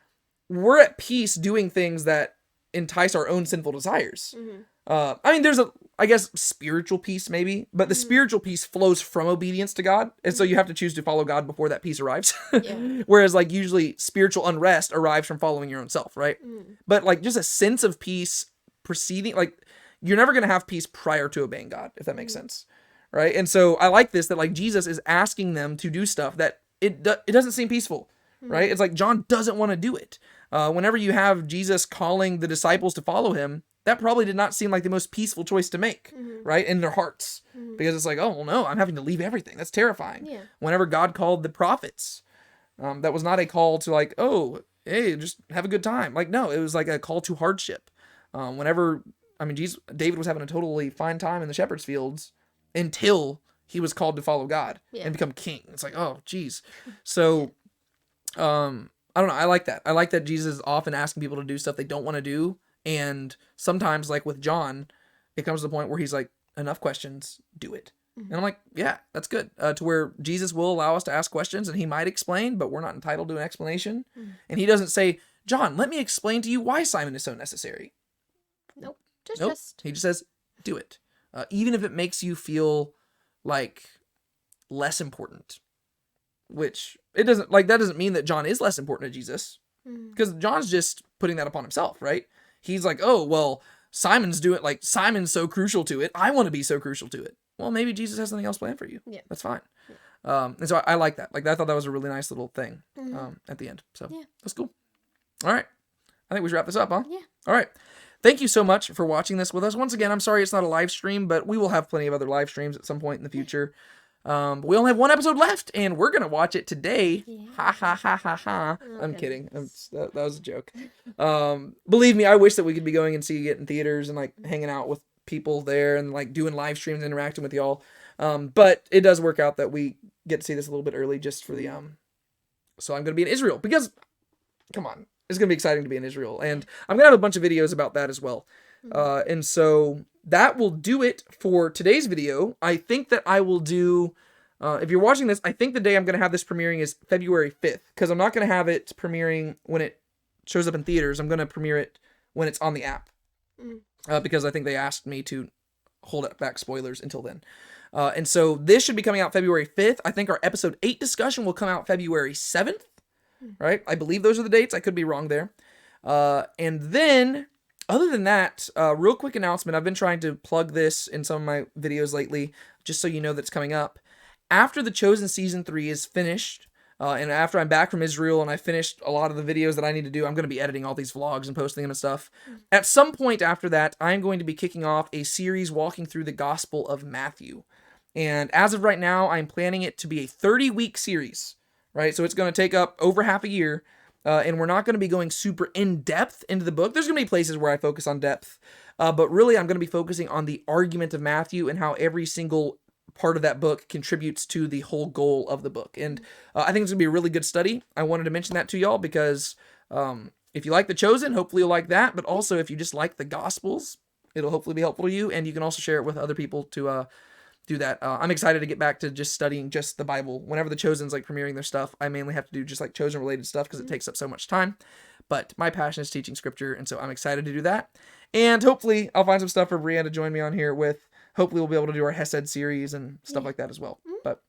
we're at peace doing things that entice our own sinful desires. Mhm. I mean, there's I guess, spiritual peace maybe, but the spiritual peace flows from obedience to God. And so you have to choose to follow God before that peace arrives. Yeah. Whereas like usually spiritual unrest arrives from following your own self, right? But like just a sense of peace preceding, like you're never going to have peace prior to obeying God, if that makes sense. Right. And so I like this, that like Jesus is asking them to do stuff that it doesn't seem peaceful, right? It's like John doesn't want to do it. Whenever you have Jesus calling the disciples to follow him, that probably did not seem like the most peaceful choice to make, right? In their hearts. Because it's like, oh, well, no, I'm having to leave everything. That's terrifying. Yeah. Whenever God called the prophets, that was not a call to like, oh, hey, just have a good time. Like, no, it was like a call to hardship. Whenever, I mean, David was having a totally fine time in the shepherd's fields until he was called to follow God and become king. It's like, oh, geez. So, I don't know. I like that. I like that Jesus is often asking people to do stuff they don't want to do. And sometimes, like with John, it comes to the point where he's like, enough questions, do it. And I'm like, yeah, that's good. To where Jesus will allow us to ask questions and he might explain, but we're not entitled to an explanation. And he doesn't say, John, let me explain to you why Simon is so necessary. Nope. Nope. He just says, do it. Even if it makes you feel like less important. Which it doesn't, like, that doesn't mean that John is less important to Jesus. Because John's just putting that upon himself, right? He's like, oh, well, Simon's doing it, like, Simon's so crucial to it. I want to be so crucial to it. Well, maybe Jesus has something else planned for you. Yeah. That's fine. And so I like that. Like, I thought that was a really nice little thing at the end. So that's cool. All right. I think we should wrap this up, huh? Yeah. All right. Thank you so much for watching this with us. Once again, I'm sorry it's not a live stream, but we will have plenty of other live streams at some point in the future. But we only have one episode left, and we're going to watch it today. Yeah. Ha, ha, ha, ha, ha. I'm Okay. kidding. That was a joke. Believe me, I wish that we could be going and seeing it in theaters and, like, hanging out with people there and, like, doing live streams, interacting with y'all. But it does work out that we get to see this a little bit early just for the, so I'm going to be in Israel because, come on, it's going to be exciting to be in Israel. And I'm going to have a bunch of videos about that as well. And so that will do it for today's video. I think that I will do, if you're watching this, I think the day I'm going to have this premiering is February 5th, because I'm not going to have it premiering when it shows up in theaters. I'm going to premiere it when it's on the app, because I think they asked me to hold back spoilers until then. And so this should be coming out February 5th. I think our episode 8 discussion will come out February 7th, right? I believe those are the dates. I could be wrong there. And then, other than that, real quick announcement. I've been trying to plug this in some of my videos lately, just so you know that's coming up. After The Chosen Season 3 is finished, and after I'm back from Israel and I finished a lot of the videos that I need to do, I'm going to be editing all these vlogs and posting them and stuff. At some point after that, I'm going to be kicking off a series walking through the Gospel of Matthew. And as of right now, I'm planning it to be a 30-week series, right? So it's going to take up over half a year. and we're not going to be going super in-depth into the book. There's going to be places where I focus on depth, but really I'm going to be focusing on the argument of Matthew and how every single part of that book contributes to the whole goal of the book. And I think it's going to be a really good study. I wanted to mention that to y'all because if you like The Chosen, hopefully you'll like that, but also if you just like the Gospels, it'll hopefully be helpful to you, and you can also share it with other people to do that. I'm excited to get back to just studying just the Bible. Whenever The Chosen's like premiering their stuff, I mainly have to do just like Chosen related stuff because it takes up so much time. But my passion is teaching scripture, and so I'm excited to do that. And hopefully I'll find some stuff for Brienne to join me on here with. Hopefully we'll be able to do our Hesed series and stuff like that as well. But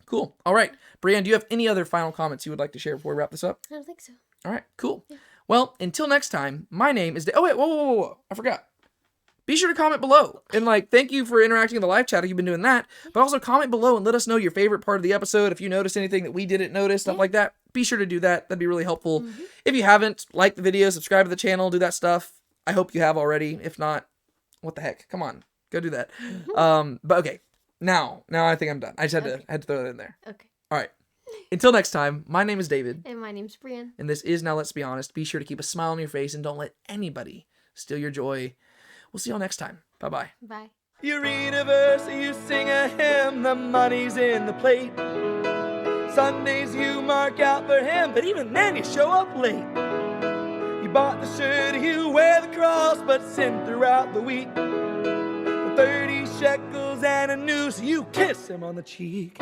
cool. All right. Brienne, do you have any other final comments you would like to share before we wrap this up? I don't think so. All right, cool. Yeah. Well, until next time, my name is... Oh, wait, whoa. I forgot. Be sure to comment below. And, thank you for interacting in the live chat if you've been doing that. But also comment below and let us know your favorite part of the episode. If you noticed anything that we didn't notice, stuff like that, be sure to do that. That'd be really helpful. If you haven't, like the video, subscribe to the channel, do that stuff. I hope you have already. If not, what the heck? Come on. Go do that. But okay. Now I think I'm done. I just had to throw that in there. Okay. All right. Until next time, my name is David. And my name's Brienne. And this is Now Let's Be Honest. Be sure to keep a smile on your face and don't let anybody steal your joy. We'll see y'all next time. Bye-bye. Bye. You read a verse, you sing a hymn, the money's in the plate. Sundays you mark out for him, but even then you show up late. You bought the shirt, you wear the cross, but sin throughout the week. For 30 shekels and a noose, you kiss him on the cheek.